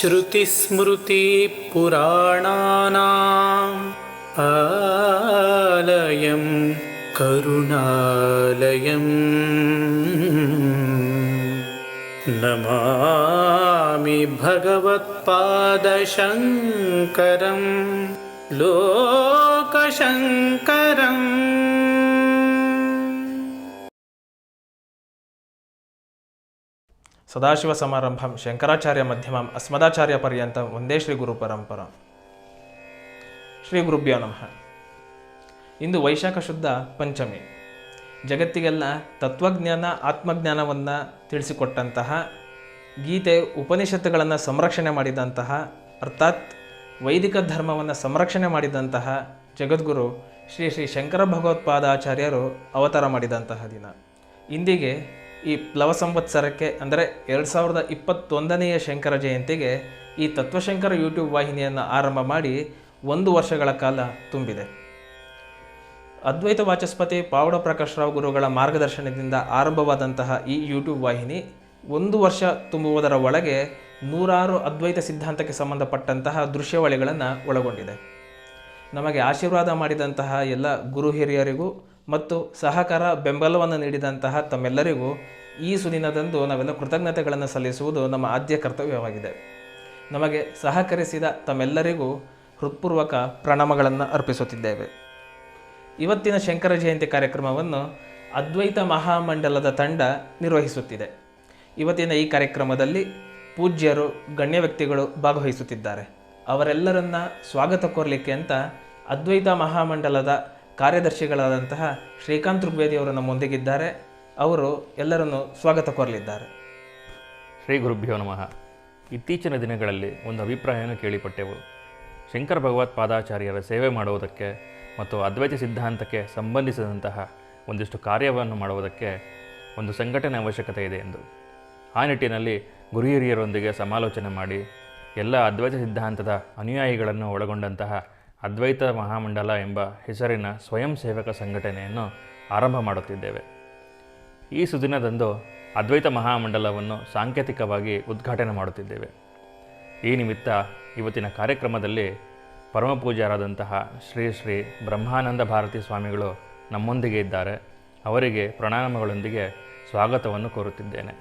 श्रुतिस्मृतिपुराणानाम् आलयं करुणालयम् नमामि भगवत्पादशङ्करं लोकशङ्करम्। ಸದಾಶಿವ ಸಮಾರಂಭಂ ಶಂಕರಾಚಾರ್ಯ ಮಧ್ಯಮಂ ಅಸ್ಮದಾಚಾರ್ಯ ಪರ್ಯಂತಂ ಒಂದೇ ಶ್ರೀ ಗುರು ಪರಂಪರ. ಶ್ರೀ ಗುರುಭ್ಯೋ ನಮಃ. ಇಂದು ವೈಶಾಖ ಶುದ್ಧ ಪಂಚಮಿ. ಜಗತ್ತಿಗೆಲ್ಲ ತತ್ವಜ್ಞಾನ ಆತ್ಮಜ್ಞಾನವನ್ನು ತಿಳಿಸಿಕೊಟ್ಟಂತಹ, ಗೀತೆ ಉಪನಿಷತ್ತುಗಳನ್ನು ಸಂರಕ್ಷಣೆ ಮಾಡಿದಂತಹ, ಅರ್ಥಾತ್ ವೈದಿಕ ಧರ್ಮವನ್ನು ಸಂರಕ್ಷಣೆ ಮಾಡಿದಂತಹ ಜಗದ್ಗುರು ಶ್ರೀ ಶ್ರೀ ಶಂಕರ ಭಗವತ್ಪಾದಾಚಾರ್ಯರು ಅವತಾರ ಮಾಡಿದಂತಹ ದಿನ. ಇಂದಿಗೆ ಈ ಪ್ಲವ ಸಂವತ್ಸರಕ್ಕೆ ಅಂದರೆ 2021ನೇ ಶಂಕರ ಜಯಂತಿಗೆ ಈ ತತ್ವಶಂಕರ ಯೂಟ್ಯೂಬ್ ವಾಹಿನಿಯನ್ನು ಆರಂಭ ಮಾಡಿ 1 ವರ್ಷಗಳ ಕಾಲ ತುಂಬಿದೆ. ಅದ್ವೈತ ವಾಚಸ್ಪತಿ ಪಾವಡ ಪ್ರಕಾಶ್ ರಾವ್ ಗುರುಗಳ ಮಾರ್ಗದರ್ಶನದಿಂದ ಆರಂಭವಾದಂತಹ ಈ ಯೂಟ್ಯೂಬ್ ವಾಹಿನಿ 1 ವರ್ಷ ತುಂಬುವುದರ ಒಳಗೆ 106 ಅದ್ವೈತ ಸಿದ್ಧಾಂತಕ್ಕೆ ಸಂಬಂಧಪಟ್ಟಂತಹ ದೃಶ್ಯಾವಳಿಗಳನ್ನು ಒಳಗೊಂಡಿದೆ. ನಮಗೆ ಆಶೀರ್ವಾದ ಮಾಡಿದಂತಹ ಎಲ್ಲ ಗುರು ಹಿರಿಯರಿಗೂ ಮತ್ತು ಸಹಕಾರ ಬೆಂಬಲವನ್ನು ನೀಡಿದಂತಹ ತಮ್ಮೆಲ್ಲರಿಗೂ ಈ ಸುದಿನದಂದು ನಾವೆಲ್ಲ ಕೃತಜ್ಞತೆಗಳನ್ನು ಸಲ್ಲಿಸುವುದು ನಮ್ಮ ಆದ್ಯ ಕರ್ತವ್ಯವಾಗಿದೆ. ನಮಗೆ ಸಹಕರಿಸಿದ ತಮ್ಮೆಲ್ಲರಿಗೂ ಹೃತ್ಪೂರ್ವಕ ಪ್ರಣಾಮಗಳನ್ನು ಅರ್ಪಿಸುತ್ತಿದ್ದೇವೆ. ಇವತ್ತಿನ ಶಂಕರ ಜಯಂತಿ ಕಾರ್ಯಕ್ರಮವನ್ನು ಅದ್ವೈತ ಮಹಾಮಂಡಲದ ತಂಡ ನಿರ್ವಹಿಸುತ್ತಿದೆ. ಇವತ್ತಿನ ಈ ಕಾರ್ಯಕ್ರಮದಲ್ಲಿ ಪೂಜ್ಯರು, ಗಣ್ಯ ವ್ಯಕ್ತಿಗಳು ಭಾಗವಹಿಸುತ್ತಿದ್ದಾರೆ. ಅವರೆಲ್ಲರನ್ನ ಸ್ವಾಗತ ಕೋರಲಿಕ್ಕೆ ಅಂತ ಅದ್ವೈತ ಮಹಾಮಂಡಲದ ಕಾರ್ಯದರ್ಶಿಗಳಾದಂತಹ ಶ್ರೀಕಾಂತ್ ಋಗ್ವೇದಿಯವರು ನಮ್ಮೊಂದಿಗಿದ್ದಾರೆ. ಅವರು ಎಲ್ಲರನ್ನು ಸ್ವಾಗತ ಕೋರಲಿದ್ದಾರೆ. ಶ್ರೀ ಗುರುಭ್ಯೋ ನಮಃ. ಇತ್ತೀಚಿನ ದಿನಗಳಲ್ಲಿ ಒಂದು ಅಭಿಪ್ರಾಯವನ್ನು ಕೇಳಿಪಟ್ಟೆವು. ಶಂಕರ ಭಗವತ್ಪಾದಾಚಾರ್ಯರ ಸೇವೆ ಮಾಡುವುದಕ್ಕೆ ಮತ್ತು ಅದ್ವೈತ ಸಿದ್ಧಾಂತಕ್ಕೆ ಸಂಬಂಧಿಸಿದಂತಹ ಒಂದಿಷ್ಟು ಕಾರ್ಯವನ್ನು ಮಾಡುವುದಕ್ಕೆ ಒಂದು ಸಂಘಟನೆ ಅವಶ್ಯಕತೆ ಇದೆ ಎಂದು. ಆ ನಿಟ್ಟಿನಲ್ಲಿ ಗುರು ಹಿರಿಯರೊಂದಿಗೆ ಸಮಾಲೋಚನೆ ಮಾಡಿ ಎಲ್ಲ ಅದ್ವೈತ ಸಿದ್ಧಾಂತದ ಅನುಯಾಯಿಗಳನ್ನು ಒಳಗೊಂಡಂತಹ ಅದ್ವೈತ ಮಹಾಮಂಡಲ ಎಂಬ ಹೆಸರಿನ ಸ್ವಯಂ ಸೇವಕ ಸಂಘಟನೆಯನ್ನು ಆರಂಭ ಮಾಡುತ್ತಿದ್ದೇವೆ. ಈ ಸುದಿನದಂದು ಅದ್ವೈತ ಮಹಾಮಂಡಲವನ್ನು ಸಾಂಕೇತಿಕವಾಗಿ ಉದ್ಘಾಟನೆ ಮಾಡುತ್ತಿದ್ದೇವೆ. ಈ ನಿಮಿತ್ತ ಇವತ್ತಿನ ಕಾರ್ಯಕ್ರಮದಲ್ಲಿ ಪರಮಪೂಜ್ಯರಾದಂತಹ ಶ್ರೀ ಶ್ರೀ ಬ್ರಹ್ಮಾನಂದ ಭಾರತಿ ಸ್ವಾಮಿಗಳು ನಮ್ಮೊಂದಿಗೆ ಇದ್ದಾರೆ. ಅವರಿಗೆ ಪ್ರಣಾಮಗಳೊಂದಿಗೆ ಸ್ವಾಗತವನ್ನು ಕೋರುತ್ತಿದ್ದೇನೆ.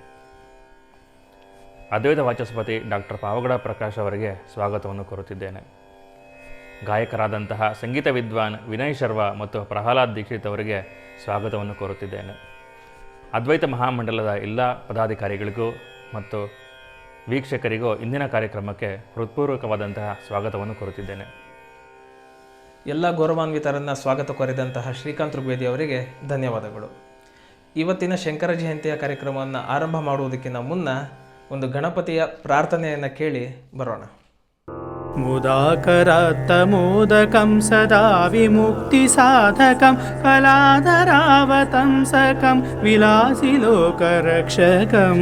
ಅದ್ವೈತ ವಾಚಸ್ಪತಿ ಡಾಕ್ಟರ್ ಪಾವಗಡ ಪ್ರಕಾಶ್ ಅವರಿಗೆ ಸ್ವಾಗತವನ್ನು ಕೋರುತ್ತಿದ್ದೇನೆ. ಗಾಯಕರಾದಂತಹ ಸಂಗೀತ ವಿದ್ವಾನ್ ವಿನಯ್ ಶರ್ವಾ ಮತ್ತು ಪ್ರಹ್ಲಾದ್ ದೀಕ್ಷಿತ್ ಅವರಿಗೆ ಸ್ವಾಗತವನ್ನು ಕೋರುತ್ತಿದ್ದೇನೆ. ಅದ್ವೈತ ಮಹಾಮಂಡಲದ ಎಲ್ಲ ಪದಾಧಿಕಾರಿಗಳಿಗೂ ಮತ್ತು ವೀಕ್ಷಕರಿಗೂ ಇಂದಿನ ಕಾರ್ಯಕ್ರಮಕ್ಕೆ ಹೃತ್ಪೂರ್ವಕವಾದಂತಹ ಸ್ವಾಗತವನ್ನು ಕೋರುತ್ತಿದ್ದೇನೆ. ಎಲ್ಲ ಗೌರವಾನ್ವಿತರನ್ನು ಸ್ವಾಗತ ಕೋರಿದಂತಹ ಶ್ರೀಕಾಂತ್ ಋಗ್ವೇದಿ ಅವರಿಗೆ ಧನ್ಯವಾದಗಳು. ಇವತ್ತಿನ ಶಂಕರ ಜಯಂತಿಯ ಕಾರ್ಯಕ್ರಮವನ್ನು ಆರಂಭ ಮಾಡುವುದಕ್ಕಿಂತ ಮುನ್ನ ಒಂದು ಗಣಪತಿಯ ಪ್ರಾರ್ಥನೆಯನ್ನು ಕೇಳಿ ಬರೋಣ. ಮುದಾಕರಾತ್ತಮೋದಕಂ ಸದಾ ವಿಮುಕ್ತಿ ಸಾಧಕಂ ಕಲಾಧರಾವತಂಸಕಂ ವಿಲಾಸಿ ಲೋಕರಕ್ಷಕಂ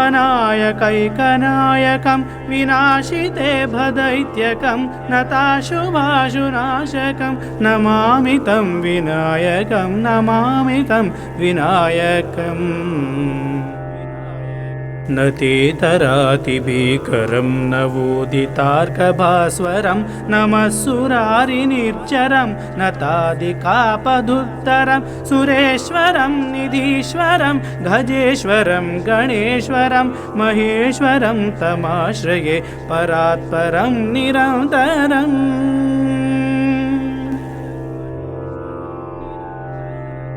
ಅನಾಯಕೈಕನಾಯಕಂ ವಿನಾಶಿತೆ ಭದೈತ್ಯಕಂ ನತಾಶುಭಾಶುನಾಶಕಂ ನಮಾಮಿ ತಂ ವಿನಾಯಕಂ ನಮಾಮಿ ತಂ ವಿನಾಯಕಂ. न ते तराति भीकरं नवोदितार्कभास्वरं नमः सुरारिनिर्जरं नतादिकापदुत्तरं सुरेश्वरं निधीश्वरं गजेश्वरं गणेश्वरं महेश्वरं तमाश्रये परात्परं निरन्तरम्.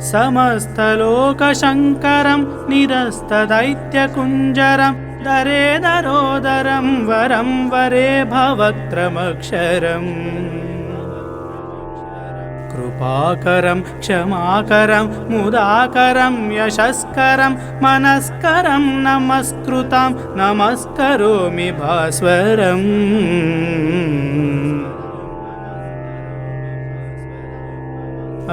समस्तलोकशङ्करं निरस्तदैत्यकुञ्जरं दरेदरोदरं वरं वरे भवक्त्रमक्षरम् कृपाकरं क्षमाकरं मुदाकरं यशस्करं मनस्करं नमस्कृतं नमस्करोमि भास्वरम्.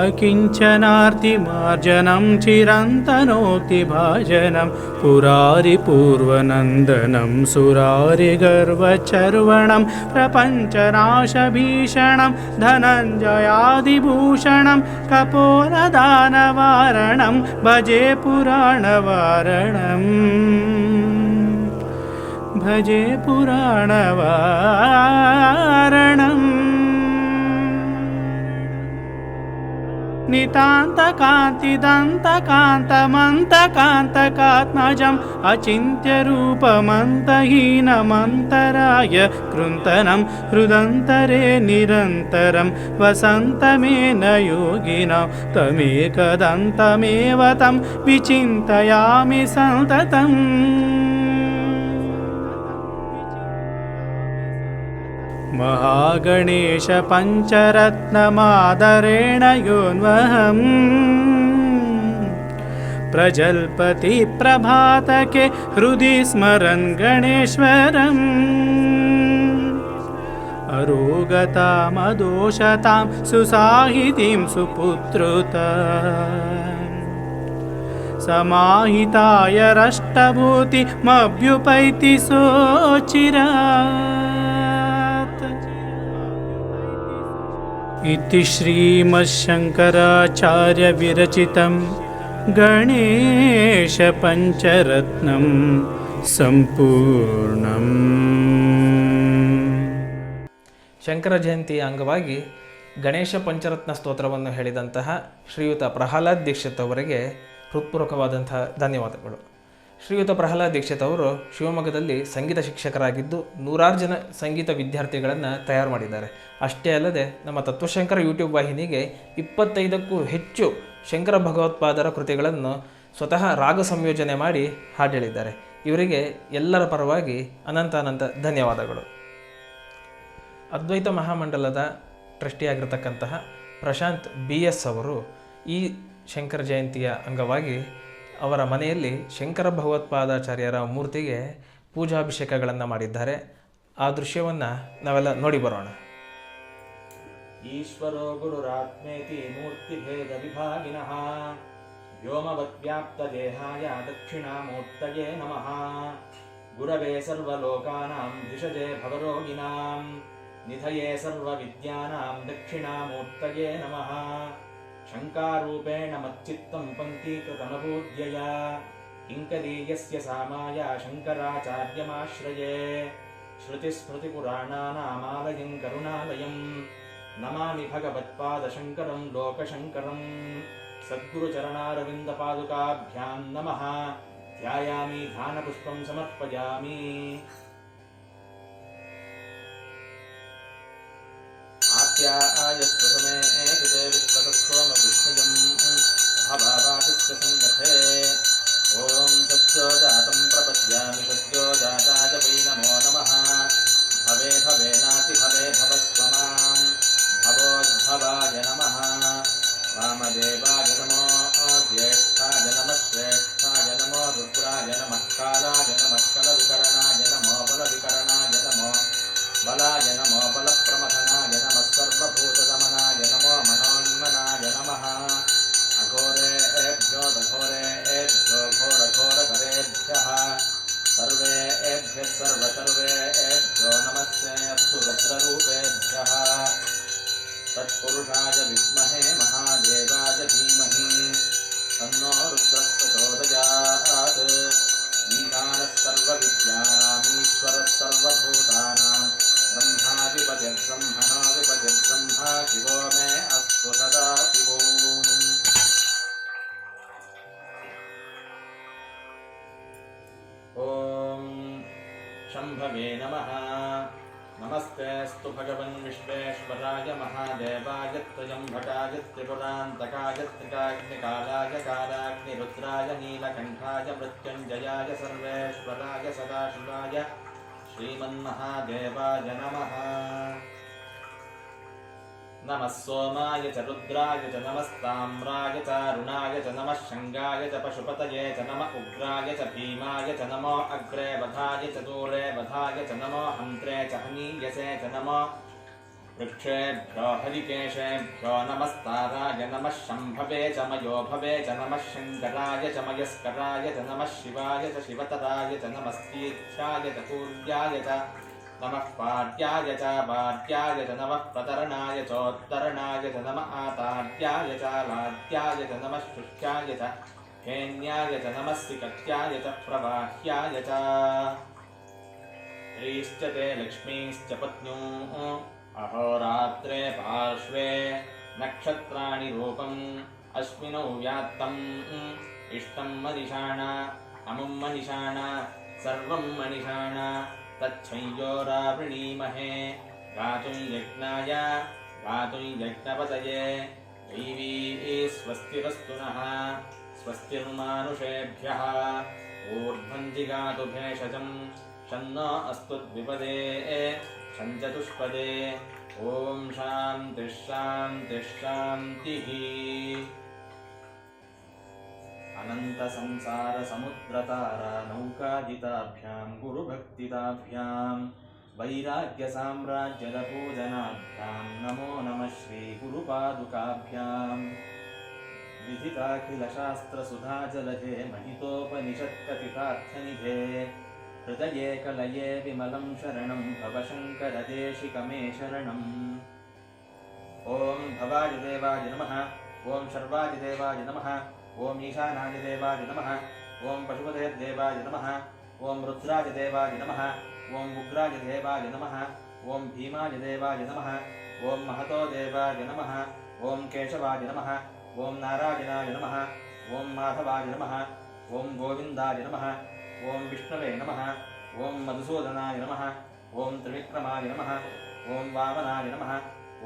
अकिञ्चनार्तिमार्जनं चिरन्तनोक्तिभाजनं पुरारिपूर्वनन्दनं सुरारिगर्वचर्वणं प्रपञ्चनाशभीषणं धनञ्जयादिभूषणं कपोलदानवारणं भजे पुराणवारणम्. भजे पुराणवारणम् नितान्तकान्तिदन्तकान्तमन्तकान्तकात्मजम् अचिन्त्यरूपमन्तहीनमन्तराय कृन्तनं हृदन्तरे निरन्तरं वसन्तमेन योगिनां तमेकदन्तमेव तं विचिन्तयामि सन्ततम् महागणेश पञ्चरत्नमादरेण योऽन्वहम् प्रजल्पति प्रभातके हृदि स्मरन् गणेश्वरम् अरोगतामदोषतां सुसाहितीं सुपुत्रताम् समाहिताय रष्टभूतिमभ्युपैति सोचिरात् इति श्रीमच्छङ्कराचार्यविरचितं गणेशपञ्चरत्नं ಸಂಪೂರ್ಣಂ. ಶಂಕರ ಜಯಂತಿಯ ಅಂಗವಾಗಿ ಗಣೇಶ ಪಂಚರತ್ನ ಸ್ತೋತ್ರವನ್ನು ಹೇಳಿದಂತಹ ಶ್ರೀಯುತ ಪ್ರಹ್ಲಾದ್ ದೀಕ್ಷಿತ್ ಅವರಿಗೆ ಹೃತ್ಪೂರ್ವಕವಾದಂತಹ ಧನ್ಯವಾದಗಳು. ಶ್ರೀಯುತ ಪ್ರಹ್ಲಾದ್ ದೀಕ್ಷಿತ್ ಅವರು ಶಿವಮೊಗ್ಗದಲ್ಲಿ ಸಂಗೀತ ಶಿಕ್ಷಕರಾಗಿದ್ದು ನೂರಾರು ಜನ ಸಂಗೀತ ವಿದ್ಯಾರ್ಥಿಗಳನ್ನು ತಯಾರು ಮಾಡಿದ್ದಾರೆ. ಅಷ್ಟೇ ಅಲ್ಲದೆ ನಮ್ಮ ತತ್ವಶಂಕರ ಯೂಟ್ಯೂಬ್ ವಾಹಿನಿಗೆ 25ಕ್ಕೂ ಹೆಚ್ಚು ಶಂಕರ ಭಗವತ್ಪಾದರ ಕೃತಿಗಳನ್ನು ಸ್ವತಃ ರಾಗ ಸಂಯೋಜನೆ ಮಾಡಿ ಹಾಡು ಹೇಳಿದ್ದಾರೆ. ಇವರಿಗೆ ಎಲ್ಲರ ಪರವಾಗಿ ಅನಂತ ಧನ್ಯವಾದಗಳು. ಅದ್ವೈತ ಮಹಾಮಂಡಲದ ಟ್ರಸ್ಟಿಯಾಗಿರ್ತಕ್ಕಂತಹ ಪ್ರಶಾಂತ್ BS ಅವರು ಈ ಶಂಕರ ಜಯಂತಿಯ ಅಂಗವಾಗಿ ಅವರ ಮನೆಯಲ್ಲಿ ಶಂಕರ ಭಗವತ್ಪಾದಾಚಾರ್ಯರ ಮೂರ್ತಿಗೆ ಪೂಜಾಭಿಷೇಕಗಳನ್ನು ಮಾಡಿದ್ದಾರೆ. ಆ ದೃಶ್ಯವನ್ನು ನಾವೆಲ್ಲ ನೋಡಿ ಬರೋಣ. ಈಶ್ವರೋ ಗುರುರಾತ್ಮೇತಿ ಮೂರ್ತಿಭೇದ ವಿಭಾಗಿನಃ ವ್ಯೋಮವದ್ವ್ಯಾಪ್ತದೇಹಾಯ ದಕ್ಷಿಣಾಮೂರ್ತಯೇ ನಮಃ. ಗುರವೇ ಸರ್ವಲೋಕಾನಾಂ ಭಿಷಜೇ ಭವರೋಗಿಣಾಂ ನಿಧಯೇ ಸರ್ವವಿದ್ಯಾನಾಂ ದಕ್ಷಿಣಾಮೂರ್ತಯೇ ನಮಃ. ಶಂಕಾರೂಪೇಣ ಮಚ್ಚಿತ್ತಂ ಪಂಕ್ತೀಕೃತಮಭೂದ್ಯಯಾ ಕಿಂಕರೀಯಸ್ಯ ಸಾಮಾಯ ಶಂಕರಾಚಾರ್ಯಮಾಶ್ರಯೇ. ಶ್ರುತಿಸ್ಮೃತಿಪುರಾಣಾನಾಮಾಲಯಂ ಕರುಣಾಲಯಂ ನಮಾಮಿ ಭಗವತ್ಪಾದಶಂಕರಂ ಲೋಕಶಂಕರಂ. ಸದ್ಗುರುಚರಣಾರವಿಂದಪಾದುಕಾಭ್ಯಾಂ ನಮಃ. ಧ್ಯಾಯಾಮಿ ಧ್ಯಾನಪುಷ್ಪಂ ಸಮರ್ಪಯಾಮಿ. ಆಪ್ಯಾಯಸ್ತು ಸಮೇ ಏಕತೆ ವಿಶ್ವತಸ್ಸೋಮವಿಷ್ಣುಯಂ ಅಭಾವಾದಿತ್ಯ ಸಂಗತೆ. ಓಂ ಸದ್ಯೋಜಾತಂ ಪ್ರಪದ್ಯಾಮಿ ಸದ್ಯೋಜಾತಾಯ ವೈ ನಮೋ ನಮಃ. ಭವೇ ಭವೇನಾತಿ ಭವೇ ಭವಸ್ವಮಾಂ ಭವೋದ್ಭವಾಯ ನಮಃ. ವಾಮದೇವಾಯ ನಮೋ ಜ್ಯೇಷ್ಠಾಯ ನಮಃ ಶ್ರೇಷ್ಠಾಯ ನಮೋ ರುದ್ರಾಯ ನಮಃ ಕಾಲಾಯ ನಮಃ ಕಲವಿಕರಣಾಯ ನಮೋ ಬಲವಿಕರಣಾಯ ನಮೋ ಬಲಾಯ ನಮೋ ಬಲಪ್ರಮಥನಾಯ ನಮಃ ಸರ್ವಭೂತದಮನಾಯ ನಮೋ ಮನೋನ್ಮನಾಯ ನಮಃ. ಅಘೋರೇಭ್ಯೋ ದಘೋರೇಭ್ಯೋ ಘೋರಘೋರಕರೇಭ್ಯಃ ಸರ್ವೇಭ್ಯಃ ಸರ್ವಸರ್ವೇಭ್ಯೋ ನಮಸ್ತೆ ಅಸ್ತು ರುದ್ರರೂಪೇಭ್ಯಃ. ತತ್ಪುರುಷಾಯ ವಿದ್ಮಹೇ ಮಹಾದೇವಾಯ ಧೀಮಹಿ ತನ್ನೋ ರುದ್ರಃ ಪ್ರಚೋದಯಾತ್. ಈಶಾನಃ ಸರ್ವವಿದ್ಯಾನಾಂ ಈಶ್ವರಃ ಸರ್ವಭೂತಾನಾಂ ಬ್ರಹ್ಮಾಧಿಪತಿರ್ಬ್ರಹ್ಮಣೋಧಿಪತಿರ್ಬ್ರಹ್ಮ ಶಿವೋ ಮೇ ಅಸ್ತು ಸದಾ ಶಿವೋ. ಓಂ ಶಂಭವೇ ನಮಃ. ನಮಸ್ತೆಸ್ತು ಭಗವನ್ ವಿಶ್ವೇಶ್ವರಾಯ ಮಹಾದೇವಾಯ ತ್ರಯಂಬಕಾಯ ತ್ರಿಪುರಾಂತಕಾಯ ತ್ರಿಕಾಗ್ನಿಕಾಲಾಯ ಕಾಲಾಗ್ನಿರುದ್ರಾಯ ನೀಲಕಂಠಾಯ ಮೃತ್ಯುಂಜಯಾಯ ಸರ್ವೇಶ್ವರಾಯ ಸದಾಶಿವಾಯ ಶ್ರೀಮನ್ಮಹಾದೇವಾಯ ನಮಃ. ನಮಃ ಸೋಮಾಯ ಚ ರುದ್ರಾಯ ಚ ನಮಸ್ತಾಮ್ರಾಯ ಚ ಅರುಣಾಯ ಚ ನಮಃ ಶಂಗಾಯ ಚ ಪಶುಪತಯೇ ಚ ನಮಃ ಉಗ್ರಾಯ ಚ ಭೀಮಾಯ ಚ ನಮೋ ಅಗ್ರೇ ವಧಾಯ ಚ ದೂರೇ ವಧಾಯ ಚ ನಮೋ ಹಂತ್ರೇ ಚ ಹನೀಯಸೇ ಚ ನಮೋ ವೃಕ್ಷೇಭ್ಯೋ ಹರಿಕೇಶೇಭ್ಯೋ ನಮಸ್ತಾರಾಯ ನಮಃ ಶಂಭವೇ ಚ ಮಯೋಭವೇ ಚ ನಮಃ ಶಂಕರಾಯ ಚ ಮಯಸ್ಕರಾಯ ಚ ನಮಃ ಶಿವಾಯ ಚ ಶಿವತರಾಯ ಚ ನಮಸ್ತೀರ್ಥ್ಯಾಯ ಚ ಕೂರ್ಯಾಯ ಚ ನಮಃ ಪಾಡ್ಯಾಯ ಚ ಬಾಡ್ಯಾಯ ಚ ನಮಃ ಪ್ರತರಣಾಯ ಚೋತ್ತರಣಾಯ ಚ ನಮಃ ಆತಾಡ್ಯಾಯ ಚ ಲಾಡ್ಯಾಯ ಚ ನಮಃ ಶುಷ್ಯಾಯ ಚ ಹೇನ್ಯಾಯ ಚ ನಮಃ ಸಿಕಟ್ಯಾಯ ಚ ಪ್ರವಾಹ್ಯಾಯ ಚ. श्रीश्च ते लक्ष्मीश्च पत्न्योः अहोरात्रे पार्श्वे नक्षत्राणि रूपम् अश्विनौ व्यात्तम् इष्टं मनिषाण अमुं मनिषाण सर्वं मनिषाण तच्छंयोरावृणीमहे गातुं यज्ञाय गातुं यज्ञपतये दैवी स्वस्तिरस्तु नः स्वस्तिर्मानुषेभ्यः ऊर्ध्वं जिगातु भेषजं शन्नो अस्तु द्विपदे शञ्चतुष्पदे ॐ शान्तिः शान्तिः शान्तिः। अनन्तसंसारसमुद्रतारा नौकाजिताभ्यां गुरुभक्तिदाभ्यां वैराग्यसाम्राज्यदपूजनाभ्यां नमो नमः श्रीगुरुपादुकाभ्यां विदिताखिलशास्त्रसुधाजलधे महितोपनिषत्कथितार्थनिधे हृदये कलये विमलं शरणं भवशङ्करदेशिकमे शरणम्। ॐ भवादिदेवाय नमः ॐ शर्वादिदेवाय नमः ॐ ईशानादिदेवाय नमः ॐ पशुपतेर्देवाय नमः ॐ रुद्रादिदेवाय नमः ॐ उग्रादिदेवाय नमः ॐ भीमादिदेवाय नमः ॐ महतो देवाय नमः ॐ केशवाय नमः ॐ नारायणाय नमः ॐ माधवाय नमः ॐ गोविन्दाय नमः ॐ विष्णवे नमः ॐ मधुसूदनाय नमः ॐ त्रिविक्रमाय नमः ॐ वामनाय नमः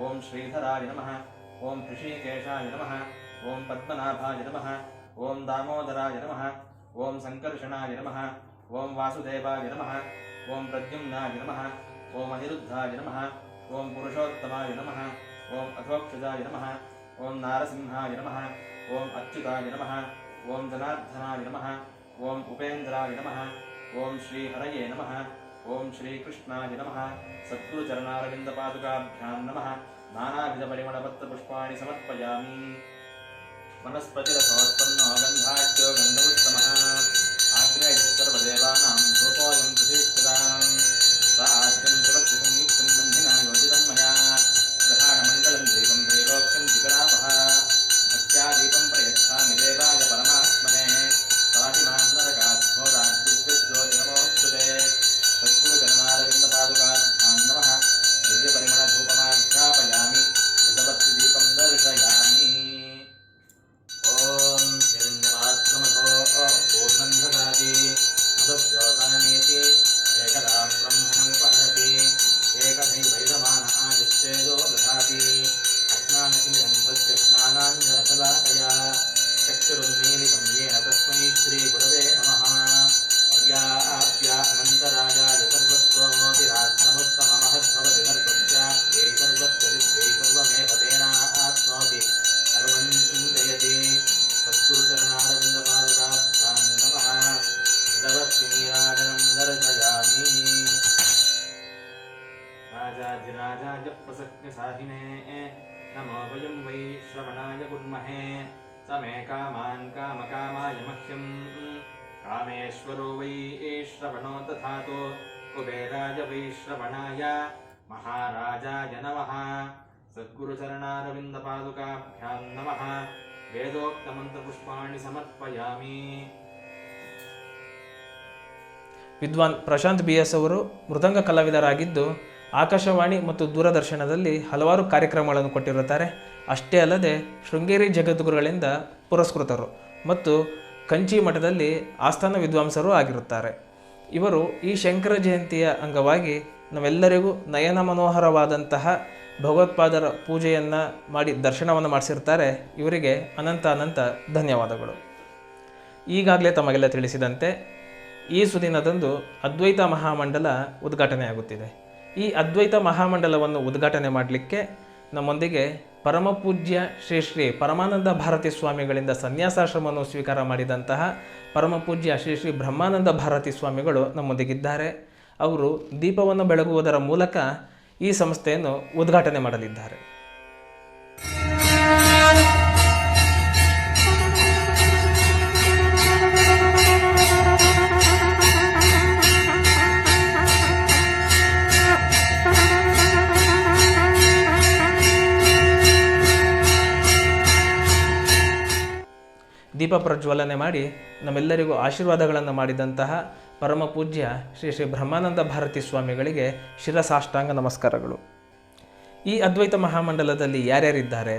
ॐ श्रीधराय नमः ॐ ऋषिकेशाय नमः ॐ पद्मनाभाय नमः ॐ दामोदराय नमः ॐ सङ्कर्षणाय नमः ॐ वासुदेवाय नमः ॐ प्रद्युम्नाय नमः ॐ अनिरुद्धाय नमः ॐ पुरुषोत्तमाय नमः ॐ अथोक्षजाय नमः ॐ नारसिंहाय नमः ॐ अच्युताय नमः ॐ जनार्दनाय नमः ॐ उपेन्द्राय नमः ॐ श्रीहरये नमः ॐ श्रीकृष्णाय नमः सद्गुरुचरणारविन्दपादुकाभ्यां नमः नानाविधपरिमलपत्रपुष्पाणि समर्पयामि। वनस्पतिरसोत्पन्नो गन्धाढ्यो गन्धमुत्तमः आग्नेयः सर्वदेवानां धूपोऽयं प्रतिष्ठिताम् स्वाद्यं प्रवक्तिसंयुक्तं बन्धिना योजितं मया ग्रहाणमण्डलं दीपं त्रैलोक्यं शिखरापः भक्त्या दीपं प्रयच्छामि देवाय परमात्मने पाहि मां नरकात् घोराद्विद्युज्योतिर्नमोऽस्तुते सद्गुरुचरणारविन्दपादुकाभ्यां नमः दिव्यपरिमलधूपमाघ्रापयामि हितवर्तिदीपं दर्शयामि। ॐ हिरण्यमात्रमथो पूर्णं ददाति मदस्योतानेति एकदा ब्रह्मणं पहरति एकदैवैदमान आयुश्चेदो दधाति अज्ञानतिमिरन्धस्य ज्ञानाञ्जनशलाकया चक्षुरुन्मीलितं येन तस्मै श्रीगुरवे नमः। पर्याप्या अनन्तरायाय सर्वस्वमोतिरात्समुत्तममहद्भवति सर्वस्याप्यै सर्वस्यदित्यै सर्वमेव तेनाप्नोति सर्वं जयति। सद्गुरुचरणारविन्दपादुकाभ्यां नमः भगवद्विनीराजनं दर्शयामि। राजाधिराजाय प्रसक्यसाहिने नमो वयं वै श्रवणाय कुर्महे स मे कामान् कामकामाय मह्यं कामेश्वरो वै श्रवणो दधातु कुबेराय वै श्रवणाय महाराजाय नमः। सद्गुरुचरणारविन्दपादुकाभ्यां नमः वेदोक्तमन्त्रपुष्पाणि समर्पयामि। ವಿದ್ವಾನ್ ಪ್ರಶಾಂತ್ BS ಅವರು ಮೃದಂಗ ಕಲಾವಿದರಾಗಿದ್ದು ಆಕಾಶವಾಣಿ ಮತ್ತು ದೂರದರ್ಶನದಲ್ಲಿ ಹಲವಾರು ಕಾರ್ಯಕ್ರಮಗಳನ್ನು ಕೊಟ್ಟಿರುತ್ತಾರೆ. ಅಷ್ಟೇ ಅಲ್ಲದೆ ಶೃಂಗೇರಿ ಜಗದ್ಗುರುಗಳಿಂದ ಪುರಸ್ಕೃತರು ಮತ್ತು ಕಂಚಿ ಮಠದಲ್ಲಿ ಆಸ್ಥಾನ ವಿದ್ವಾಂಸರೂ ಆಗಿರುತ್ತಾರೆ. ಇವರು ಈ ಶಂಕರ ಜಯಂತಿಯ ಅಂಗವಾಗಿ ನಾವೆಲ್ಲರಿಗೂ ನಯನ ಮನೋಹರವಾದಂತಹ ಭಗವತ್ಪಾದರ ಪೂಜೆಯನ್ನು ಮಾಡಿ ದರ್ಶನವನ್ನು ಮಾಡಿಸಿರ್ತಾರೆ. ಇವರಿಗೆ ಅನಂತ ಅನಂತ ಧನ್ಯವಾದಗಳು. ಈಗಾಗಲೇ ತಮಗೆಲ್ಲ ತಿಳಿಸಿದಂತೆ ಈ ಸುದಿನದಂದು ಅದ್ವೈತ ಮಹಾಮಂಡಲ ಉದ್ಘಾಟನೆಯಾಗುತ್ತಿದೆ. ಈ ಅದ್ವೈತ ಮಹಾಮಂಡಲವನ್ನು ಉದ್ಘಾಟನೆ ಮಾಡಲಿಕ್ಕೆ ನಮ್ಮೊಂದಿಗೆ ಪರಮಪೂಜ್ಯ ಶ್ರೀ ಶ್ರೀ ಪರಮಾನಂದ ಭಾರತಿ ಸ್ವಾಮಿಗಳಿಂದ ಸನ್ಯಾಸಾಶ್ರಮವನ್ನು ಸ್ವೀಕಾರ ಮಾಡಿದಂತಹ ಪರಮಪೂಜ್ಯ ಶ್ರೀ ಶ್ರೀ ಬ್ರಹ್ಮಾನಂದ ಭಾರತಿ ಸ್ವಾಮಿಗಳು ನಮ್ಮೊಂದಿಗಿದ್ದಾರೆ. ಅವರು ದೀಪವನ್ನು ಬೆಳಗುವುದರ ಮೂಲಕ ಈ ಸಂಸ್ಥೆಯನ್ನು ಉದ್ಘಾಟನೆ ಮಾಡಲಿದ್ದಾರೆ. ದೀಪ ಪ್ರಜ್ವಲನೆ ಮಾಡಿ ನಮ್ಮೆಲ್ಲರಿಗೂ ಆಶೀರ್ವಾದಗಳನ್ನು ಮಾಡಿದಂತಹ ಪರಮ ಪೂಜ್ಯ ಶ್ರೀ ಶ್ರೀ ಬ್ರಹ್ಮಾನಂದ ಭಾರತಿ ಸ್ವಾಮಿಗಳಿಗೆ ಶಿರಸಾಷ್ಟಾಂಗ ನಮಸ್ಕಾರಗಳು. ಈ ಅದ್ವೈತ ಮಹಾಮಂಡಲದಲ್ಲಿ ಯಾರ್ಯಾರಿದ್ದಾರೆ,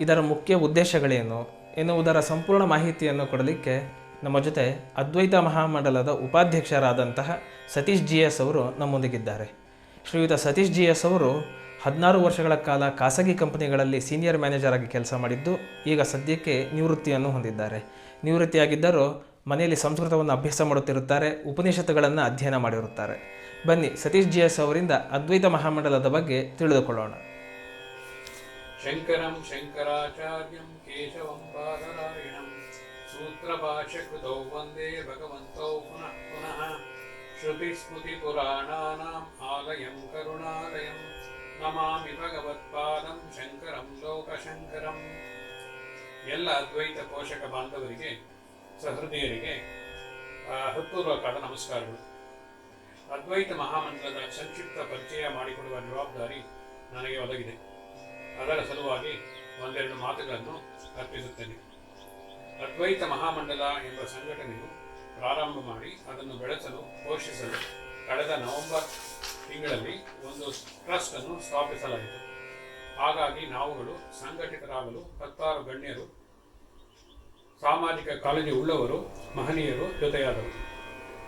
ಇದರ ಮುಖ್ಯ ಉದ್ದೇಶಗಳೇನು ಎನ್ನುವುದರ ಸಂಪೂರ್ಣ ಮಾಹಿತಿಯನ್ನು ಕೊಡಲಿಕ್ಕೆ ನಮ್ಮ ಜೊತೆ ಅದ್ವೈತ ಮಹಾಮಂಡಲದ ಉಪಾಧ್ಯಕ್ಷರಾದಂತಹ ಸತೀಶ್ GS ಅವರು ನಮ್ಮೊಂದಿಗಿದ್ದಾರೆ. ಶ್ರೀಯುತ ಸತೀಶ್ GS ಅವರು 16 ವರ್ಷಗಳ ಕಾಲ ಖಾಸಗಿ ಕಂಪನಿಗಳಲ್ಲಿ ಸೀನಿಯರ್ ಮ್ಯಾನೇಜರ್ ಆಗಿ ಕೆಲಸ ಮಾಡಿದ್ದು ಈಗ ಸದ್ಯಕ್ಕೆ ನಿವೃತ್ತಿಯನ್ನು ಹೊಂದಿದ್ದಾರೆ. ನಿವೃತ್ತಿಯಾಗಿದ್ದರೂ ಮನೆಯಲ್ಲಿ ಸಂಸ್ಕೃತವನ್ನು ಅಭ್ಯಾಸ ಮಾಡುತ್ತಿರುತ್ತಾರೆ, ಉಪನಿಷತ್ತುಗಳನ್ನು ಅಧ್ಯಯನ ಮಾಡಿರುತ್ತಾರೆ. ಬನ್ನಿ ಸತೀಶ್ GS ಅವರಿಂದ ಅದ್ವೈತ ಮಹಾಮಂಡಲದ ಬಗ್ಗೆ ತಿಳಿದುಕೊಳ್ಳೋಣ. ಶಂಕರಂ ಶಂಕರಾಚಾರ್ಯಂ ಕೇಶವಂ ಬಾದರಾಯಣಂ ಸೂತ್ರಭಾಷ್ಯಕೃತೌ ವಂದೇ ಭಗವಂತೌ ಪುನಃ ಪುನಃ ಶ್ರುತಿಸ್ಮೃತಿಪುರಾಣಾನಾಂ ಆಲಯಂ ಕರುಣಾಲಯಂ ನಮಾಮಿ ಭಗವತ್ಪಾದಂ ಶಂಕರಂ ಲೋಕಶಂಕರಂ. ಎಲ್ಲ ಅದ್ವೈತ ಪೋಷಕ ಬಾಂಧವರಿಗೆ, ಸಹೃದಯರಿಗೆ ಹೃತ್ಪೂರ್ವಕವಾದ ನಮಸ್ಕಾರಗಳು. ಅದ್ವೈತ ಮಹಾಮಂಡಲದ ಸಂಕ್ಷಿಪ್ತ ಪರಿಚಯ ಮಾಡಿಕೊಡುವ ಜವಾಬ್ದಾರಿ ನನಗೆ ಒದಗಿದೆ. ಅದರ ಸಲುವಾಗಿ ಒಂದೆರಡು ಮಾತುಗಳನ್ನು ಅರ್ಪಿಸುತ್ತೇನೆ. ಅದ್ವೈತ ಮಹಾಮಂಡಲ ಎಂಬ ಸಂಘಟನೆಯು ಪ್ರಾರಂಭ ಮಾಡಿ ಅದನ್ನು ಬೆಳೆಸಲು, ಪೋಷಿಸಲು ಕಳೆದ ನವೆಂಬರ್ ತಿಂಗಳಲ್ಲಿ ಒಂದು ಟ್ರಸ್ಟ್ ಅನ್ನು ಸ್ಥಾಪಿಸಲಾಯಿತು. ಹಾಗಾಗಿ ನಾವುಗಳು ಸಂಘಟಿತರಾಗಲು 10 ಗಣ್ಯರು, ಸಾಮಾಜಿಕ ಕಾಳಜಿ ಉಳ್ಳವರು, ಮಹನೀಯರು ಜೊತೆಯಾದರು.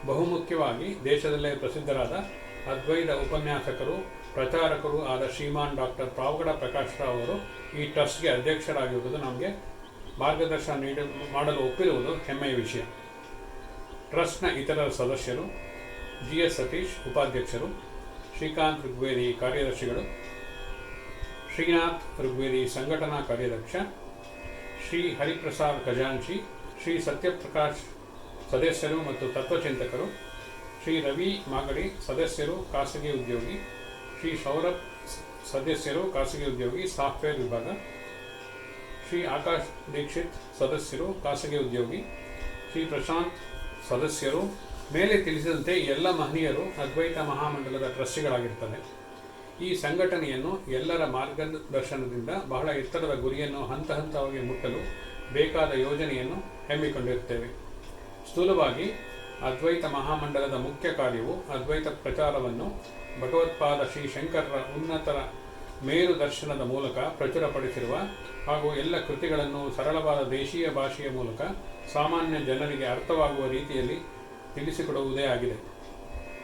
ಬಹುಮುಖ್ಯವಾಗಿ ದೇಶದಲ್ಲೇ ಪ್ರಸಿದ್ಧರಾದ ಅದ್ವೈತ ಉಪನ್ಯಾಸಕರು, ಪ್ರಚಾರಕರು ಆದ ಶ್ರೀಮಾನ್ ಡಾಕ್ಟರ್ ಪಾವಗಡ ಪ್ರಕಾಶ್ ರಾವ್ ಅವರು ಈ ಟ್ರಸ್ಟ್ಗೆ ಅಧ್ಯಕ್ಷರಾಗಿರುವುದು ನಮಗೆ ಮಾರ್ಗದರ್ಶನ ಮಾಡಲು ಒಪ್ಪಿರುವುದು ಹೆಮ್ಮೆಯ ವಿಷಯ. ಟ್ರಸ್ಟ್ನ ಇತರ ಸದಸ್ಯರು GS ಸತೀಶ್ ಉಪಾಧ್ಯಕ್ಷರು, ಶ್ರೀಕಾಂತ್ ಋಗ್ವೇದಿ ಕಾರ್ಯದರ್ಶಿಗಳು, ಶ್ರೀನಾಥ್ ಋಗ್ವೇದಿ ಸಂಘಟನಾ ಕಾರ್ಯಾಧ್ಯಕ್ಷ, ಶ್ರೀ ಹರಿಪ್ರಸಾದ್ ಖಜಾಂಚಿ, ಶ್ರೀ ಸತ್ಯಪ್ರಕಾಶ್ ಸದಸ್ಯರು ಮತ್ತು ತತ್ವಚಿಂತಕರು, ಶ್ರೀ ರವಿ ಮಾಗಡಿ ಸದಸ್ಯರು ಖಾಸಗಿ ಉದ್ಯೋಗಿ, ಶ್ರೀ ಸೌರಭ್ ಸದಸ್ಯರು ಖಾಸಗಿ ಉದ್ಯೋಗಿ ಸಾಫ್ಟ್ವೇರ್ ವಿಭಾಗ, ಶ್ರೀ ಆಕಾಶ್ ದೀಕ್ಷಿತ್ ಸದಸ್ಯರು ಖಾಸಗಿ ಉದ್ಯೋಗಿ, ಶ್ರೀ ಪ್ರಶಾಂತ್ ಸದಸ್ಯರು. ಮೇಲೆ ತಿಳಿಸಿದಂತೆ ಎಲ್ಲ ಮಹನೀಯರು ಅದ್ವೈತ ಮಹಾಮಂಡಲದ ಟ್ರಸ್ಟಿಗಳಾಗಿರ್ತಾರೆ. ಈ ಸಂಘಟನೆಯನ್ನು ಎಲ್ಲರ ಮಾರ್ಗದರ್ಶನದಿಂದ ಬಹಳ ಎತ್ತರದ ಗುರಿಯನ್ನು ಹಂತ ಹಂತವಾಗಿ ಮುಟ್ಟಲು ಬೇಕಾದ ಯೋಜನೆಯನ್ನು ಹಮ್ಮಿಕೊಂಡಿರುತ್ತೇವೆ. ಸ್ಥೂಲವಾಗಿ ಅದ್ವೈತ ಮಹಾಮಂಡಲದ ಮುಖ್ಯ ಕಾರ್ಯವು ಅದ್ವೈತ ಪ್ರಚಾರವನ್ನು ಭಗವತ್ಪಾದ ಶ್ರೀ ಶಂಕರರ ಉನ್ನತರ ಮೇರು ದರ್ಶನದ ಮೂಲಕ ಪ್ರಚುರಪಡಿಸಿರುವ ಹಾಗೂ ಎಲ್ಲ ಕೃತಿಗಳನ್ನು ಸರಳವಾದ ದೇಶೀಯ ಭಾಷೆಯ ಮೂಲಕ ಸಾಮಾನ್ಯ ಜನರಿಗೆ ಅರ್ಥವಾಗುವ ರೀತಿಯಲ್ಲಿ ತಿಳಿಸಿಕೊಡುವುದೇ ಆಗಿದೆ.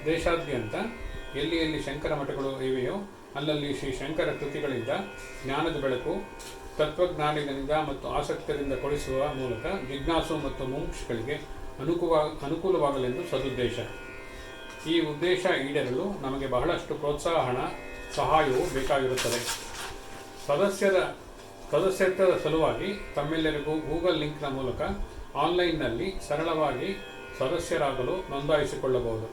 ದೇಶಾದ್ಯಂತ ಎಲ್ಲಿ ಎಲ್ಲಿ ಶಂಕರ ಮಠಗಳು ಇವೆಯೋ ಅಲ್ಲಲ್ಲಿ ಶ್ರೀ ಶಂಕರ ಕೃತಿಗಳಿಂದ ಜ್ಞಾನದ ಬೆಳಕು ತತ್ವಜ್ಞಾನಿಗಳಿಂದ ಮತ್ತು ಆಸಕ್ತರಿಂದ ಕೊಡಿಸುವ ಮೂಲಕ ಜಿಜ್ಞಾಸು ಮತ್ತು ಮುಮುಕ್ಷುಗಳಿಗೆ ಅನುಕೂಲವಾಗಲೆಂದು ಸದುದ್ದೇಶ. ಈ ಉದ್ದೇಶ ಈಡೇರಲು ನಮಗೆ ಬಹಳಷ್ಟು ಪ್ರೋತ್ಸಾಹನ ಸಹಾಯವು ಬೇಕಾಗಿರುತ್ತದೆ. ಸದಸ್ಯತ್ವದ ಸಲುವಾಗಿ ತಮ್ಮೆಲ್ಲರಿಗೂ ಗೂಗಲ್ ಲಿಂಕ್ನ ಮೂಲಕ ಆನ್ಲೈನ್ನಲ್ಲಿ ಸರಳವಾಗಿ ಸದಸ್ಯರಾಗಲು ನೋಂದಾಯಿಸಿಕೊಳ್ಳಬಹುದು.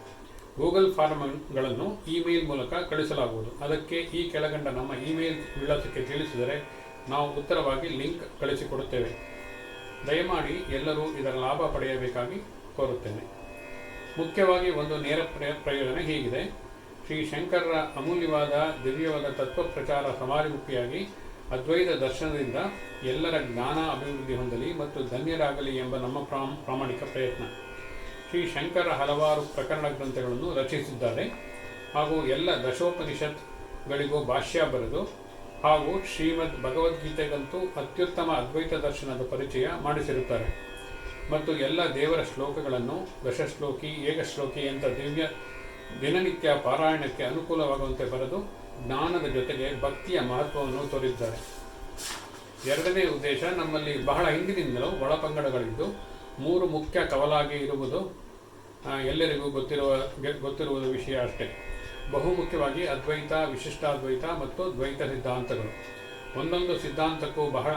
ಗೂಗಲ್ ಫಾರ್ಮ್ಗಳನ್ನು ಇಮೇಲ್ ಮೂಲಕ ಕಳಿಸಲಾಗುವುದು. ಅದಕ್ಕೆ ಈ ಕೆಳಗಂಡ ನಮ್ಮ ಇಮೇಲ್ ವಿಳಾಸಕ್ಕೆ ತಿಳಿಸಿದರೆ ನಾವು ಉತ್ತರವಾಗಿ ಲಿಂಕ್ ಕಳಿಸಿಕೊಡುತ್ತೇವೆ. ದಯಮಾಡಿ ಎಲ್ಲರೂ ಇದರ ಲಾಭ ಪಡೆಯಬೇಕಾಗಿ ಕೋರುತ್ತೇನೆ. ಮುಖ್ಯವಾಗಿ ಒಂದು ನೇರ ಪ್ರಯೋಜನ ಹೀಗಿದೆ. ಶ್ರೀ ಶಂಕರರ ಅಮೂಲ್ಯವಾದ ದಿವ್ಯವಾದ ತತ್ವ ಪ್ರಚಾರ ಸಮಾಧಿಮುಖಿಯಾಗಿ ಅದ್ವೈತ ದರ್ಶನದಿಂದ ಎಲ್ಲರ ಜ್ಞಾನ ಅಭಿವೃದ್ಧಿ ಹೊಂದಲಿ ಮತ್ತು ಧನ್ಯರಾಗಲಿ ಎಂಬ ನಮ್ಮ ಪ್ರಾಮಾಣಿಕ ಪ್ರಯತ್ನ. ಶ್ರೀ ಶಂಕರ ಹಲವಾರು ಪ್ರಕರಣ ಗ್ರಂಥಗಳನ್ನು ರಚಿಸಿದ್ದಾರೆ ಹಾಗೂ ಎಲ್ಲ ದಶೋಪನಿಷತ್ಗಳಿಗೂ ಭಾಷ್ಯ ಬರೆದು ಹಾಗೂ ಶ್ರೀಮದ್ ಭಗವದ್ಗೀತೆಗಂತೂ ಅತ್ಯುತ್ತಮ ಅದ್ವೈತ ದರ್ಶನದ ಪರಿಚಯ ಮಾಡಿಸಿರುತ್ತಾರೆ ಮತ್ತು ಎಲ್ಲ ದೇವರ ಶ್ಲೋಕಗಳನ್ನು ದಶಶ್ಲೋಕಿ, ಏಕಶ್ಲೋಕಿ ಅಂತ ದಿನನಿತ್ಯ ಪಾರಾಯಣಕ್ಕೆ ಅನುಕೂಲವಾಗುವಂತೆ ಬರೆದು ಜ್ಞಾನದ ಜೊತೆಗೆ ಭಕ್ತಿಯ ಮಹತ್ವವನ್ನು ತೋರಿದ್ದಾರೆ. ಎರಡನೇ ಉದ್ದೇಶ, ನಮ್ಮಲ್ಲಿ ಬಹಳ ಹಿಂದಿನಿಂದಲೂ ಒಳಪಂಗಡಗಳಿದ್ದು 3 ಮುಖ್ಯ ಕವಲಾಗಿ ಇರುವುದು ಎಲ್ಲರಿಗೂ ಗೊತ್ತಿರುವುದು ವಿಷಯ ಅಷ್ಟೇ. ಬಹುಮುಖ್ಯವಾಗಿ ಅದ್ವೈತ, ವಿಶಿಷ್ಟಾದ್ವೈತ ಮತ್ತು ದ್ವೈತ ಸಿದ್ಧಾಂತಗಳು. ಒಂದೊಂದು ಸಿದ್ಧಾಂತಕ್ಕೂ ಬಹಳ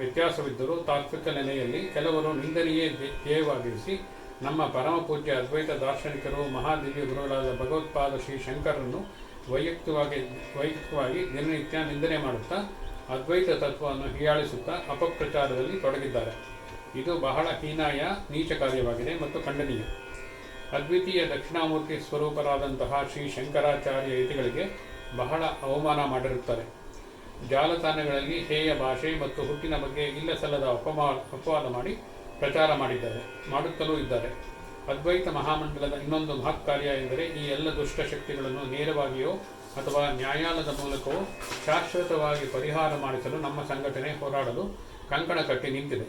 ವ್ಯತ್ಯಾಸವಿದ್ದರೂ ತಾತ್ವಿಕ ನೆಲೆಯಲ್ಲಿ ಕೆಲವರು ನಿಂದನೆಯೇ ಧ್ಯೇಯವಾಗಿರಿಸಿ ನಮ್ಮ ಪರಮ ಪೂಜ್ಯ ಅದ್ವೈತ ದಾರ್ಶನಿಕರು ಮಹಾದಿವ್ಯ ಗುರುಗಳಾದ ಭಗವತ್ಪಾದ ಶ್ರೀ ಶಂಕರನ್ನು ವೈಯಕ್ತಿಕವಾಗಿ ದಿನನಿತ್ಯ ನಿಂದನೆ ಮಾಡುತ್ತಾ ಅದ್ವೈತ ತತ್ವವನ್ನು ಹೀಯಾಳಿಸುತ್ತಾ ಅಪಪ್ರಚಾರದಲ್ಲಿ ತೊಡಗಿದ್ದಾರೆ. ಇದು ಬಹಳ ಹೀನಾಯ, ನೀಚ ಕಾರ್ಯವಾಗಿದೆ ಮತ್ತು ಖಂಡನೀಯ. ಅದ್ವಿತೀಯ ದಕ್ಷಿಣಾಮೂರ್ತಿ ಸ್ವರೂಪರಾದಂತಹ ಶ್ರೀ ಶಂಕರಾಚಾರ್ಯ ಯತಿಗಳಿಗೆ ಬಹಳ ಅವಮಾನ ಮಾಡಿರುತ್ತಾರೆ. ಜಾಲತಾಣಗಳಲ್ಲಿ ಹೇಯ ಭಾಷೆ ಮತ್ತು ಹುಟ್ಟಿನ ಬಗ್ಗೆ ಇಲ್ಲಸಲ್ಲದ ಅಪವಾದ ಮಾಡಿ ಪ್ರಚಾರ ಮಾಡುತ್ತಲೂ ಇದ್ದಾರೆ. ಅದ್ವೈತ ಮಹಾಮಂಡಲದ ಇನ್ನೊಂದು ಮಹತ್ ಕಾರ್ಯ ಎಂದರೆ ಈ ಎಲ್ಲ ದುಷ್ಟಶಕ್ತಿಗಳನ್ನು ನೇರವಾಗಿಯೋ ಅಥವಾ ನ್ಯಾಯಾಲಯದ ಮೂಲಕವೋ ಶಾಶ್ವತವಾಗಿ ಪರಿಹಾರ ಮಾಡಿಸಲು ನಮ್ಮ ಸಂಘಟನೆ ಹೋರಾಡಲು ಕಂಕಣ ಕಟ್ಟಿ ನಿಂತಿದೆ.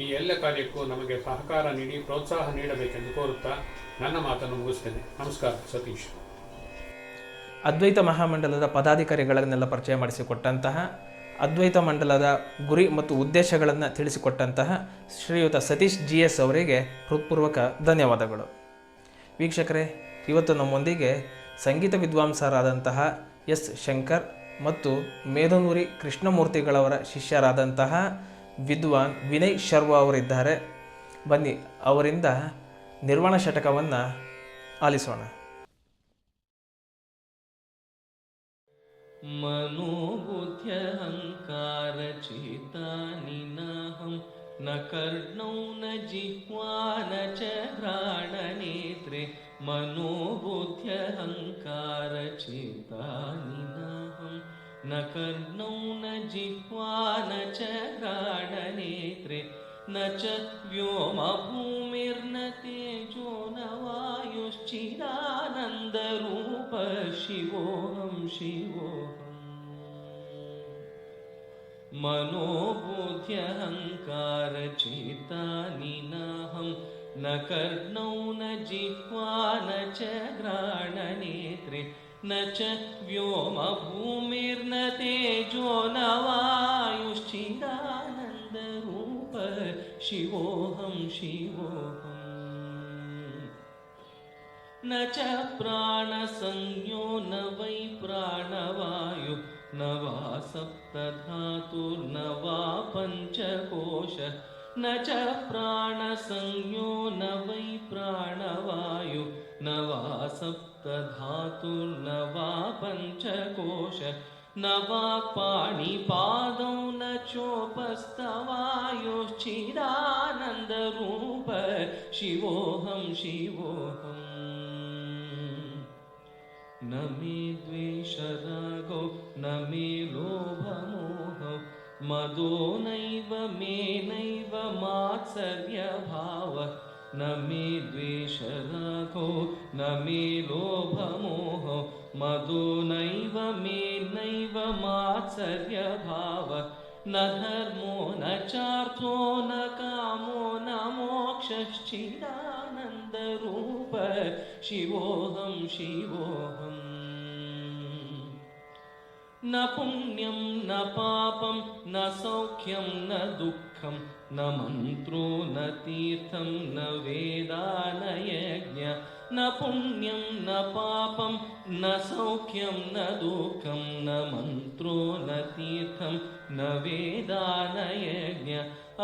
ಈ ಎಲ್ಲ ಕಾರ್ಯಕ್ಕೂ ನಮಗೆ ಸಹಕಾರ ನೀಡಿ ಪ್ರೋತ್ಸಾಹ ನೀಡಬೇಕೆಂದು ಕೋರುತ್ತಾ ನನ್ನ ಮಾತನ್ನು ಮುಗಿಸ್ತೇನೆ. ನಮಸ್ಕಾರ. ಸತೀಶ್. ಅದ್ವೈತ ಮಹಾಮಂಡಲದ ಪದಾಧಿಕಾರಿಗಳನ್ನೆಲ್ಲ ಪರಿಚಯ ಮಾಡಿಸಿಕೊಟ್ಟಂತಹ, ಅದ್ವೈತ ಮಂಡಲದ ಗುರಿ ಮತ್ತು ಉದ್ದೇಶಗಳನ್ನು ತಿಳಿಸಿಕೊಟ್ಟಂತಹ ಶ್ರೀಯುತ ಸತೀಶ್ GS ಅವರಿಗೆ ಹೃತ್ಪೂರ್ವಕ ಧನ್ಯವಾದಗಳು. ವೀಕ್ಷಕರೇ, ಇವತ್ತು ನಮ್ಮೊಂದಿಗೆ ಸಂಗೀತ ವಿದ್ವಾಂಸರಾದಂತಹ S. ಶಂಕರ್ ಮತ್ತು ಮೇಧನೂರಿ ಕೃಷ್ಣಮೂರ್ತಿಗಳವರ ಶಿಷ್ಯರಾದಂತಹ ವಿದ್ವಾನ್ ವಿನಯ್ ಶರ್ವ ಅವರಿದ್ದಾರೆ. ಬನ್ನಿ ಅವರಿಂದ ನಿರ್ವಾಣ ಷಟಕವನ್ನು ಆಲಿಸೋಣ. मनोबुद्ध्यहङ्कारचितानि नाहं न कर्णौ न जिह्वा न च घ्राणनेत्रे मनोबुद्ध्यहङ्कारचितानि नाहं न कर्णौ न जिह्वा न च घ्राणनेत्रे न च व्योमभूमिर्न तेजो न वायुश्चिदानन्दरूप शिवोऽहं शिवोऽहम् मनोबुद्ध्यहङ्कारचितानि नाहं न कर्णौ न जिह्वा न च घ्राणनेत्रे न च व्योमभूमिर्न तेजो न वायुश्चिदानन्दरूप शिवोऽहं शिवोऽहम् न च प्राणसंज्ञो न वै प्राणवायु न वा सप्तधातुर्न वा पञ्चकोश न च प्राणसंज्ञो न वै प्राणवायु न वा सप्तधातुर्न वा पञ्चकोश न वा पाणिपादौ न चोपस्थवायोश्चिदानन्दरूप शिवोऽहं शिवोऽहम् न मे द्वेषरागौ न मे लोभमोहौ मदो नैव मे नैव मात्सर्यभावः न मे द्वेषरागौ न मे लोभमोहौ मदो नैव मे नैव मात्सर्यभावः न धर्मो न चार्थो न कामो न मोक्षश्चिदानन्दरूप शिवोऽहं शिवोऽहम् न पुण्यं न पापं न सौख्यं न दुःखं न मन्त्रो न तीर्थं न वेदा न यज्ञ न पुण्यं न पापं न सौख्यं न दुःखं न मन्त्रो न तीर्थं न वेदा न यज्ञ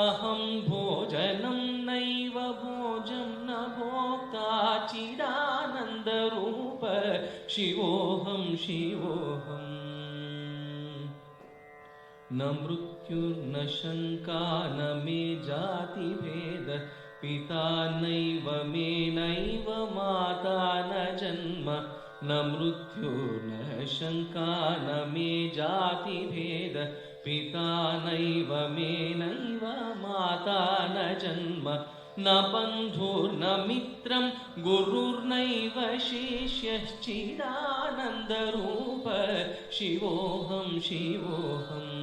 अहं भोजनं नैव भोजं न भोक्ता चिदानन्दरूप शिवोऽहं शिवोऽहम् न मृत्युर्न शङ्का न मे जातिभेद पिता नैव मे नैव माता न जन्म न मृत्युर्न शङ्का न मे जातिभेद पिता नैव मे नैव माता न जन्म न बन्धुर्न मित्रं गुरुर्नैव शिष्यश्चिदानन्दरूप शिवोऽहं शिवोऽहम्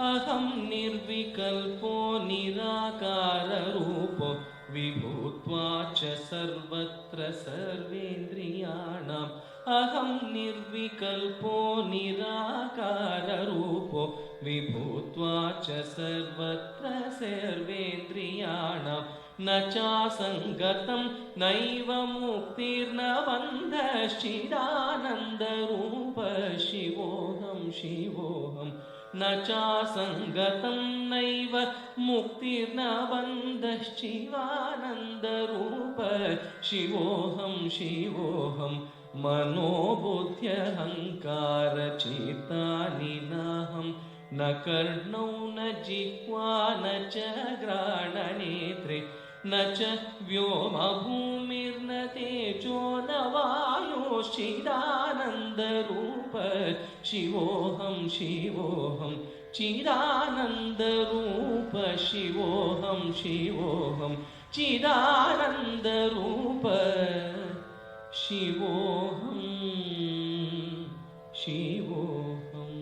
अहं निर्विकल्पो निराकाररूपो विभूत्वा च सर्वत्र सर्वेन्द्रियाणाम् अहं निर्विकल्पो निराकाररूपो विभूत्वा च सर्वत्र सर्वेन्द्रियाणाम् न चासङ्गतं नैव मुक्तिर्न बन्धश्चिदानन्दरूप शिवोऽहं शिवोऽहम् न चासङ्गतं नैव मुक्तिर्न बन्धश्चिदानन्दरूप शिवोऽहं शिवोऽहम् मनोबुद्ध्यहङ्कारचितानि नाहं न कर्णौ न जिह्वा न च घ्राणनेत्रे न च व्योमभूमिर्न तेजो न वायोश्चिदानन्दरूप शिवोऽहं शिवोऽहं ಚಿದಾನಂದರೂಪ ಶಿವೋಹಂ ಶಿವೋಹಂ ಚಿದಾನಂದರೂಪ ಶಿವೋಹಂ ಶಿವೋಹಂ.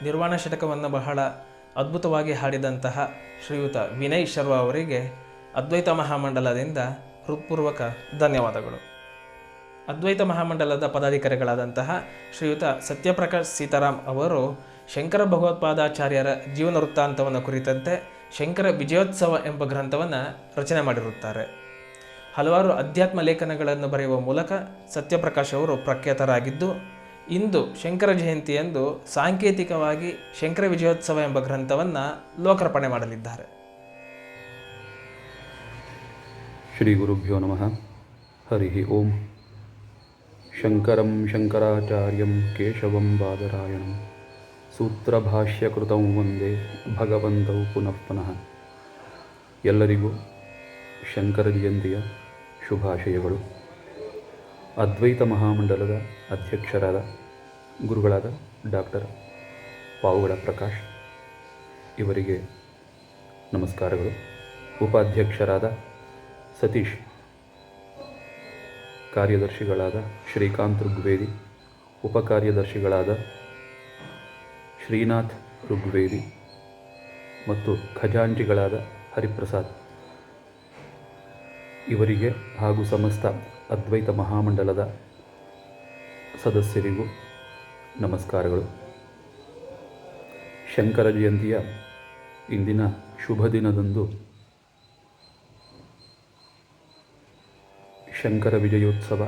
ನಿರ್ವಾಣ ಷಟಕವನ್ನು ಬಹಳ ಅದ್ಭುತವಾಗಿ ಹಾಡಿದಂತಹ ಶ್ರೀಯುತ ವಿನಯ್ ಶರ್ವ ಅವರಿಗೆ ಅದ್ವೈತ ಮಹಾಮಂಡಲದಿಂದ ಹೃತ್ಪೂರ್ವಕ ಧನ್ಯವಾದಗಳು. ಅದ್ವೈತ ಮಹಾಮಂಡಲದ ಪದಾಧಿಕಾರಿಗಳಾದಂತಹ ಶ್ರೀಯುತ ಸತ್ಯಪ್ರಕಾಶ್ ಸೀತಾರಾಮ್ ಅವರು ಶಂಕರ ಭಗವತ್ಪಾದಾಚಾರ್ಯರ ಜೀವನ ವೃತ್ತಾಂತವನ್ನು ಕುರಿತಂತೆ ಶಂಕರ ವಿಜಯೋತ್ಸವ ಎಂಬ ಗ್ರಂಥವನ್ನು ರಚನೆ ಮಾಡಿರುತ್ತಾರೆ. ಹಲವಾರು ಅಧ್ಯಾತ್ಮ ಲೇಖನಗಳನ್ನು ಬರೆಯುವ ಮೂಲಕ ಸತ್ಯಪ್ರಕಾಶ್ ಅವರು ಪ್ರಖ್ಯಾತರಾಗಿದ್ದು, ಇಂದು ಶಂಕರ ಜಯಂತಿಯಂದು ಸಾಂಕೇತಿಕವಾಗಿ ಶಂಕರ ವಿಜಯೋತ್ಸವ ಎಂಬ ಗ್ರಂಥವನ್ನು ಲೋಕಾರ್ಪಣೆ ಮಾಡಲಿದ್ದಾರೆ. ಶ್ರೀ ಗುರುಭ್ಯೋ ನಮಃ. ಹರಿ ಓಂ. ಶಂಕರಂ ಶಂಕರಾಚಾರ್ಯಂ ಕೇಶವಂ ಬಾದರಾಯಣಂ ಸೂತ್ರಭಾಷ್ಯಕೃತಂ ವಂದೇ ಭಗವಂತೌ ಪುನಃ ಪುನಃ. ಎಲ್ಲರಿಗೂ ಶಂಕರ ಜಯಂತಿಯ ಶುಭಾಶಯಗಳು. ಅದ್ವೈತ ಮಹಾಮಂಡಲದ ಅಧ್ಯಕ್ಷರಾದ ಗುರುಗಳಾದ ಡಾಕ್ಟರ್ ಪಾವುಗಡ ಪ್ರಕಾಶ್ ಇವರಿಗೆ ನಮಸ್ಕಾರಗಳು. ಉಪಾಧ್ಯಕ್ಷರಾದ ಸತೀಶ್, ಕಾರ್ಯದರ್ಶಿಗಳಾದ ಶ್ರೀಕಾಂತ್ ಋಗ್ವೇದಿ, ಉಪಕಾರ್ಯದರ್ಶಿಗಳಾದ ಶ್ರೀನಾಥ್ ಋಗ್ವೇದಿ ಮತ್ತು ಖಜಾಂಚಿಗಳಾದ ಹರಿಪ್ರಸಾದ್ ಇವರಿಗೆ ಹಾಗೂ ಸಮಸ್ತ ಅದ್ವೈತ ಮಹಾಮಂಡಲದ ಸದಸ್ಯರಿಗೂ ನಮಸ್ಕಾರಗಳು. ಶಂಕರ ಜಯಂತಿಯ ಇಂದಿನ ಶುಭ ದಿನದಂದು ಶಂಕರ ವಿಜಯೋತ್ಸವ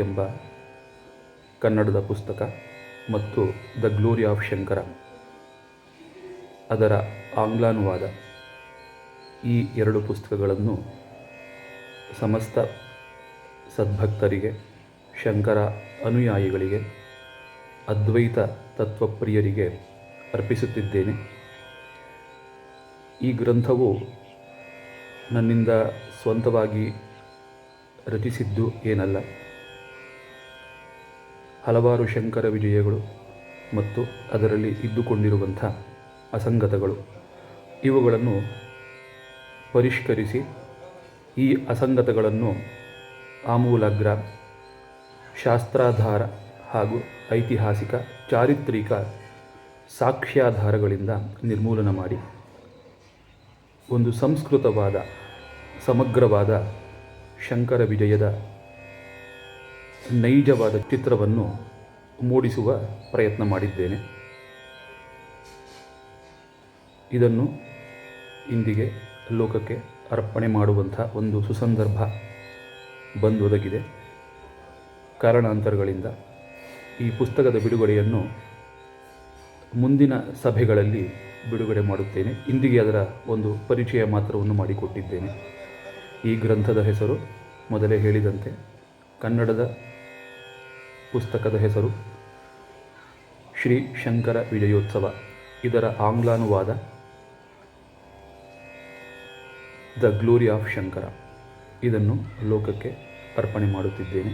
ಎಂಬ ಕನ್ನಡದ ಪುಸ್ತಕ ಮತ್ತು ದ ಗ್ಲೋರಿ ಆಫ್ ಶಂಕರ ಅದರ ಆಂಗ್ಲಾನುವಾದ, ಈ ಎರಡು ಪುಸ್ತಕಗಳನ್ನು ಸಮಸ್ತ ಸದ್ಭಕ್ತರಿಗೆ, ಶಂಕರ ಅನುಯಾಯಿಗಳಿಗೆ, ಅದ್ವೈತ ತತ್ವಪ್ರಿಯರಿಗೆ ಅರ್ಪಿಸುತ್ತಿದ್ದೇನೆ. ಈ ಗ್ರಂಥವು ನನ್ನಿಂದ ಸ್ವಂತವಾಗಿ ರಚಿಸಿದ್ದು ಏನಲ್ಲ. ಹಲವಾರು ಶಂಕರ ವಿಜಯಗಳು ಮತ್ತು ಅದರಲ್ಲಿ ಇದ್ದುಕೊಂಡಿರುವಂಥ ಅಸಂಗತಗಳು, ಇವುಗಳನ್ನು ಪರಿಷ್ಕರಿಸಿ ಈ ಅಸಂಗತಗಳನ್ನು ಆಮೂಲಾಗ್ರ ಶಾಸ್ತ್ರಾಧಾರ ಹಾಗೂ ಐತಿಹಾಸಿಕ ಚಾರಿತ್ರಿಕ ಸಾಕ್ಷ್ಯಾಧಾರಗಳಿಂದ ನಿರ್ಮೂಲನ ಮಾಡಿ ಒಂದು ಸಂಸ್ಕೃತವಾದ ಸಮಗ್ರವಾದ ಶಂಕರ ವಿಜಯದ ನೈಜವಾದ ಚಿತ್ರವನ್ನು ಮೂಡಿಸುವ ಪ್ರಯತ್ನ ಮಾಡಿದ್ದೇನೆ. ಇದನ್ನು ಇಂದಿಗೆ ಲೋಕಕ್ಕೆ ಅರ್ಪಣೆ ಮಾಡುವಂಥ ಒಂದು ಸುಸಂದರ್ಭ ಬಂದೊದಗಿದೆ. ಕಾರಣಾಂತರಗಳಿಂದ ಈ ಪುಸ್ತಕದ ಬಿಡುಗಡೆಯನ್ನು ಮುಂದಿನ ಸಭೆಗಳಲ್ಲಿ ಬಿಡುಗಡೆ ಮಾಡುತ್ತೇನೆ. ಇಂದಿಗೆ ಅದರ ಒಂದು ಪರಿಚಯ ಮಾತ್ರವನ್ನು ಮಾಡಿಕೊಟ್ಟಿದ್ದೇನೆ. ಈ ಗ್ರಂಥದ ಹೆಸರು ಮೊದಲೇ ಹೇಳಿದಂತೆ, ಕನ್ನಡದ ಪುಸ್ತಕದ ಹೆಸರು ಶ್ರೀ ಶಂಕರ ವಿಜಯೋತ್ಸವ. ಇದರ ಆಂಗ್ಲಾನುವಾದ ದ ಗ್ಲೋರಿ ಆಫ್ ಶಂಕರ. ಇದನ್ನು ಲೋಕಕ್ಕೆ ಅರ್ಪಣೆ ಮಾಡುತ್ತಿದ್ದೇನೆ.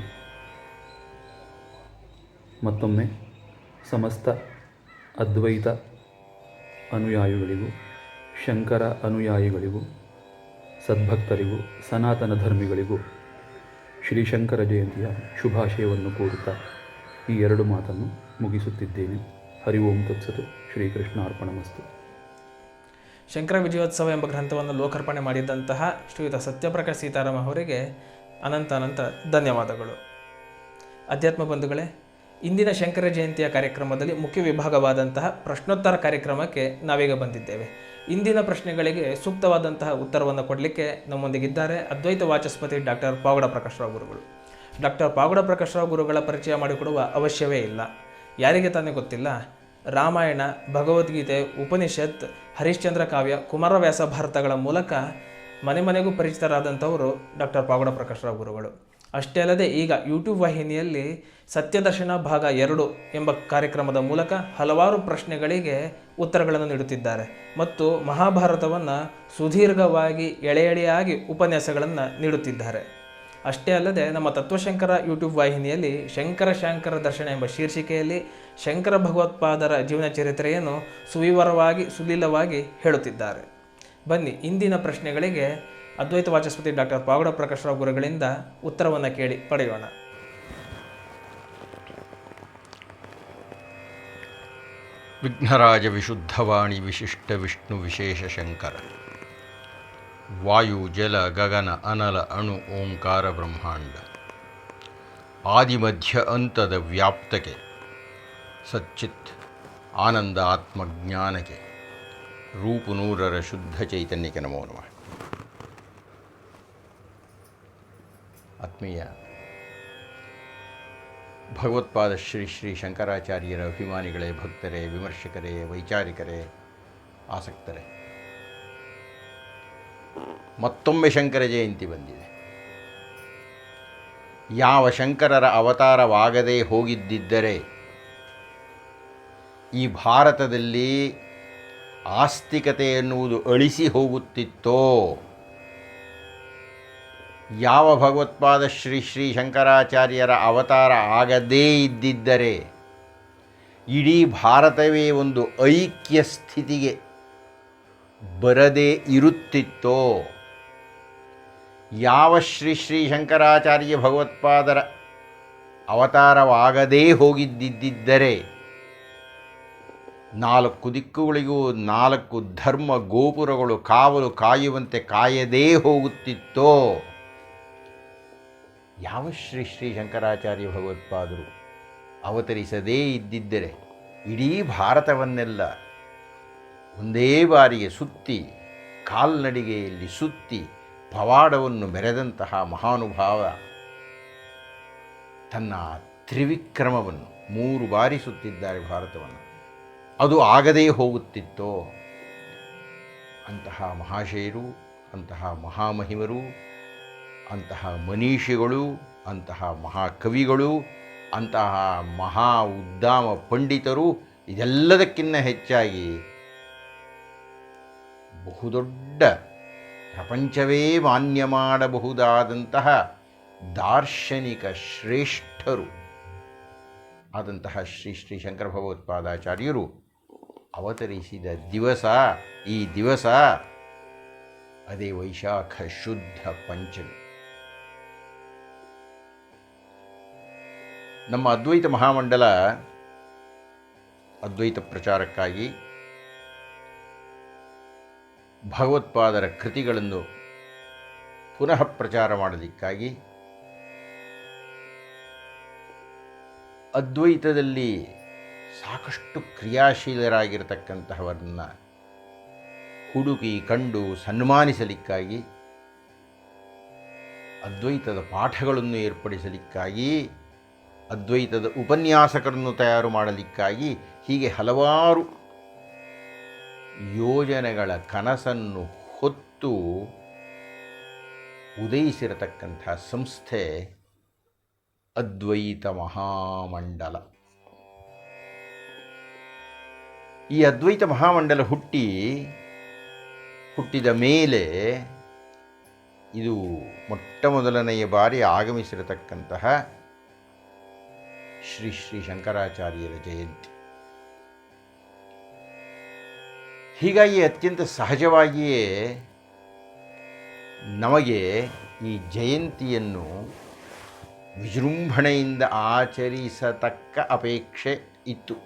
ಮತ್ತೊಮ್ಮೆ ಸಮಸ್ತ ಅದ್ವೈತ ಅನುಯಾಯಿಗಳಿಗೂ, ಶಂಕರ ಅನುಯಾಯಿಗಳಿಗೂ, ಸದ್ಭಕ್ತರಿಗೂ, ಸನಾತನ ಧರ್ಮಿಗಳಿಗೂ ಶ್ರೀ ಶಂಕರ ಜಯಂತಿಯ ಶುಭಾಶಯವನ್ನು ಕೋರುತ್ತಾ ಈ ಎರಡು ಮಾತನ್ನು ಮುಗಿಸುತ್ತಿದ್ದೇನೆ. ಹರಿ ಓಂ ತತ್ಸತ್. ಶ್ರೀಕೃಷ್ಣ ಅರ್ಪಣಮಸ್ತು. ಶಂಕರ ವಿಜಯೋತ್ಸವ ಎಂಬ ಗ್ರಂಥವನ್ನು ಲೋಕಾರ್ಪಣೆ ಮಾಡಿದಂತಹ ಶ್ರೀಯುತ ಸತ್ಯಪ್ರಕಾಶ್ ಸೀತಾರಾಮ್ ಅವರಿಗೆ ಅನಂತ ಧನ್ಯವಾದಗಳು. ಅಧ್ಯಾತ್ಮ ಬಂಧುಗಳೇ, ಇಂದಿನ ಶಂಕರ ಜಯಂತಿಯ ಕಾರ್ಯಕ್ರಮದಲ್ಲಿ ಮುಖ್ಯ ವಿಭಾಗವಾದಂತಹ ಪ್ರಶ್ನೋತ್ತರ ಕಾರ್ಯಕ್ರಮಕ್ಕೆ ನಾವೀಗ ಬಂದಿದ್ದೇವೆ. ಇಂದಿನ ಪ್ರಶ್ನೆಗಳಿಗೆ ಸೂಕ್ತವಾದಂತಹ ಉತ್ತರವನ್ನು ಕೊಡಲಿಕ್ಕೆ ನಮ್ಮೊಂದಿಗಿದ್ದಾರೆ ಅದ್ವೈತ ವಾಚಸ್ಪತಿ ಡಾಕ್ಟರ್ ಪಾವಗಡ ಪ್ರಕಾಶ್ ರಾವ್ ಗುರುಗಳು. ಡಾಕ್ಟರ್ ಪಾವಗಡ ಪ್ರಕಾಶ್ ರಾವ್ ಗುರುಗಳ ಪರಿಚಯ ಮಾಡಿಕೊಡುವ ಅವಶ್ಯವೇ ಇಲ್ಲ. ಯಾರಿಗೆ ತಾನೇ ಗೊತ್ತಿಲ್ಲ, ರಾಮಾಯಣ, ಭಗವದ್ಗೀತೆ, ಉಪನಿಷತ್, ಹರಿಶ್ಚಂದ್ರ ಕಾವ್ಯ, ಕುಮಾರವ್ಯಾಸ ಭಾರತಗಳ ಮೂಲಕ ಮನೆ ಮನೆಗೂ ಪರಿಚಿತರಾದಂಥವರು ಡಾಕ್ಟರ್ ಪಾವಗಡ ಪ್ರಕಾಶ್ ರಾವ್ ಗುರುಗಳು. ಅಷ್ಟೇ ಅಲ್ಲದೆ ಈಗ ಯೂಟ್ಯೂಬ್ ವಾಹಿನಿಯಲ್ಲಿ ಸತ್ಯದರ್ಶನ ಭಾಗ 2 ಎಂಬ ಕಾರ್ಯಕ್ರಮದ ಮೂಲಕ ಹಲವಾರು ಪ್ರಶ್ನೆಗಳಿಗೆ ಉತ್ತರಗಳನ್ನು ನೀಡುತ್ತಿದ್ದಾರೆ ಮತ್ತು ಮಹಾಭಾರತವನ್ನು ಸುದೀರ್ಘವಾಗಿ ಎಳೆಯಾಗಿ ಉಪನ್ಯಾಸಗಳನ್ನು ನೀಡುತ್ತಿದ್ದಾರೆ. ಅಷ್ಟೇ ಅಲ್ಲದೆ ನಮ್ಮ ತತ್ವಶಂಕರ ಯೂಟ್ಯೂಬ್ ವಾಹಿನಿಯಲ್ಲಿ ಶಂಕರ ದರ್ಶನ ಎಂಬ ಶೀರ್ಷಿಕೆಯಲ್ಲಿ ಶಂಕರ ಭಗವತ್ಪಾದರ ಜೀವನ ಚರಿತ್ರೆಯನ್ನು ಸುವಿವರವಾಗಿ ಸುಲೀಲವಾಗಿ ಹೇಳುತ್ತಿದ್ದಾರೆ. ಬನ್ನಿ ಇಂದಿನ ಪ್ರಶ್ನೆಗಳಿಗೆ ಅದ್ವೈತ ವಾಚಸ್ಪತಿ ಡಾಕ್ಟರ್ ಪಾವಗಡ ಪ್ರಕಾಶರಾವ್ ಗುರುಗಳಿಂದ ಉತ್ತರವನ್ನು ಕೇಳಿ ಪಡೆಯೋಣ. ವಿಘ್ನರಾಜ ವಿಶುದ್ಧವಾಣಿ ವಿಶಿಷ್ಟ ವಿಷ್ಣು ವಿಶೇಷ ಶಂಕರ ವಾಯು ಜಲ ಗಗನ ಅನಲ ಅಣು ಓಂಕಾರ ಬ್ರಹ್ಮಾಂಡ ಆದಿಮಧ್ಯ ಅಂತದ ವ್ಯಾಪ್ತಕ್ಕೆ ಸಚ್ಚಿತ್ ಆನಂದ ಆತ್ಮಜ್ಞಾನಕ್ಕೆ ರೂಪುನೂರರ ಶುದ್ಧ ಚೈತನ್ಯಕ್ಕೆ ನಮೋ ನಮಃ. ಆತ್ಮೀಯ ಭಗವತ್ಪಾದ ಶ್ರೀ ಶ್ರೀ ಶಂಕರಾಚಾರ್ಯರ ಅಭಿಮಾನಿಗಳೇ, ಭಕ್ತರೇ, ವಿಮರ್ಶಕರೇ, ವೈಚಾರಿಕರೇ, ಆಸಕ್ತರೇ, ಮತ್ತೊಮ್ಮೆ ಶಂಕರ ಜಯಂತಿ ಬಂದಿದೆ. ಯಾವ ಶಂಕರರ ಅವತಾರವಾಗದೇ ಹೋಗಿದ್ದಿದ್ದರೆ ಈ ಭಾರತದಲ್ಲಿ ಆಸ್ತಿಕತೆ ಎನ್ನುವುದು ಅಳಿಸಿ ಹೋಗುತ್ತಿತ್ತೋ, ಯಾವ ಭಗವತ್ಪಾದ ಶ್ರೀ ಶ್ರೀ ಶಂಕರಾಚಾರ್ಯರ ಅವತಾರ ಆಗದೇ ಇದ್ದಿದ್ದರೆ ಇಡೀ ಭಾರತವೇ ಒಂದು ಐಕ್ಯ ಸ್ಥಿತಿಗೆ ಬರದೇ ಇರುತ್ತಿತ್ತೋ, ಯಾವ ಶ್ರೀ ಶ್ರೀ ಶಂಕರಾಚಾರ್ಯ ಭಗವತ್ಪಾದರ ಅವತಾರವಾಗದೇ ಹೋಗಿದ್ದಿದ್ದರೆ 4 ದಿಕ್ಕುಗಳಿಗೂ 4 ಧರ್ಮ ಗೋಪುರಗಳು ಕಾವಲು ಕಾಯುವಂತೆ ಕಾಯದೇ ಹೋಗುತ್ತಿತ್ತೋ, ಯಾವ ಶ್ರೀ ಶ್ರೀ ಶಂಕರಾಚಾರ್ಯ ಭಗವತ್ಪಾದರು ಅವತರಿಸದೇ ಇದ್ದಿದ್ದರೆ ಇಡೀ ಭಾರತವನ್ನೆಲ್ಲ ಒಂದೇ ಬಾರಿಗೆ ಸುತ್ತಿ, ಕಾಲ್ನಡಿಗೆಯಲ್ಲಿ ಸುತ್ತಿ ಪವಾಡವನ್ನು ಮೆರೆದಂತಹ ಮಹಾನುಭಾವ ತನ್ನ ತ್ರಿವಿಕ್ರಮವನ್ನು 3 ಬಾರಿ ಸುತ್ತಿದ್ದಾರೆ ಭಾರತವನ್ನು, ಅದು ಆಗದೇ ಹೋಗುತ್ತಿತ್ತೋ. ಅಂತಹ ಮಹಾಶಯರು, ಅಂತಹ ಮಹಾಮಹಿಮರು, ಅಂತಹ ಮನೀಷಿಗಳು, ಅಂತಹ ಮಹಾಕವಿಗಳು, ಅಂತಹ ಮಹಾ ಉದ್ದಾಮ ಪಂಡಿತರು, ಇದೆಲ್ಲದಕ್ಕಿಂತ ಹೆಚ್ಚಾಗಿ ಬಹುದೊಡ್ಡ ಪ್ರಪಂಚವೇ ಮಾನ್ಯ ಮಾಡಬಹುದಾದಂತಹ ದಾರ್ಶನಿಕ ಶ್ರೇಷ್ಠರು ಆದಂತಹ ಶ್ರೀ ಶ್ರೀ ಶಂಕರ ಭಗವತ್ಪಾದಾಚಾರ್ಯರು ಅವತರಿಸಿದ ದಿವಸ, ಈ ದಿವಸ ಅದೇ ವೈಶಾಖ ಶುದ್ಧ ಪಂಚಮಿ. ನಮ್ಮ ಅದ್ವೈತ ಮಹಾಮಂಡಲ ಅದ್ವೈತ ಪ್ರಚಾರಕ್ಕಾಗಿ ಭಗವತ್ಪಾದರ ಕೃತಿಗಳನ್ನು ಪುನಃ ಪ್ರಚಾರ ಮಾಡಲಿಕ್ಕಾಗಿ ಅದ್ವೈತದಲ್ಲಿ ಸಾಕಷ್ಟು ಕ್ರಿಯಾಶೀಲರಾಗಿರತಕ್ಕಂತಹವರನ್ನ ಹುಡುಕಿ ಕಂಡು ಸನ್ಮಾನಿಸಲಿಕ್ಕಾಗಿ, ಅದ್ವೈತದ ಪಾಠಗಳನ್ನು ಏರ್ಪಡಿಸಲಿಕ್ಕಾಗಿ, ಅದ್ವೈತದ ಉಪನ್ಯಾಸಕರನ್ನು ತಯಾರು ಮಾಡಲಿಕ್ಕಾಗಿ, ಹೀಗೆ ಹಲವಾರು ಯೋಜನೆಗಳ ಕನಸನ್ನು ಹೊತ್ತು ಉದಯಿಸಿರತಕ್ಕಂಥ ಸಂಸ್ಥೆ ಅದ್ವೈತ ಮಹಾಮಂಡಲ. ಈ ಅದ್ವೈತ ಮಹಾಮಂಡಲ ಹುಟ್ಟಿದ ಮೇಲೆ ಇದು ಮೊಟ್ಟ ಮೊದಲನೆಯ ಬಾರಿ ಆಗಮಿಸಿರತಕ್ಕಂತಹ ಶ್ರೀ ಶ್ರೀ ಶಂಕರಾಚಾರ್ಯರ ಜಯಂತಿ. ಹೀಗಾಗಿ ಅತ್ಯಂತ ಸಹಜವಾಗಿಯೇ ನಮಗೆ ಈ ಜಯಂತಿಯನ್ನು ವಿಜೃಂಭಣೆಯಿಂದ ಆಚರಿಸತಕ್ಕ ಅಪೇಕ್ಷೆ ಇತ್ತು.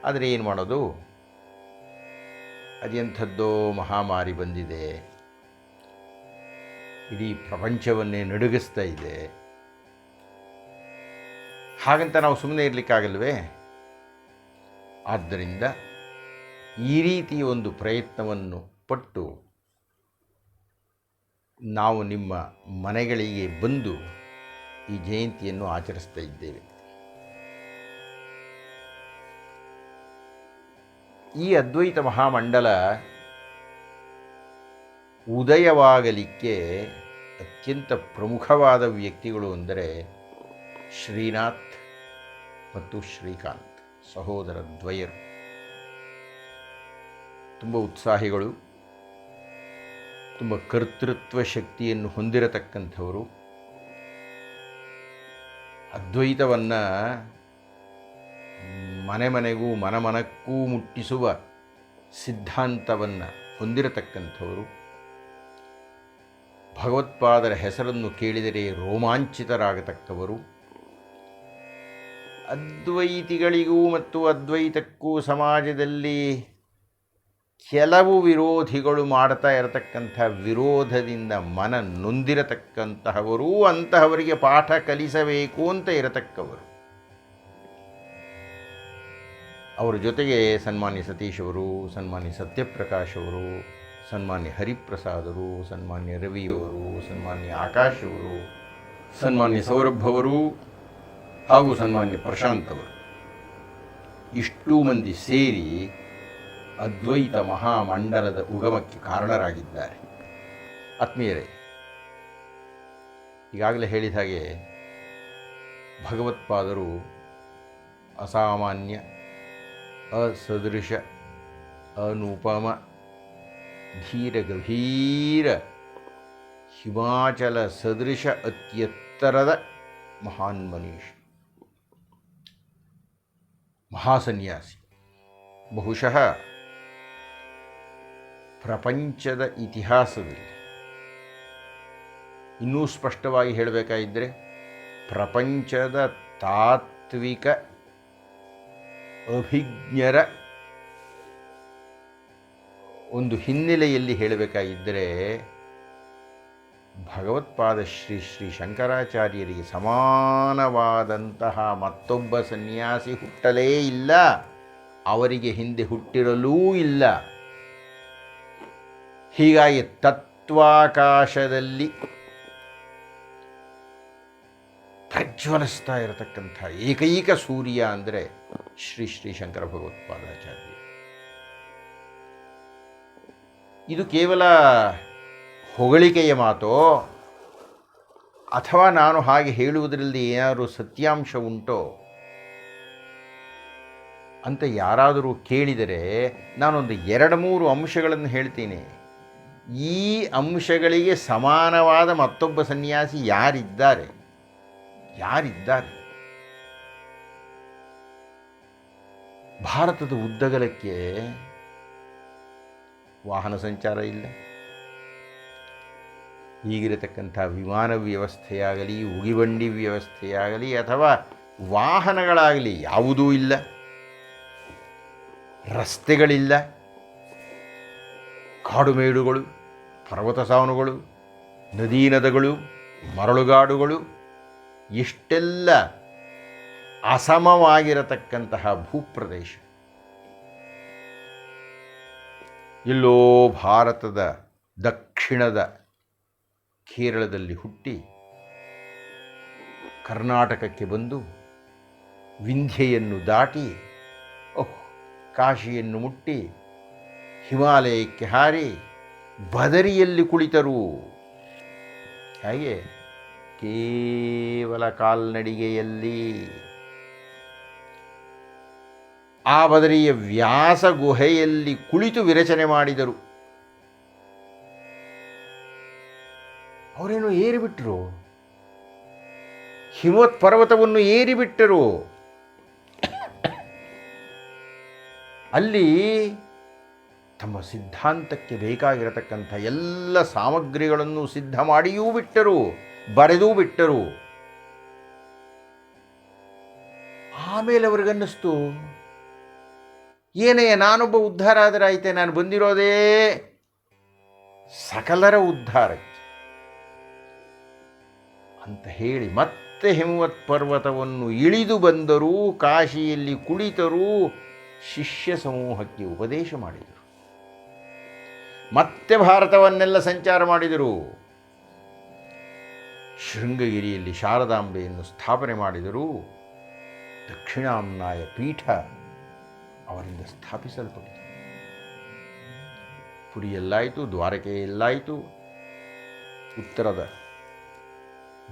ಆದರೆ ಏನು ಮಾಡೋದು, ಅದೆಂಥದ್ದೋ ಮಹಾಮಾರಿ ಬಂದಿದೆ, ಇಡೀ ಪ್ರಪಂಚವನ್ನೇ ನಡುಗಿಸ್ತಾ ಇದೆ. ಹಾಗಂತ ನಾವು ಸುಮ್ಮನೆ ಇರಲಿಕ್ಕಾಗಲ್ವೇ? ಆದ್ದರಿಂದ ಈ ರೀತಿಯ ಒಂದು ಪ್ರಯತ್ನವನ್ನು ಪಟ್ಟು ನಾವು ನಿಮ್ಮ ಮನೆಗಳಿಗೆ ಬಂದು ಈ ಜಯಂತಿಯನ್ನು ಆಚರಿಸ್ತಾ ಇದ್ದೇವೆ. ಈ ಅದ್ವೈತ ಮಹಾಮಂಡಲ ಉದಯವಾಗಲಿಕ್ಕೆ ಅತ್ಯಂತ ಪ್ರಮುಖವಾದ ವ್ಯಕ್ತಿಗಳು ಅಂದರೆ ಶ್ರೀನಾಥ್ ಮತ್ತು ಶ್ರೀಕಾಂತ್, ಸಹೋದರ ದ್ವಯರು. ತುಂಬ ಉತ್ಸಾಹಿಗಳು, ತುಂಬ ಕರ್ತೃತ್ವ ಶಕ್ತಿಯನ್ನು ಹೊಂದಿರತಕ್ಕಂಥವರು. ಅದ್ವೈತವನ್ನು ಮನೆ ಮನೆಗೂ ಮನಮನಕ್ಕೂ ಮುಟ್ಟಿಸುವ ಸಿದ್ಧಾಂತವನ್ನು ಹೊಂದಿರತಕ್ಕಂಥವರು. ಭಗವತ್ಪಾದರ ಹೆಸರನ್ನು ಕೇಳಿದರೆ ರೋಮಾಂಚಿತರಾಗತಕ್ಕವರು. ಅದ್ವೈತಿಗಳಿಗೂ ಮತ್ತು ಅದ್ವೈತಕ್ಕೂ ಸಮಾಜದಲ್ಲಿ ಕೆಲವು ವಿರೋಧಿಗಳು ಮಾಡ್ತಾ ಇರತಕ್ಕಂಥ ವಿರೋಧದಿಂದ ಮನ ನೊಂದಿರತಕ್ಕಂತಹವರು, ಅಂತಹವರಿಗೆ ಪಾಠ ಕಲಿಸಬೇಕು ಅಂತ ಇರತಕ್ಕವರು. ಅವರ ಜೊತೆಗೆ ಸನ್ಮಾನ್ಯ ಸತೀಶ್ ಅವರು, ಸನ್ಮಾನ್ಯ ಸತ್ಯಪ್ರಕಾಶ್ ಅವರು, ಸನ್ಮಾನ್ಯ ಹರಿಪ್ರಸಾದರು, ಸನ್ಮಾನ್ಯ ರವಿಯವರು, ಸನ್ಮಾನ್ಯ ಆಕಾಶ್ ಅವರು, ಸನ್ಮಾನ್ಯ ಸೌರಭ್ ಅವರು ಹಾಗೂ ಸನ್ಮಾನ್ಯ ಪ್ರಶಾಂತ್ ಅವರು, ಇಷ್ಟೂ ಮಂದಿ ಸೇರಿ ಅದ್ವೈತ ಮಹಾಮಂಡಲದ ಉಗಮಕ್ಕೆ ಕಾರಣರಾಗಿದ್ದಾರೆ. ಆತ್ಮೀಯರೇ, ಈಗಾಗಲೇ ಹೇಳಿದ ಹಾಗೆ ಭಗವತ್ಪಾದರು ಅಸಾಮಾನ್ಯ, ಅಸದೃಶ, ಅನುಪಮ, ಧೀರ ಗಂಭೀರ, ಹಿಮಾಚಲ ಸದೃಶ ಅತ್ಯತ್ತರದ ಮಹಾನ್ ಮನೀಷ, ಮಹಾಸನ್ಯಾಸಿ. ಬಹುಶಃ ಪ್ರಪಂಚದ ಇತಿಹಾಸದಲ್ಲಿ, ಇನ್ನೂ ಸ್ಪಷ್ಟವಾಗಿ ಹೇಳಬೇಕಾಗಿದ್ದರೆ ಪ್ರಪಂಚದ ತಾತ್ವಿಕ ಅಭಿಜ್ಞರ ಒಂದು ಹಿನ್ನೆಲೆಯಲ್ಲಿ ಹೇಳಬೇಕಾಗಿದ್ದರೆ ಭಗವತ್ಪಾದ ಶ್ರೀ ಶ್ರೀ ಶಂಕರಾಚಾರ್ಯರಿಗೆ ಸಮಾನವಾದಂತಹ ಮತ್ತೊಬ್ಬ ಸನ್ಯಾಸಿ ಹುಟ್ಟಲೇ ಇಲ್ಲ, ಅವರಿಗೆ ಹಿಂದೆ ಹುಟ್ಟಿರಲೂ ಇಲ್ಲ. ಹೀಗಾಗಿ ತತ್ವಾಕಾಶದಲ್ಲಿ ಪ್ರಜ್ವಲಿಸ್ತಾ ಇರತಕ್ಕಂಥ ಏಕೈಕ ಸೂರ್ಯ ಅಂದರೆ ಶ್ರೀ ಶ್ರೀ ಶಂಕರ ಭಗವತ್ಪಾದಾಚಾರ್ಯ. ಇದು ಕೇವಲ ಹೊಗಳಿಕೆಯ ಮಾತೋ ಅಥವಾ ನಾನು ಹಾಗೆ ಹೇಳುವುದರಲ್ಲಿ ಏನಾದರೂ ಸತ್ಯಾಂಶ ಉಂಟೋ ಅಂತ ಯಾರಾದರೂ ಕೇಳಿದರೆ ನಾನೊಂದು 2-3 ಅಂಶಗಳನ್ನು ಹೇಳ್ತೀನಿ. ಈ ಅಂಶಗಳಿಗೆ ಸಮಾನವಾದ ಮತ್ತೊಬ್ಬ ಸನ್ಯಾಸಿ ಯಾರಿದ್ದಾರೆ? ಭಾರತದ ಉದ್ದಗಲಕ್ಕೆ ವಾಹನ ಸಂಚಾರ ಇಲ್ಲ. ಈಗಿರತಕ್ಕಂಥ ವಿಮಾನ ವ್ಯವಸ್ಥೆಯಾಗಲಿ, ಉಗಿಬಂಡಿ ವ್ಯವಸ್ಥೆಯಾಗಲಿ ಅಥವಾ ವಾಹನಗಳಾಗಲಿ ಯಾವುದೂ ಇಲ್ಲ. ರಸ್ತೆಗಳಿಲ್ಲ. ಕಾಡುಮೇಡುಗಳು, ಪರ್ವತ ಸಾನುಗಳು, ನದೀ ನದಗಳು, ಮರಳುಗಾಡುಗಳು, ಇಷ್ಟೆಲ್ಲ ಅಸಮವಾಗಿರತಕ್ಕಂತಹ ಭೂಪ್ರದೇಶ. ಎಲ್ಲೋ ಭಾರತದ ದಕ್ಷಿಣದ ಕೇರಳದಲ್ಲಿ ಹುಟ್ಟಿ ಕರ್ನಾಟಕಕ್ಕೆ ಬಂದು ವಿಂಧ್ಯೆಯನ್ನು ದಾಟಿ ಕಾಶಿಯನ್ನು ಮುಟ್ಟಿ ಹಿಮಾಲಯಕ್ಕೆ ಹಾರಿ ಬದರಿಯಲ್ಲಿ ಕುಳಿತರು. ಹಾಗೆ ಕೇವಲ ಕಾಲ್ನಡಿಗೆಯಲ್ಲಿ ಆ ಬದರಿಯ ವ್ಯಾಸ ಗುಹೆಯಲ್ಲಿ ಕುಳಿತು ವಿರಚನೆ ಮಾಡಿದರು. ಅವರೇನು ಏರಿಬಿಟ್ಟರು, ಹಿಮವತ್ ಪರ್ವತವನ್ನು ಏರಿಬಿಟ್ಟರು. ಅಲ್ಲಿ ತಮ್ಮ ಸಿದ್ಧಾಂತಕ್ಕೆ ಬೇಕಾಗಿರತಕ್ಕಂಥ ಎಲ್ಲ ಸಾಮಗ್ರಿಗಳನ್ನು ಸಿದ್ಧ ಮಾಡಿಯೂ ಬಿಟ್ಟರು, ಬರೆದೂ ಬಿಟ್ಟರು. ಆಮೇಲೆ ಅವ್ರಿಗನ್ನಿಸ್ತು, ಏನೇ ನಾನೊಬ್ಬ ಉದ್ಧಾರ ಆದರೆ ಆಯ್ತೆ, ನಾನು ಬಂದಿರೋದೇ ಸಕಲರ ಉದ್ಧಾರಕ್ಕೆ ಅಂತ ಹೇಳಿ ಮತ್ತೆ ಹಿಮವತ್ ಪರ್ವತವನ್ನು ಇಳಿದು ಬಂದರು. ಕಾಶಿಯಲ್ಲಿ ಕುಳಿತರು, ಶಿಷ್ಯ ಸಮೂಹಕ್ಕೆ ಉಪದೇಶ ಮಾಡಿದರು. ಮತ್ತೆ ಭಾರತವನ್ನೆಲ್ಲ ಸಂಚಾರ ಮಾಡಿದರು. ಶೃಂಗಗಿರಿಯಲ್ಲಿ ಶಾರದಾಂಬೆಯನ್ನು ಸ್ಥಾಪನೆ ಮಾಡಿದರು. ದಕ್ಷಿಣಾಮ್ನಾಯ ಪೀಠ ಅವರಿಂದ ಸ್ಥಾಪಿಸಲ್ಪಟ್ಟಿತು. ಪುರಿಯಲ್ಲಾಯಿತು, ದ್ವಾರಕೆಯಲ್ಲಾಯಿತು, ಉತ್ತರದ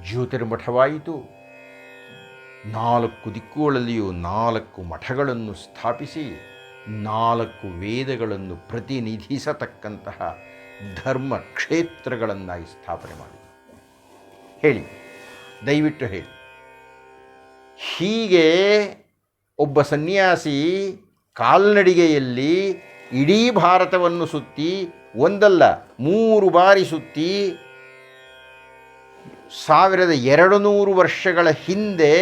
ಜ್ಯೋತಿರ್ಮಠವಾಯಿತು. 4 ದಿಕ್ಕುಗಳಲ್ಲಿಯೂ 4 ಮಠಗಳನ್ನು ಸ್ಥಾಪಿಸಿ 4 ವೇದಗಳನ್ನು ಪ್ರತಿನಿಧಿಸತಕ್ಕಂತಹ ಧರ್ಮ ಕ್ಷೇತ್ರಗಳನ್ನಾಗಿ ಸ್ಥಾಪನೆ ಮಾಡಿದರು. ಹೇಳಿ, ದಯವಿಟ್ಟು ಹೇಳಿ. ಹೀಗೆ ಒಬ್ಬ ಸನ್ಯಾಸಿ ಕಾಲ್ನಡಿಗೆಯಲ್ಲಿ ಇಡೀ ಭಾರತವನ್ನು ಸುತ್ತಿ, ಒಂದಲ್ಲ 3 ಬಾರಿ ಸುತ್ತಿ 1200 ವರ್ಷಗಳ ಹಿಂದೆ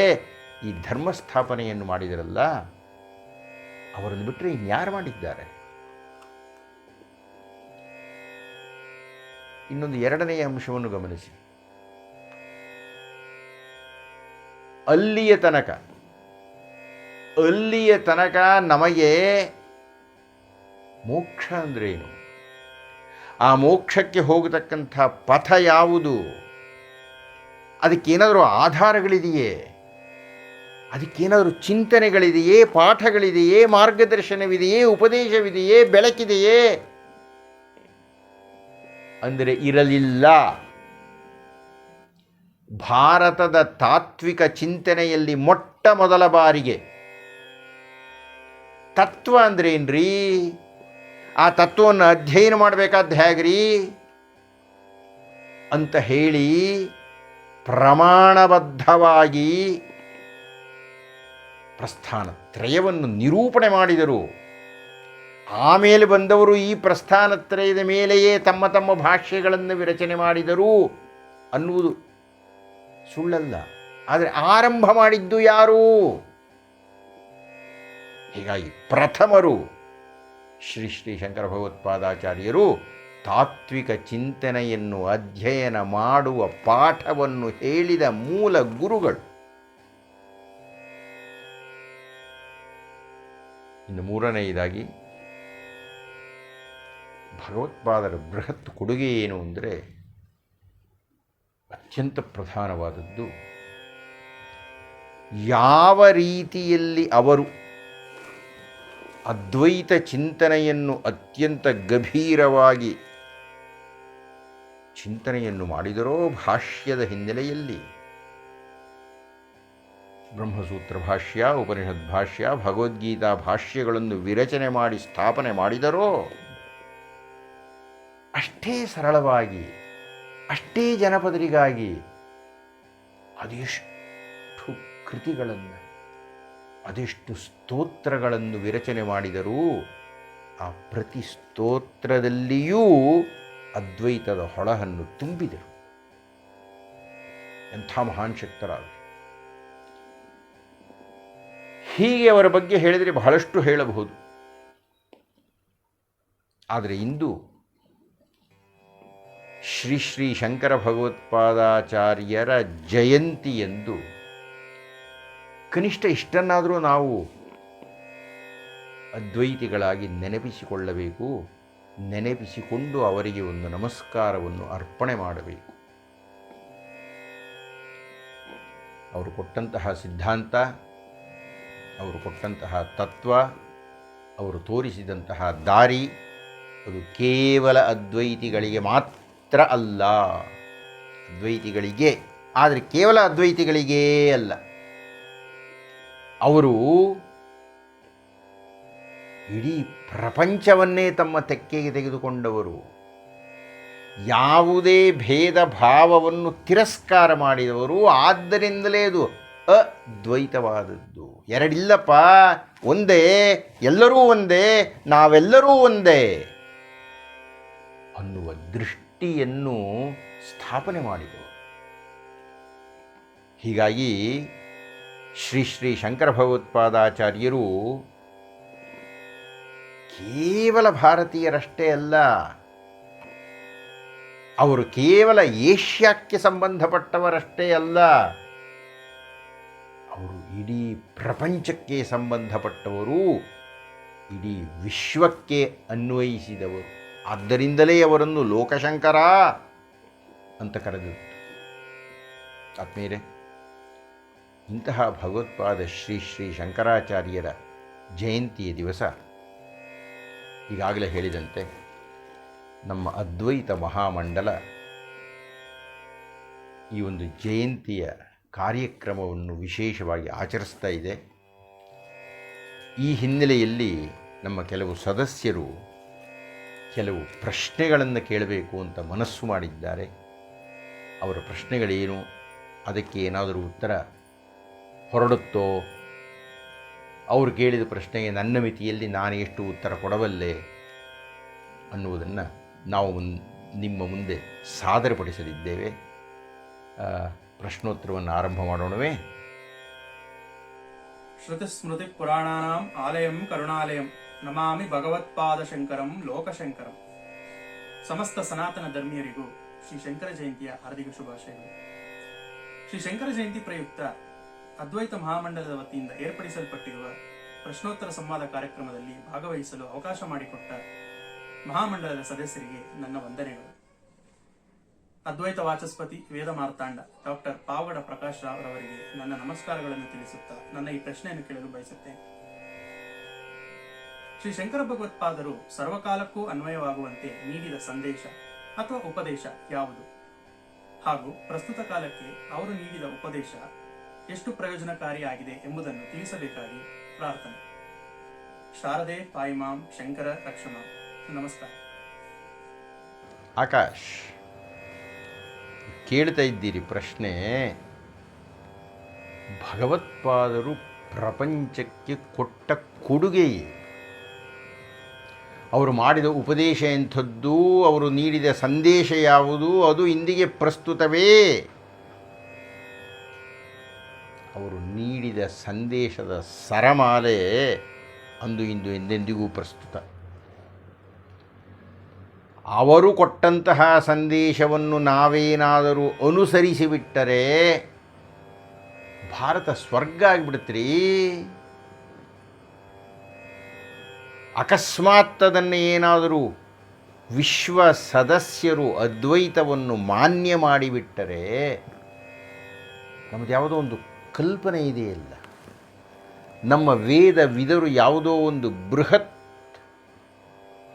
ಈ ಧರ್ಮ ಸ್ಥಾಪನೆಯನ್ನು ಮಾಡಿದರಲ್ಲ, ಅವರನ್ನು ಬಿಟ್ಟರೆ ಇನ್ಯಾರು ಮಾಡಿದ್ದಾರೆ? ಇನ್ನೊಂದು ಎರಡನೆಯ ಅಂಶವನ್ನು ಗಮನಿಸಿ. ಅಲ್ಲಿಯ ತನಕ ನಮಗೆ ಮೋಕ್ಷ ಅಂದ್ರೇನು, ಆ ಮೋಕ್ಷಕ್ಕೆ ಹೋಗತಕ್ಕಂಥ ಪಥ ಯಾವುದು, ಅದಕ್ಕೇನಾದರೂ ಆಧಾರಗಳಿದೆಯೇ, ಅದಕ್ಕೇನಾದರೂ ಚಿಂತನೆಗಳಿದೆಯೇ, ಪಾಠಗಳಿದೆಯೇ, ಮಾರ್ಗದರ್ಶನವಿದೆಯೇ, ಉಪದೇಶವಿದೆಯೇ, ಬೆಳಕಿದೆಯೇ ಅಂದರೆ ಇರಲಿಲ್ಲ. ಭಾರತದ ತಾತ್ವಿಕ ಚಿಂತನೆಯಲ್ಲಿ ಮೊಟ್ಟ ಮೊದಲ ಬಾರಿಗೆ ತತ್ವ ಅಂದ್ರೇನ್ರಿ, ಆ ತತ್ವವನ್ನು ಅಧ್ಯಯನ ಮಾಡಬೇಕಾದ ಹೇಗ್ರಿ ಅಂತ ಹೇಳಿ ಪ್ರಮಾಣಬದ್ಧವಾಗಿ ಪ್ರಸ್ಥಾನ ತ್ರಯವನ್ನು ನಿರೂಪಣೆ ಮಾಡಿದರು. ಆಮೇಲೆ ಬಂದವರು ಈ ಪ್ರಸ್ಥಾನ ತ್ರಯದ ಮೇಲೆಯೇ ತಮ್ಮ ತಮ್ಮ ಭಾಷ್ಯಗಳನ್ನು ವಿರಚನೆ ಮಾಡಿದರು ಅನ್ನುವುದು ಸುಳ್ಳಲ್ಲ. ಆದರೆ ಆರಂಭ ಮಾಡಿದ್ದು ಯಾರು? ಹೀಗಾಗಿ ಪ್ರಥಮರು ಶ್ರೀ ಶ್ರೀ ಶಂಕರ ಭಗವತ್ಪಾದಾಚಾರ್ಯರು ತಾತ್ವಿಕ ಚಿಂತನೆಯನ್ನು ಅಧ್ಯಯನ ಮಾಡುವ ಪಾಠವನ್ನು ಹೇಳಿದ ಮೂಲ ಗುರುಗಳು. ಇನ್ನು ಮೂರನೆಯದಾಗಿ ಭಗವತ್ಪಾದರ ಬೃಹತ್ ಕೊಡುಗೆ ಏನು ಅಂದರೆ, ಅತ್ಯಂತ ಪ್ರಧಾನವಾದದ್ದು, ಯಾವ ರೀತಿಯಲ್ಲಿ ಅವರು ಅದ್ವೈತ ಚಿಂತನೆಯನ್ನು ಅತ್ಯಂತ ಗಂಭೀರವಾಗಿ ಚಿಂತನೆಯನ್ನು ಮಾಡಿದರೋ ಭಾಷ್ಯದ ಹಿನ್ನೆಲೆಯಲ್ಲಿ, ಬ್ರಹ್ಮಸೂತ್ರ ಭಾಷ್ಯ, ಉಪನಿಷತ್ ಭಾಷ್ಯ, ಭಗವದ್ಗೀತಾ ಭಾಷ್ಯಗಳನ್ನು ವಿರಚನೆ ಮಾಡಿ ಸ್ಥಾಪನೆ ಮಾಡಿದರೋ ಅಷ್ಟೇ ಸರಳವಾಗಿ, ಅಷ್ಟೇ ಜನಪದರಿಗಾಗಿ ಅದೆಷ್ಟು ಕೃತಿಗಳನ್ನು, ಅದೆಷ್ಟು ಸ್ತೋತ್ರಗಳನ್ನು ವಿರಚನೆ ಮಾಡಿದರೂ ಆ ಪ್ರತಿ ಸ್ತೋತ್ರದಲ್ಲಿಯೂ ಅದ್ವೈತದ ಹೊಳಹನ್ನು ತುಂಬಿದರು. ಎಂಥ ಮಹಾನ್ ಶಕ್ತರಾದರು. ಹೀಗೆ ಅವರ ಬಗ್ಗೆ ಹೇಳಿದರೆ ಬಹಳಷ್ಟು ಹೇಳಬಹುದು. ಆದರೆ ಇಂದು ಶ್ರೀ ಶ್ರೀ ಶಂಕರ ಭಗವತ್ಪಾದಾಚಾರ್ಯರ ಜಯಂತಿಯಂದು ಕನಿಷ್ಠ ಇಷ್ಟನ್ನಾದರೂ ನಾವು ಅದ್ವೈತಿಗಳಾಗಿ ನೆನಪಿಸಿಕೊಳ್ಳಬೇಕು. ನೆನಪಿಸಿಕೊಂಡು ಅವರಿಗೆ ಒಂದು ನಮಸ್ಕಾರವನ್ನು ಅರ್ಪಣೆ ಮಾಡಬೇಕು. ಅವರು ಕೊಟ್ಟಂತಹ ಸಿದ್ಧಾಂತ, ಅವರು ಕೊಟ್ಟಂತಹ ತತ್ವ, ಅವರು ತೋರಿಸಿದಂತಹ ದಾರಿ ಅದು ಕೇವಲ ಅದ್ವೈತಿಗಳಿಗೆ ಮಾತ್ರ ಅಲ್ಲ. ಅದ್ವೈತಿಗಳಿಗೆ, ಆದರೆ ಕೇವಲ ಅದ್ವೈತಿಗಳಿಗೇ ಅಲ್ಲ. ಅವರು ಇಡೀ ಪ್ರಪಂಚವನ್ನೇ ತಮ್ಮ ತೆಕ್ಕೆಗೆ ತೆಗೆದುಕೊಂಡವರು. ಯಾವುದೇ ಭೇದ ಭಾವವನ್ನು ತಿರಸ್ಕಾರ ಮಾಡಿದವರು. ಆದ್ದರಿಂದಲೇ ಅದು ಅದ್ವೈತವಾದದ್ದು. ಎರಡಿಲ್ಲಪ್ಪ, ಒಂದೇ, ಎಲ್ಲರೂ ಒಂದೇ, ನಾವೆಲ್ಲರೂ ಒಂದೇ ಅನ್ನುವ ದೃಷ್ಟಿಯನ್ನು ಸ್ಥಾಪನೆ ಮಾಡಿದವರು. ಹೀಗಾಗಿ ಶ್ರೀ ಶ್ರೀ ಶಂಕರ ಭಗವತ್ಪಾದಾಚಾರ್ಯರು ಕೇವಲ ಭಾರತೀಯರಷ್ಟೇ ಅಲ್ಲ, ಅವರು ಕೇವಲ ಏಷ್ಯಾಕ್ಕೆ ಸಂಬಂಧಪಟ್ಟವರಷ್ಟೇ ಅಲ್ಲ, ಅವರು ಇಡೀ ಪ್ರಪಂಚಕ್ಕೆ ಸಂಬಂಧಪಟ್ಟವರು, ಇಡೀ ವಿಶ್ವಕ್ಕೆ ಅನ್ವಯಿಸಿದವರು. ಆದ್ದರಿಂದಲೇ ಅವರನ್ನು ಲೋಕಶಂಕರ ಅಂತ ಕರೆದರು. ಆದ್ಮೇಲೆ ಇಂತಹ ಭಗವತ್ಪಾದ ಶ್ರೀ ಶ್ರೀ ಶಂಕರಾಚಾರ್ಯರ ಜಯಂತಿಯ ದಿವಸ ಈಗಾಗಲೇ ಹೇಳಿದಂತೆ ನಮ್ಮ ಅದ್ವೈತ ಮಹಾಮಂಡಲ ಈ ಒಂದು ಜಯಂತಿಯ ಕಾರ್ಯಕ್ರಮವನ್ನು ವಿಶೇಷವಾಗಿ ಆಚರಿಸ್ತಾ ಇದೆ. ಈ ಹಿನ್ನೆಲೆಯಲ್ಲಿ ನಮ್ಮ ಕೆಲವು ಸದಸ್ಯರು ಕೆಲವು ಪ್ರಶ್ನೆಗಳನ್ನು ಕೇಳಬೇಕು ಅಂತ ಮನಸ್ಸು ಮಾಡಿದ್ದಾರೆ. ಅವರ ಪ್ರಶ್ನೆಗಳೇನು, ಅದಕ್ಕೆ ಏನಾದರೂ ಉತ್ತರ ಹೊರಡುತ್ತೋ, ಅವರು ಕೇಳಿದ ಪ್ರಶ್ನೆಗೆ ನನ್ನ ಮಿತಿಯಲ್ಲಿ ನಾನು ಎಷ್ಟು ಉತ್ತರ ಕೊಡಬಲ್ಲೆ ಅನ್ನುವುದನ್ನು ನಾವು ನಿಮ್ಮ ಮುಂದೆ ಸಾದರಪಡಿಸಲಿದ್ದೇವೆ. ಪ್ರಶ್ನೋತ್ತರವನ್ನು ಆರಂಭ ಮಾಡೋಣವೇ? ಶ್ರುತಿಸ್ಮೃತಿ ಪುರಾಣಾನಾಂ ಆಲಯಂ ಕರುಣಾಲಯಂ ನಮಾಮಿ ಭಗವತ್ಪಾದಶಂಕರಂ ಲೋಕಶಂಕರಂ. ಸಮಸ್ತ ಸನಾತನ ಧರ್ಮೀಯರಿಗೂ ಶ್ರೀ ಶಂಕರ ಜಯಂತಿಯ ಹಾರ್ದಿಕ ಶುಭಾಶಯಗಳು. ಶ್ರೀ ಶಂಕರ ಜಯಂತಿ ಪ್ರಯುಕ್ತ ಅದ್ವೈತ ಮಹಾಮಂಡಲದ ವತಿಯಿಂದ ಏರ್ಪಡಿಸಲ್ಪಟ್ಟಿರುವ ಪ್ರಶ್ನೋತ್ತರ ಸಂವಾದ ಕಾರ್ಯಕ್ರಮದಲ್ಲಿ ಭಾಗವಹಿಸಲು ಅವಕಾಶ ಮಾಡಿಕೊಟ್ಟ ಮಹಾಮಂಡಲದ ಸದಸ್ಯರಿಗೆ ನನ್ನ ವಂದನೆಗಳು. ಅದ್ವೈತ ವಾಚಸ್ಪತಿ ವೇದ ಮಾರ್ತಾಂಡ ಡಾಕ್ಟರ್ ಪಾವಗಡ ಪ್ರಕಾಶ್ ರಾವ್ ರವರಿಗೆ ನನ್ನ ನಮಸ್ಕಾರಗಳನ್ನು ತಿಳಿಸುತ್ತಾ ನನ್ನ ಈ ಪ್ರಶ್ನೆಯನ್ನು ಕೇಳಲು ಬಯಸುತ್ತೇನೆ. ಶ್ರೀ ಶಂಕರ ಭಗವತ್ಪಾದರು ಸರ್ವಕಾಲಕ್ಕೂ ಅನ್ವಯವಾಗುವಂತೆ ನೀಡಿದ ಸಂದೇಶ ಅಥವಾ ಉಪದೇಶ ಯಾವುದು ಹಾಗೂ ಪ್ರಸ್ತುತ ಕಾಲಕ್ಕೆ ಅವರು ನೀಡಿದ ಉಪದೇಶ ಎಷ್ಟು ಪ್ರಯೋಜನಕಾರಿಯಾಗಿದೆ ಎಂಬುದನ್ನು ತಿಳಿಸಬೇಕಾಗಿ ಪ್ರಾರ್ಥನೆ. ಶಾರದೆ ಪಾಯಿಮಾಂ ಶಂಕರ ರಕ್ಷಮಾಂ. ನಮಸ್ಕಾರ. ಆಕಾಶ್, ಕೇಳ್ತಾ ಇದ್ದೀರಿ ಪ್ರಶ್ನೆ. ಭಗವತ್ಪಾದರು ಪ್ರಪಂಚಕ್ಕೆ ಕೊಟ್ಟ ಕೊಡುಗೆ, ಅವರು ಮಾಡಿದ ಉಪದೇಶ ಎಂಥದ್ದು, ಅವರು ನೀಡಿದ ಸಂದೇಶ ಯಾವುದು, ಅದು ಇಂದಿಗೆ ಪ್ರಸ್ತುತವೇ? ಅವರು ನೀಡಿದ ಸಂದೇಶದ ಸರಮಾಲೆ ಅಂದು ಇಂದು ಎಂದೆಂದಿಗೂ ಪ್ರಸ್ತುತ. ಅವರು ಕೊಟ್ಟಂತಹ ಸಂದೇಶವನ್ನು ನಾವೇನಾದರೂ ಅನುಸರಿಸಿಬಿಟ್ಟರೆ ಭಾರತ ಸ್ವರ್ಗ ಆಗಿಬಿಡುತ್ತೀರಿ. ಅಕಸ್ಮಾತ್ ಅದನ್ನು ಏನಾದರೂ ವಿಶ್ವ ಸದಸ್ಯರು ಅದ್ವೈತವನ್ನು ಮಾನ್ಯ ಮಾಡಿಬಿಟ್ಟರೆ ನಮ್ಮದು ಯಾವುದೋ ಒಂದು ಕಲ್ಪನೆ ಇದೆಯಲ್ಲ, ನಮ್ಮ ವೇದ ವಿದರು ಯಾವುದೋ ಒಂದು ಬೃಹತ್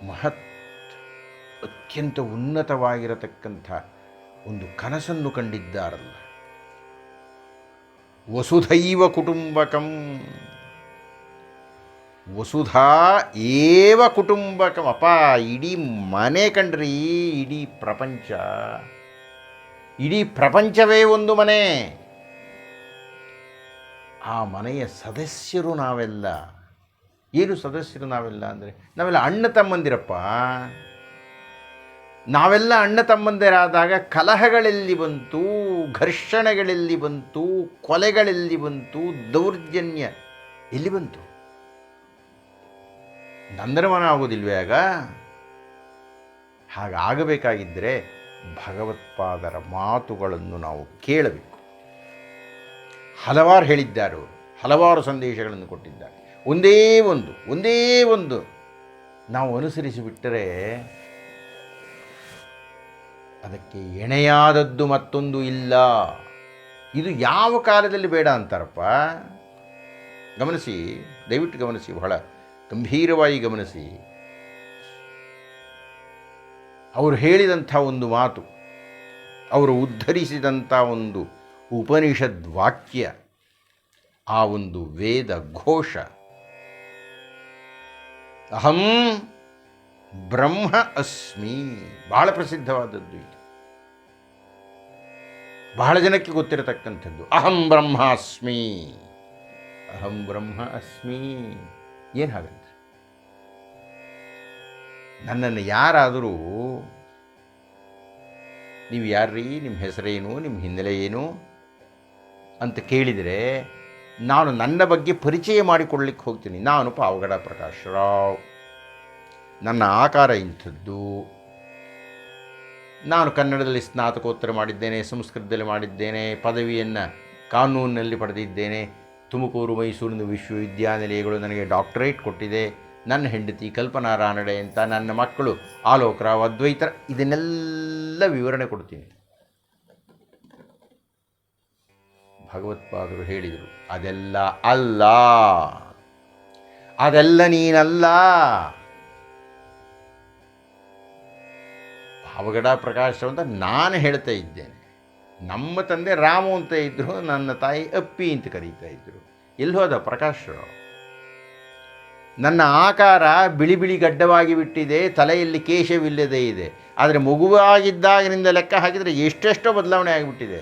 ಮಹತ್ ಅತ್ಯಂತ ಉನ್ನತವಾಗಿರತಕ್ಕಂಥ ಒಂದು ಕನಸನ್ನು ಕಂಡಿದ್ದಾರಲ್ಲ. ವಸುಧೈವ ಕುಟುಂಬಕಂ, ವಸುಧಾ ಏವ ಕುಟುಂಬಕಂ. ಅಪ್ಪ, ಇಡೀ ಮನೆ ಕಂಡ್ರಿ, ಇಡೀ ಪ್ರಪಂಚವೇ ಒಂದು ಮನೆ. ಆ ಮನೆಯ ಸದಸ್ಯರು ನಾವೆಲ್ಲ. ಏನು ಸದಸ್ಯರು ನಾವೆಲ್ಲ ಅಂದರೆ, ನಾವೆಲ್ಲ ಅಣ್ಣ ತಮ್ಮಂದಿರಪ್ಪ. ನಾವೆಲ್ಲ ಅಣ್ಣ ತಮ್ಮಂದಿರಾದಾಗ ಕಲಹಗಳೆಲ್ಲಿ ಬಂತು, ಘರ್ಷಣೆಗಳೆಲ್ಲಿ ಬಂತು, ಕೊಲೆಗಳೆಲ್ಲಿ ಬಂತು, ದೌರ್ಜನ್ಯ ಎಲ್ಲಿ ಬಂತು? ನಂದನವನ ಆಗೋದಿಲ್ವೇ ಆಗ? ಹಾಗಾಗಬೇಕಾಗಿದ್ದರೆ ಭಗವತ್ಪಾದರ ಮಾತುಗಳನ್ನು ನಾವು ಕೇಳಬೇಕು. ಹಲವಾರು ಹೇಳಿದ್ದಾರೆ, ಹಲವಾರು ಸಂದೇಶಗಳನ್ನು ಕೊಟ್ಟಿದ್ದಾರೆ. ಒಂದೇ ಒಂದು ನಾವು ಅನುಸರಿಸಿಬಿಟ್ಟರೆ ಅದಕ್ಕೆ ಎಣೆಯಾದದ್ದು ಮತ್ತೊಂದು ಇಲ್ಲ. ಇದು ಯಾವ ಕಾಲದಲ್ಲಿ ಬೇಡ ಅಂತಾರಪ್ಪ. ಗಮನಿಸಿ, ದಯವಿಟ್ಟು ಗಮನಿಸಿ, ಬಹಳ ಗಂಭೀರವಾಗಿ ಗಮನಿಸಿ. ಅವರು ಹೇಳಿದಂಥ ಒಂದು ಮಾತು, ಅವರು ಉದ್ಧರಿಸಿದಂಥ ಒಂದು ಉಪನಿಷದ್ ವಾಕ್ಯ, ಆ ಒಂದು ವೇದ ಘೋಷ, ಅಹಂ ಬ್ರಹ್ಮ ಅಸ್ಮಿ, ಬಹಳ ಪ್ರಸಿದ್ಧವಾದದ್ದು ಇದು. ಬಹಳ ಜನಕ್ಕೆ ಗೊತ್ತಿರತಕ್ಕಂಥದ್ದು. ಅಹಂ ಬ್ರಹ್ಮ ಅಸ್ಮಿ, ಅಹಂ ಬ್ರಹ್ಮ ಅಸ್ಮಿ. ಏನು ಹಾಗಂದ್ರೆ, ನನ್ನನ್ನು ಯಾರಾದರೂ ನೀವು ಯಾರ್ರೀ, ನಿಮ್ಮ ಹೆಸರೇನು, ನಿಮ್ಮ ಹಿನ್ನೆಲೆ ಏನು ಅಂತ ಕೇಳಿದರೆ ನಾನು ನನ್ನ ಬಗ್ಗೆ ಪರಿಚಯ ಮಾಡಿಕೊಳ್ಳಿಕ್ಕೆ ಹೋಗ್ತೀನಿ. ನಾನು ಪಾವಗಡ ಪ್ರಕಾಶ್ ರಾವ್, ನನ್ನ ಆಕಾರ ಇಂಥದ್ದು, ನಾನು ಕನ್ನಡದಲ್ಲಿ ಸ್ನಾತಕೋತ್ತರ ಮಾಡಿದ್ದೇನೆ, ಸಂಸ್ಕೃತದಲ್ಲಿ ಮಾಡಿದ್ದೇನೆ, ಪದವಿಯನ್ನು ಕಾನೂನಿನಲ್ಲಿ ಪಡೆದಿದ್ದೇನೆ, ತುಮಕೂರು ಮೈಸೂರಿನ ವಿಶ್ವವಿದ್ಯಾನಿಲಯಗಳು ನನಗೆ ಡಾಕ್ಟರೇಟ್ ಕೊಟ್ಟಿದೆ, ನನ್ನ ಹೆಂಡತಿ ಕಲ್ಪನಾ ರಾನಡೆ ಅಂತ, ನನ್ನ ಮಕ್ಕಳು ಆಲೋಕ್ ರಾವ್, ಅದ್ವೈತರ, ಇದನ್ನೆಲ್ಲ ವಿವರಣೆ ಕೊಡ್ತೀನಿ. ಭಗವತ್ಪಾದರು ಹೇಳಿದರು, ಅದೆಲ್ಲ ಅಲ್ಲ, ಅದೆಲ್ಲ ನೀನಲ್ಲ. ಪಾವಗಡ ಪ್ರಕಾಶ ಅಂತ ನಾನು ಹೇಳ್ತಾ ಇದ್ದೇನೆ. ನಮ್ಮ ತಂದೆ ರಾಮು ಅಂತ ಇದ್ದರು, ನನ್ನ ತಾಯಿ ಅಪ್ಪಿ ಅಂತ ಕರೀತಾ ಇದ್ದರು. ಎಲ್ಲಿ ಹೋದ ಪ್ರಕಾಶ್ ರಾವ್? ನನ್ನ ಆಕಾರ ಬಿಳಿ ಬಿಳಿ ಗಡ್ಡವಾಗಿ ಬಿಟ್ಟಿದೆ, ತಲೆಯಲ್ಲಿ ಕೇಶವಿಲ್ಲದೇ ಇದೆ. ಆದರೆ ಮಗುವಾಗಿದ್ದಾಗಿನಿಂದ ಲೆಕ್ಕ ಹಾಕಿದರೆ ಎಷ್ಟೆಷ್ಟೋ ಬದಲಾವಣೆ ಆಗಿಬಿಟ್ಟಿದೆ.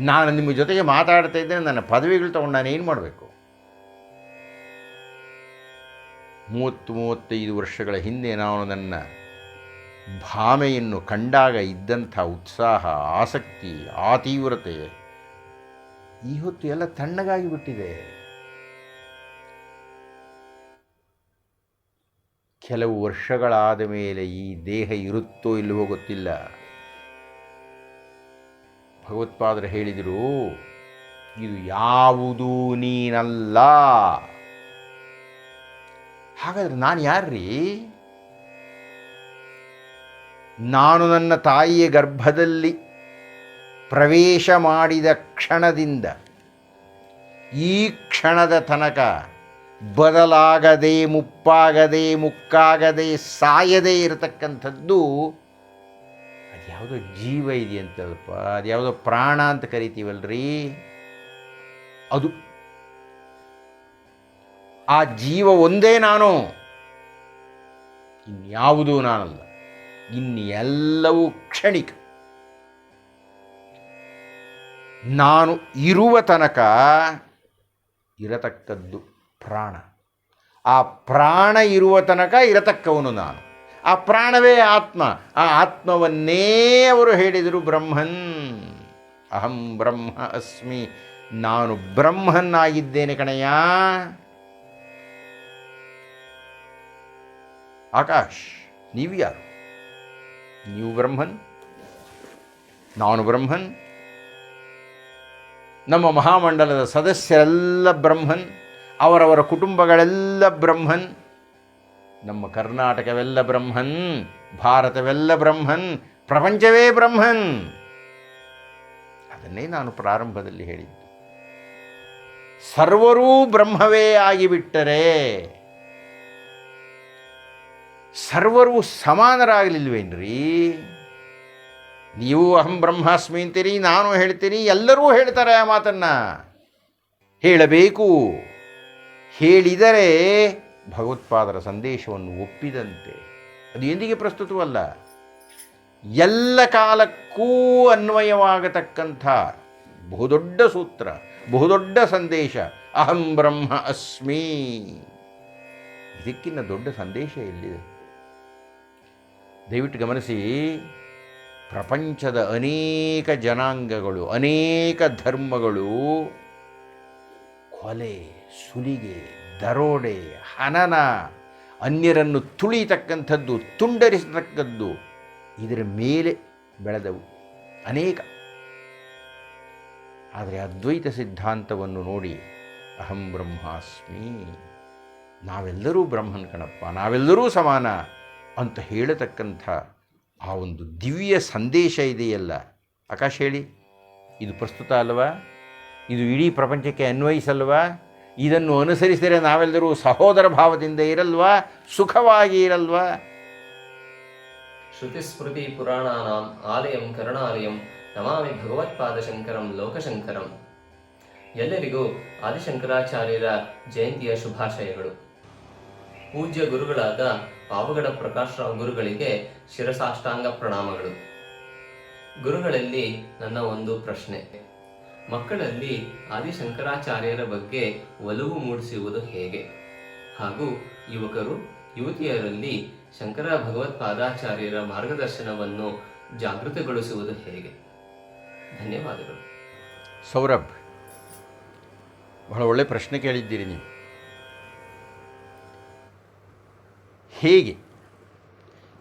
ನಾನು ನಿಮ್ಮ ಜೊತೆಗೆ ಮಾತಾಡ್ತಾ ಇದ್ದೇನೆ, ನನ್ನ ಪದವಿಗಳು ತಗೊಂಡು ನಾನು ಏನು ಮಾಡಬೇಕು? 30-35 ವರ್ಷಗಳ ಹಿಂದೆ ನಾನು ನನ್ನ ಭಾಮೆಯನ್ನು ಕಂಡಾಗ ಇದ್ದಂಥ ಉತ್ಸಾಹ, ಆಸಕ್ತಿ, ಆ ತೀವ್ರತೆ ಈ ಹೊತ್ತು ಎಲ್ಲ ತಣ್ಣಗಾಗಿ ಬಿಟ್ಟಿದೆ. ಕೆಲವು ವರ್ಷಗಳಾದ ಮೇಲೆ ಈ ದೇಹ ಇರುತ್ತೋ ಇಲ್ಲವೋ ಗೊತ್ತಿಲ್ಲ. ಭಗವತ್ಪಾದರು ಹೇಳಿದರು, ಇದು ಯಾವುದೂ ನೀನಲ್ಲ. ಹಾಗಾದರೆ ನಾನು ಯಾರ್ರೀ? ನಾನು ನನ್ನ ತಾಯಿಯ ಗರ್ಭದಲ್ಲಿ ಪ್ರವೇಶ ಮಾಡಿದ ಕ್ಷಣದಿಂದ ಈ ಕ್ಷಣದ ತನಕ ಬದಲಾಗದೆ, ಮುಪ್ಪಾಗದೆ, ಮುಕ್ಕಾಗದೆ, ಸಾಯದೇ ಇರತಕ್ಕಂಥದ್ದು ಅದ್ಯಾವುದೋ ಜೀವ ಇದೆಯಂತಲ್ಪ, ಅದ್ಯಾವುದೋ ಪ್ರಾಣ ಅಂತ ಕರಿತೀವಲ್ರಿ, ಅದು. ಆ ಜೀವ ಒಂದೇ ನಾನು, ಇನ್ಯಾವುದೂ ನಾನಲ್ಲ. ಇನ್ನೆಲ್ಲವೂ ಕ್ಷಣಿಕ. ನಾನು ಇರುವ ತನಕ ಇರತಕ್ಕದ್ದು ಪ್ರಾಣ. ಆ ಪ್ರಾಣ ಇರುವ ತನಕ ಇರತಕ್ಕವನು ನಾನು. ಆ ಪ್ರಾಣವೇ ಆತ್ಮ. ಆ ಆತ್ಮವನ್ನೇ ಅವರು ಹೇಳಿದರು ಬ್ರಹ್ಮನ್. ಅಹಂ ಬ್ರಹ್ಮ ಅಸ್ಮಿ, ನಾನು ಬ್ರಹ್ಮನ್ನಾಗಿದ್ದೇನೆ ಕಣಯ್ಯ. ಆಕಾಶ್, ನೀವು ಯಾರು? ನೀವು ಬ್ರಹ್ಮನ್, ನಾನು ಬ್ರಹ್ಮನ್, ನಮ್ಮ ಮಹಾಮಂಡಲದ ಸದಸ್ಯರೆಲ್ಲ ಬ್ರಹ್ಮನ್, ಅವರವರ ಕುಟುಂಬಗಳೆಲ್ಲ ಬ್ರಹ್ಮನ್, ನಮ್ಮ ಕರ್ನಾಟಕವೆಲ್ಲ ಬ್ರಹ್ಮನ್, ಭಾರತವೆಲ್ಲ ಬ್ರಹ್ಮನ್, ಪ್ರಪಂಚವೇ ಬ್ರಹ್ಮನ್. ಅದನ್ನೇ ನಾನು ಪ್ರಾರಂಭದಲ್ಲಿ ಹೇಳಿದ್ದು. ಸರ್ವರೂ ಬ್ರಹ್ಮವೇ ಆಗಿಬಿಟ್ಟರೆ ಸರ್ವರೂ ಸಮಾನರಾಗಲಿಲ್ವೇನ್ರಿ? ನೀವು ಅಹಂ ಬ್ರಹ್ಮಾಸ್ಮಿ ಅಂತೀರಿ, ನಾನು ಹೇಳ್ತೀನಿ, ಎಲ್ಲರೂ ಹೇಳ್ತಾರೆ ಆ ಮಾತನ್ನು. ಹೇಳಬೇಕು. ಹೇಳಿದರೆ ಭಗವತ್ಪಾದರ ಸಂದೇಶವನ್ನು ಒಪ್ಪಿದಂತೆ. ಅದು ಎಂದಿಗೆ ಪ್ರಸ್ತುತವಲ್ಲ, ಎಲ್ಲ ಕಾಲಕ್ಕೂ ಅನ್ವಯವಾಗತಕ್ಕಂಥ ಬಹುದೊಡ್ಡ ಸೂತ್ರ, ಬಹುದೊಡ್ಡ ಸಂದೇಶ. ಅಹಂ ಬ್ರಹ್ಮ ಅಸ್ಮಿ. ಇದಕ್ಕಿಂತ ದೊಡ್ಡ ಸಂದೇಶ ಎಲ್ಲಿದೆ? ದಯವಿಟ್ಟು ಗಮನಿಸಿ. ಪ್ರಪಂಚದ ಅನೇಕ ಜನಾಂಗಗಳು, ಅನೇಕ ಧರ್ಮಗಳು ಕೊಲೆ, ಸುಲಿಗೆ, ದರೋಡೆ, ಹನನ, ಅನ್ಯರನ್ನು ತುಳಿತಕ್ಕಂಥದ್ದು, ತುಂಡರಿಸತಕ್ಕದ್ದು, ಇದರ ಮೇಲೆ ಬೆಳೆದವು ಅನೇಕ. ಆದರೆ ಅದ್ವೈತ ಸಿದ್ಧಾಂತವನ್ನು ನೋಡಿ, ಅಹಂ ಬ್ರಹ್ಮಾಸ್ಮಿ, ನಾವೆಲ್ಲರೂ ಬ್ರಹ್ಮನ್ ಕಣಪ್ಪ, ನಾವೆಲ್ಲರೂ ಸಮಾನ ಅಂತ ಹೇಳತಕ್ಕಂಥ ಆ ಒಂದು ದಿವ್ಯ ಸಂದೇಶ ಇದೆಯಲ್ಲ. ಆಕಾಶ ಹೇಳಿ, ಇದು ಪ್ರಸ್ತುತ ಅಲ್ವಾ? ಇದು ಇಡೀ ಪ್ರಪಂಚಕ್ಕೆ ಅನ್ವಯಿಸಲ್ವಾ? ಇದನ್ನು ಅನುಸರಿಸಿದರೆ ನಾವೆಲ್ಲರೂ ಸಹೋದರ ಭಾವದಿಂದ ಇರಲ್ವಾ? ಸುಖವಾಗಿ ಇರಲ್ವಾ? ಶ್ರುತಿಸ್ಮೃತಿ ಪುರಾಣಾನಾಂ ಆಲಯಂ ಕರುಣಾಲಯಂ ನಮಾಮಿ ಭಗವತ್ಪಾದಶಂಕರಂ ಲೋಕಶಂಕರಂ. ಎಲ್ಲರಿಗೂ ಆದಿಶಂಕರಾಚಾರ್ಯರ ಜಯಂತಿಯ ಶುಭಾಶಯಗಳು. ಪೂಜ್ಯ ಗುರುಗಳಾದ ಪಾವಗಡ ಪ್ರಕಾಶರಾವ್ ಗುರುಗಳಿಗೆ ಶಿರಸಾಷ್ಟಾಂಗ ಪ್ರಣಾಮಗಳು. ಗುರುಗಳಲ್ಲಿ ನನ್ನ ಒಂದು ಪ್ರಶ್ನೆ. ಮಕ್ಕಳಲ್ಲಿ ಆದಿಶಂಕರಾಚಾರ್ಯರ ಬಗ್ಗೆ ಒಲವು ಮೂಡಿಸುವುದು ಹೇಗೆ? ಹಾಗೂ ಯುವಕರು ಯುವತಿಯರಲ್ಲಿ ಶಂಕರ ಭಗವತ್ಪಾದಾಚಾರ್ಯರ ಮಾರ್ಗದರ್ಶನವನ್ನು ಜಾಗೃತಗೊಳಿಸುವುದು ಹೇಗೆ? ಧನ್ಯವಾದಗಳು. ಸೌರಭ್, ಬಹಳ ಒಳ್ಳೆ ಪ್ರಶ್ನೆ ಕೇಳಿದ್ದೀರಿ ನೀವು.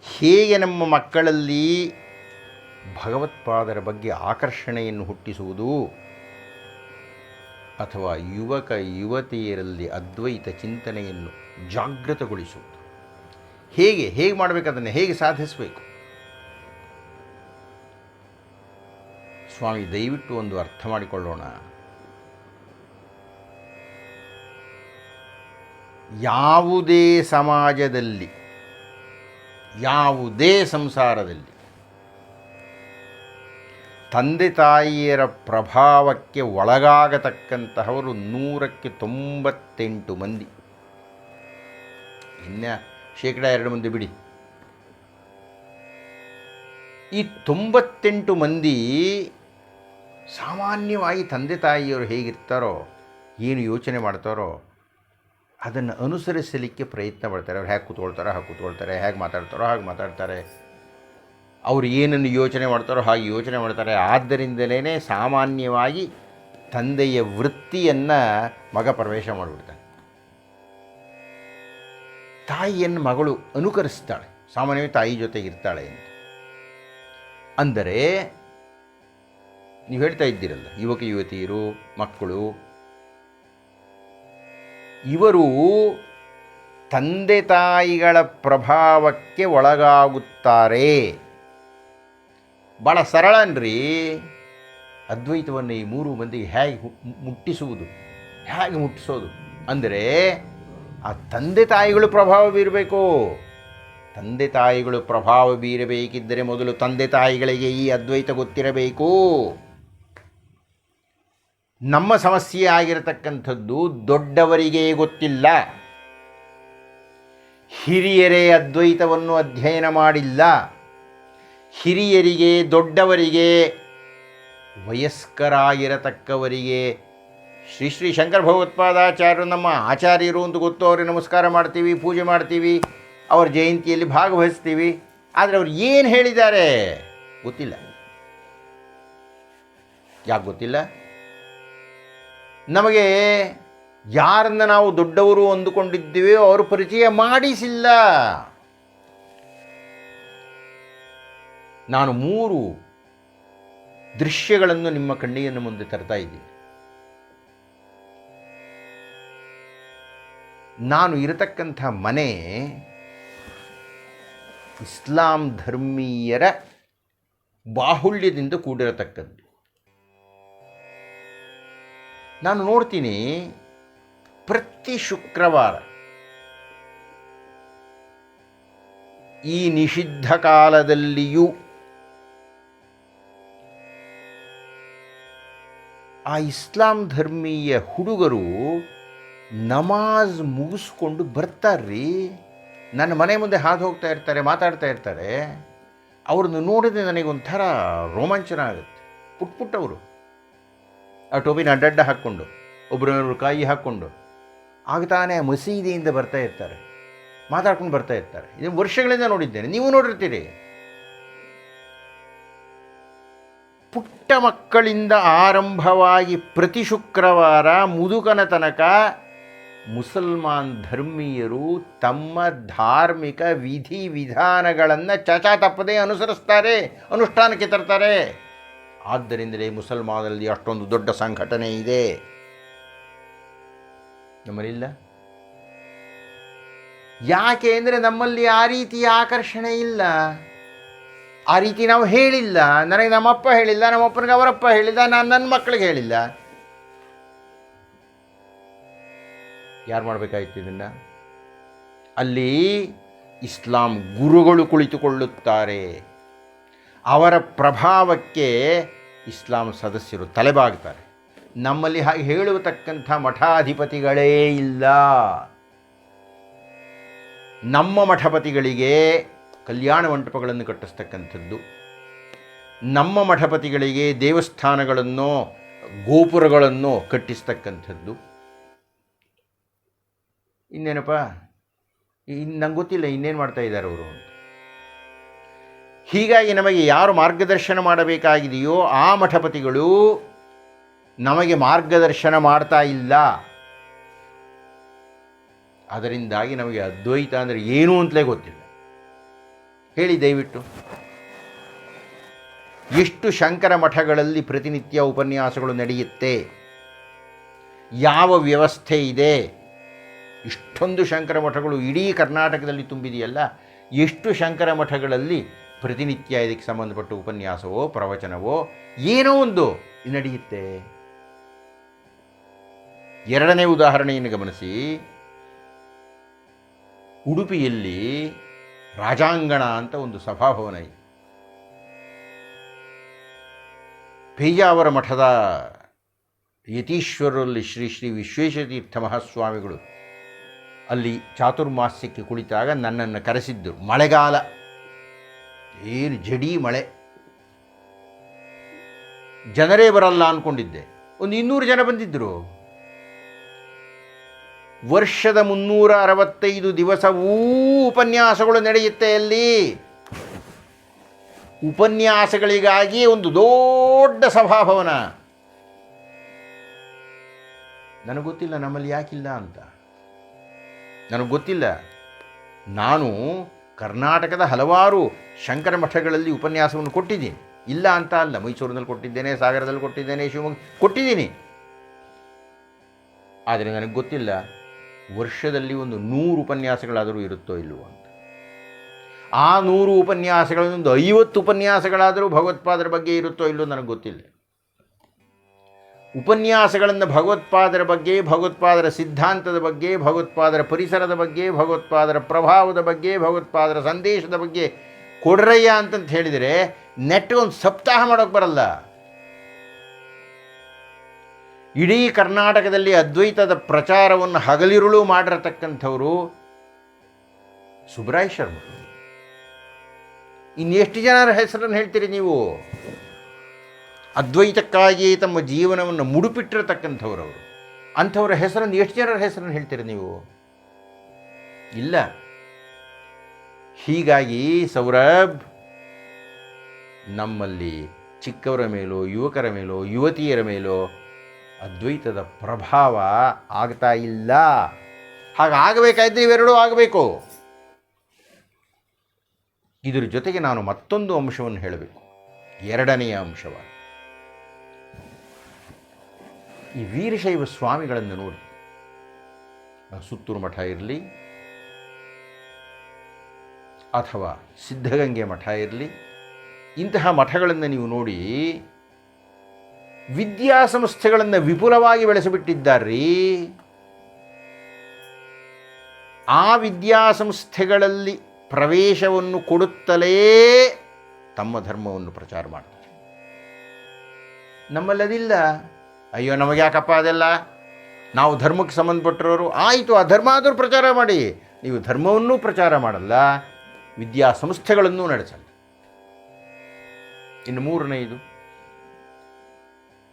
ಹೇಗೆ ನಮ್ಮ ಮಕ್ಕಳಲ್ಲಿ ಭಗವತ್ಪಾದರ ಬಗ್ಗೆ ಆಕರ್ಷಣೆಯನ್ನು ಹುಟ್ಟಿಸುವುದು ಅಥವಾ ಯುವಕ ಯುವತಿಯರಲ್ಲಿ ಅದ್ವೈತ ಚಿಂತನೆಯನ್ನು ಜಾಗೃತಗೊಳಿಸುವುದು, ಹೇಗೆ ಮಾಡಬೇಕು, ಅದನ್ನು ಹೇಗೆ ಸಾಧಿಸಬೇಕು? ಸ್ವಾಮಿ, ದಯವಿಟ್ಟು ಒಂದು ಅರ್ಥ ಮಾಡಿಕೊಳ್ಳೋಣ. ಯಾವುದೇ ಸಮಾಜದಲ್ಲಿ, ಯಾವುದೇ ಸಂಸಾರದಲ್ಲಿ ತಂದೆ ತಾಯಿಯರ ಪ್ರಭಾವಕ್ಕೆ ಒಳಗಾಗತಕ್ಕಂತಹವರು 198 ಮಂದಿ. ಇನ್ನು ಶೇಕಡ 2 ಮಂದಿ ಬಿಡಿ. ಈ 98 ಮಂದಿ ಸಾಮಾನ್ಯವಾಗಿ ತಂದೆ ತಾಯಿಯವರು ಹೇಗಿರ್ತಾರೋ, ಏನು ಯೋಚನೆ ಮಾಡ್ತಾರೋ ಅದನ್ನು ಅನುಸರಿಸಲಿಕ್ಕೆ ಪ್ರಯತ್ನ ಪಡ್ತಾರೆ. ಅವ್ರು ಹೇಗೆ ಕೂತ್ಕೊಳ್ತಾರೆ, ಹೇಗೆ ಮಾತಾಡ್ತಾರೋ ಹಾಗೆ ಮಾತಾಡ್ತಾರೆ, ಅವರು ಏನನ್ನು ಯೋಚನೆ ಮಾಡ್ತಾರೋ ಹಾಗೆ ಯೋಚನೆ ಮಾಡ್ತಾರೆ. ಆದ್ದರಿಂದಲೇ ಸಾಮಾನ್ಯವಾಗಿ ತಂದೆಯ ವೃತ್ತಿಯನ್ನು ಮಗ ಪ್ರವೇಶ ಮಾಡಿಬಿಡ್ತಾನೆ. ತಾಯಿಯನ್ನು ಮಗಳು ಅನುಕರಿಸ್ತಾಳೆ, ಸಾಮಾನ್ಯವಾಗಿ ತಾಯಿ ಜೊತೆಗಿರ್ತಾಳೆ ಅಂತ. ಅಂದರೆ ನೀವು ಹೇಳ್ತಾ ಇದ್ದೀರಲ್ಲ, ಯುವಕ ಯುವತಿಯರು, ಮಕ್ಕಳು, ಇವರು ತಂದೆ ತಾಯಿಗಳ ಪ್ರಭಾವಕ್ಕೆ ಒಳಗಾಗುತ್ತಾರೆ. ಭಾಳ ಸರಳ ಅನ್ರಿ. ಅದ್ವೈತವನ್ನು ಈ 3 ಮಂದಿಗೆ ಹೇಗೆ ಮುಟ್ಟಿಸೋದು ಅಂದರೆ ಆ ತಂದೆ ತಾಯಿಗಳು ಪ್ರಭಾವ ಬೀರಬೇಕು. ತಂದೆ ತಾಯಿಗಳು ಪ್ರಭಾವ ಬೀರಬೇಕಿದ್ದರೆ ಮೊದಲು ತಂದೆ ತಾಯಿಗಳಿಗೆ ಈ ಅದ್ವೈತ ಗೊತ್ತಿರಬೇಕು. ನಮ್ಮ ಸಮಸ್ಯೆ ಆಗಿರತಕ್ಕಂಥದ್ದು ದೊಡ್ಡವರಿಗೆ ಗೊತ್ತಿಲ್ಲ, ಹಿರಿಯರೇ ಅದ್ವೈತವನ್ನು ಅಧ್ಯಯನ ಮಾಡಿಲ್ಲ. ಹಿರಿಯರಿಗೆ, ದೊಡ್ಡವರಿಗೆ, ವಯಸ್ಕರಾಗಿರತಕ್ಕವರಿಗೆ ಶ್ರೀ ಶ್ರೀ ಶಂಕರ ಭಗವತ್ಪಾದಾಚಾರ್ಯರು ನಮ್ಮ ಆಚಾರ್ಯರು ಅಂತ ಗೊತ್ತು. ಅವ್ರಿಗೆ ನಮಸ್ಕಾರ ಮಾಡ್ತೀವಿ, ಪೂಜೆ ಮಾಡ್ತೀವಿ, ಅವರ ಜಯಂತಿಯಲ್ಲಿ ಭಾಗವಹಿಸ್ತೀವಿ. ಆದರೆ ಅವ್ರು ಏನು ಹೇಳಿದ್ದಾರೆ ಗೊತ್ತಿಲ್ಲ. ಯಾಕೆ ಗೊತ್ತಿಲ್ಲ? ನಮಗೆ ಯಾರನ್ನ ನಾವು ದೊಡ್ಡವರು ಅಂದುಕೊಂಡಿದ್ದೀವಿ ಅವರು ಪರಿಚಯ ಮಾಡಿಸಿಲ್ಲ. ನಾನು 3 ದೃಶ್ಯಗಳನ್ನು ನಿಮ್ಮ ಕಣ್ಣಿನ ಮುಂದೆ ತರ್ತಾ ಇದ್ದೀನಿ. ನಾನು ಇರತಕ್ಕಂಥ ಮನೆ ಇಸ್ಲಾಂ ಧರ್ಮೀಯರ ಬಾಹುಳ್ಯದಿಂದ ಕೂಡಿರತಕ್ಕದ್ದು. ನಾನು ನೋಡ್ತೀನಿ ಪ್ರತಿ ಶುಕ್ರವಾರ ಈ ನಿಷಿದ್ಧ ಕಾಲದಲ್ಲಿಯೂ ಆ ಇಸ್ಲಾಂ ಧರ್ಮೀಯ ಹುಡುಗರು ನಮಾಜ್ ಮುಗಿಸ್ಕೊಂಡು ಬರ್ತಾರ್ರಿ. ನನ್ನ ಮನೆ ಮುಂದೆ ಹಾದು ಹೋಗ್ತಾ ಇರ್ತಾರೆ, ಮಾತಾಡ್ತಾ ಇರ್ತಾರೆ. ಅವ್ರನ್ನ ನೋಡಿದ್ರೆ ನನಗೊಂಥರ ರೋಮಾಂಚನ ಆಗುತ್ತೆ. ಪುಟ್ಟವರು ಆ ಟೋಪಿನ ಅಡ್ಡಡ್ಡ ಹಾಕ್ಕೊಂಡು, ಒಬ್ಬರೊಬ್ಬರು ಕಾಯಿ ಹಾಕ್ಕೊಂಡು ಆಗ್ತಾನೆ ಮಸೀದಿಯಿಂದ ಬರ್ತಾ ಇರ್ತಾರೆ, ಮಾತಾಡ್ಕೊಂಡು ಬರ್ತಾ ಇರ್ತಾರೆ. ಇದನ್ನು ವರ್ಷಗಳಿಂದ ನೋಡಿದ್ದೇನೆ, ನೀವು ನೋಡಿರ್ತೀರಿ. ಪುಟ್ಟ ಮಕ್ಕಳಿಂದ ಆರಂಭವಾಗಿ ಪ್ರತಿ ಶುಕ್ರವಾರ ಮುದುಕನ ತನಕ ಮುಸಲ್ಮಾನ್ ಧರ್ಮೀಯರು ತಮ್ಮ ಧಾರ್ಮಿಕ ವಿಧಿ ವಿಧಾನಗಳನ್ನು ಚಚಾ ತಪ್ಪದೆ ಅನುಸರಿಸ್ತಾರೆ, ಅನುಷ್ಠಾನಕ್ಕೆ ತರ್ತಾರೆ. ಆದ್ದರಿಂದಲೇ ಮುಸಲ್ಮಾನರಲ್ಲಿ ಅಷ್ಟೊಂದು ದೊಡ್ಡ ಸಂಘಟನೆ ಇದೆ. ನಮ್ಮಲ್ಲಿಲ್ಲ. ಯಾಕೆ ಅಂದರೆ ನಮ್ಮಲ್ಲಿ ಆ ರೀತಿಯ ಆಕರ್ಷಣೆ ಇಲ್ಲ, ಆ ರೀತಿ ನಾವು ಹೇಳಿಲ್ಲ. ನನಗೆ ನಮ್ಮಪ್ಪ ಹೇಳಿಲ್ಲ, ನಮ್ಮಪ್ಪನಿಗೆ ಅವರಪ್ಪ ಹೇಳಿಲ್ಲ, ನಾನು ನನ್ನ ಮಕ್ಕಳಿಗೆ ಹೇಳಿಲ್ಲ. ಯಾರು ಮಾಡಬೇಕಾಗಿತ್ತು ಇದನ್ನು? ಅಲ್ಲಿ ಇಸ್ಲಾಂ ಗುರುಗಳು ಕುಳಿತುಕೊಳ್ಳುತ್ತಾರೆ. ಅವರ ಪ್ರಭಾವಕ್ಕೆ ಇಸ್ಲಾಂ ಸದಸ್ಯರು ತಲೆಬಾಗ್ತಾರೆ. ನಮ್ಮಲ್ಲಿ ಹಾಗೆ ಹೇಳುವತಕ್ಕಂಥ ಮಠಾಧಿಪತಿಗಳೇ ಇಲ್ಲ. ನಮ್ಮ ಮಠಪತಿಗಳಿಗೆ ಕಲ್ಯಾಣ ಮಂಟಪಗಳನ್ನು ಕಟ್ಟಿಸ್ತಕ್ಕಂಥದ್ದು, ನಮ್ಮ ಮಠಪತಿಗಳಿಗೆ ದೇವಸ್ಥಾನಗಳನ್ನು, ಗೋಪುರಗಳನ್ನು ಕಟ್ಟಿಸ್ತಕ್ಕಂಥದ್ದು. ಇನ್ನೇನಪ್ಪ, ನಂಗೆ ಗೊತ್ತಿಲ್ಲ ಇನ್ನೇನು ಮಾಡ್ತಾ ಇದ್ದಾರೆ ಅವರು. ಹೀಗಾಗಿ ನಮಗೆ ಯಾರು ಮಾರ್ಗದರ್ಶನ ಮಾಡಬೇಕಾಗಿದೆಯೋ ಆ ಮಠಪತಿಗಳು ನಮಗೆ ಮಾರ್ಗದರ್ಶನ ಮಾಡ್ತಾ ಇಲ್ಲ. ಅದರಿಂದಾಗಿ ನಮಗೆ ಅದ್ವೈತ ಅಂದರೆ ಏನು ಅಂತಲೇ ಗೊತ್ತಿಲ್ಲ. ಹೇಳಿ ದಯವಿಟ್ಟು, ಎಷ್ಟು ಶಂಕರ ಮಠಗಳಲ್ಲಿ ಪ್ರತಿನಿತ್ಯ ಉಪನ್ಯಾಸಗಳು ನಡೆಯುತ್ತೆ? ಯಾವ ವ್ಯವಸ್ಥೆ ಇದೆ? ಇಷ್ಟೊಂದು ಶಂಕರ ಮಠಗಳು ಇಡೀ ಕರ್ನಾಟಕದಲ್ಲಿ ತುಂಬಿದೆಯಲ್ಲ, ಎಷ್ಟು ಶಂಕರ ಮಠಗಳಲ್ಲಿ ಪ್ರತಿನಿತ್ಯ ಇದಕ್ಕೆ ಸಂಬಂಧಪಟ್ಟ ಉಪನ್ಯಾಸವೋ ಪ್ರವಚನವೋ ಏನೋ ಒಂದು ನಡೆಯುತ್ತೆ. ಎರಡನೇ ಉದಾಹರಣೆಯನ್ನು ಗಮನಿಸಿ. ಉಡುಪಿಯಲ್ಲಿ ರಾಜಾಂಗಣ ಅಂತ ಒಂದು ಸಭಾಭವನ ಇದೆ. ಪೇಜಾವರ ಮಠದ ಯತೀಶ್ವರರಲ್ಲಿ ಶ್ರೀ ಶ್ರೀ ವಿಶ್ವೇಶತೀರ್ಥ ಮಹಾಸ್ವಾಮಿಗಳು ಅಲ್ಲಿ ಚಾತುರ್ಮಾಸ್ಯಕ್ಕೆ ಕುಳಿತಾಗ ನನ್ನನ್ನು ಕರೆಸಿದ್ದರು. ಮಳೆಗಾಲ, ಏನು ಜಡಿ ಮಳೆ, ಜನರೇ ಬರಲ್ಲ ಅಂದ್ಕೊಂಡಿದ್ದೆ. ಒಂದು 200 ಜನ ಬಂದಿದ್ದರು. ವರ್ಷದ 365 ದಿವಸವೂ ಉಪನ್ಯಾಸಗಳು ನಡೆಯುತ್ತೆ ಅಲ್ಲಿ. ಉಪನ್ಯಾಸಗಳಿಗಾಗಿ ಒಂದು ದೊಡ್ಡ ಸಭಾಭವನ. ನನಗೆ ಗೊತ್ತಿಲ್ಲ ನಮ್ಮಲ್ಲಿ ಯಾಕಿಲ್ಲ ಅಂತ, ನನಗೆ ಗೊತ್ತಿಲ್ಲ. ನಾನು ಕರ್ನಾಟಕದ ಹಲವಾರು ಶಂಕರ ಮಠಗಳಲ್ಲಿ ಉಪನ್ಯಾಸವನ್ನು ಕೊಟ್ಟಿದ್ದೀನಿ, ಇಲ್ಲ ಅಂತ ಅಲ್ಲ. ಮೈಸೂರಿನಲ್ಲಿ ಕೊಟ್ಟಿದ್ದೇನೆ, ಸಾಗರದಲ್ಲಿ ಕೊಟ್ಟಿದ್ದೇನೆ, ಶಿವಮೊಗ್ಗ ಕೊಟ್ಟಿದ್ದೀನಿ. ಆದರೆ ನನಗೆ ಗೊತ್ತಿಲ್ಲ ವರ್ಷದಲ್ಲಿ ಒಂದು 100 ಉಪನ್ಯಾಸಗಳಾದರೂ ಇರುತ್ತೋ ಇಲ್ಲವೋ ಅಂತ. ಆ 100 ಉಪನ್ಯಾಸಗಳನ್ನೊಂದು 50 ಉಪನ್ಯಾಸಗಳಾದರೂ ಭಗವತ್ಪಾದರ ಬಗ್ಗೆ ಇರುತ್ತೋ ಇಲ್ಲವೋ ನನಗೆ ಗೊತ್ತಿಲ್ಲ. ಉಪನ್ಯಾಸಗಳನ್ನು ಭಗವತ್ಪಾದರ ಬಗ್ಗೆ, ಭಗವತ್ಪಾದರ ಸಿದ್ಧಾಂತದ ಬಗ್ಗೆ, ಭಗವತ್ಪಾದರ ಪರಿಸರದ ಬಗ್ಗೆ, ಭಗವತ್ಪಾದರ ಪ್ರಭಾವದ ಬಗ್ಗೆ, ಭಗವತ್ಪಾದರ ಸಂದೇಶದ ಬಗ್ಗೆ ಕೊಡ್ರಯ್ಯ ಅಂತಂತ ಹೇಳಿದರೆ ನೆಟ್ಟಿಗೆ ಒಂದು ಸಪ್ತಾಹ ಮಾಡೋಕ್ಕೆ ಬರಲ್ಲ. ಇಡೀ ಕರ್ನಾಟಕದಲ್ಲಿ ಅದ್ವೈತದ ಪ್ರಚಾರವನ್ನು ಹಗಲಿರುಳು ಮಾಡಿರತಕ್ಕಂಥವರು ಸುಬ್ರಾಯ ಶರ್ಮ. ಇನ್ನೆಷ್ಟು ಜನರ ಹೆಸರನ್ನು ಹೇಳ್ತೀರಿ ನೀವು? ಅದ್ವೈತಕ್ಕಾಗಿಯೇ ತಮ್ಮ ಜೀವನವನ್ನು ಮುಡುಪಿಟ್ಟಿರತಕ್ಕಂಥವ್ರವರು. ಅಂಥವರ ಹೆಸರನ್ನು ಎಷ್ಟು ಜನರ ಹೆಸರನ್ನು ಹೇಳ್ತೀರಿ ನೀವು? ಇಲ್ಲ. ಹೀಗಾಗಿ ಸೌರಭ್, ನಮ್ಮಲ್ಲಿ ಚಿಕ್ಕವರ ಮೇಲೋ, ಯುವಕರ ಮೇಲೋ, ಯುವತಿಯರ ಮೇಲೋ ಅದ್ವೈತದ ಪ್ರಭಾವ ಆಗ್ತಾ ಇಲ್ಲ. ಹಾಗಾಗಬೇಕಾದ್ರೆ ಇವೆರಡೂ ಆಗಬೇಕು. ಇದರ ಜೊತೆಗೆ ನಾನು ಮತ್ತೊಂದು ಅಂಶವನ್ನು ಹೇಳಬೇಕು, ಎರಡನೆಯ ಅಂಶವಾಗಿ. ಈ ವೀರಶೈವ ಸ್ವಾಮಿಗಳನ್ನು ನೋಡಿ, ಸುತ್ತೂರು ಮಠ ಇರಲಿ ಅಥವಾ ಸಿದ್ಧಗಂಗೆ ಮಠ ಇರಲಿ, ಇಂತಹ ಮಠಗಳನ್ನು ನೀವು ನೋಡಿ, ವಿದ್ಯಾಸಂಸ್ಥೆಗಳನ್ನು ವಿಪುಲವಾಗಿ ಬೆಳೆಸಿಬಿಟ್ಟಿದ್ದಾರ್ರೀ. ಆ ವಿದ್ಯಾಸಂಸ್ಥೆಗಳಲ್ಲಿ ಪ್ರವೇಶವನ್ನು ಕೊಡುತ್ತಲೇ ತಮ್ಮ ಧರ್ಮವನ್ನು ಪ್ರಚಾರ ಮಾಡ್ತಾರೆ. ನಮ್ಮಲ್ಲದಿಲ್ಲ. ಅಯ್ಯೋ ನಮಗೆ ಯಾಕಪ್ಪ ಅದೆಲ್ಲ, ನಾವು ಧರ್ಮಕ್ಕೆ ಸಂಬಂಧಪಟ್ಟಿರೋರು. ಆಯಿತು, ಆ ಧರ್ಮ ಆದರೂ ಪ್ರಚಾರ ಮಾಡಿ. ನೀವು ಧರ್ಮವನ್ನೂ ಪ್ರಚಾರ ಮಾಡಲ್ಲ, ವಿದ್ಯಾಸಂಸ್ಥೆಗಳನ್ನೂ ನಡೆಸಲ್ಲ. ಇನ್ನು ಮೂರನೆಯದು,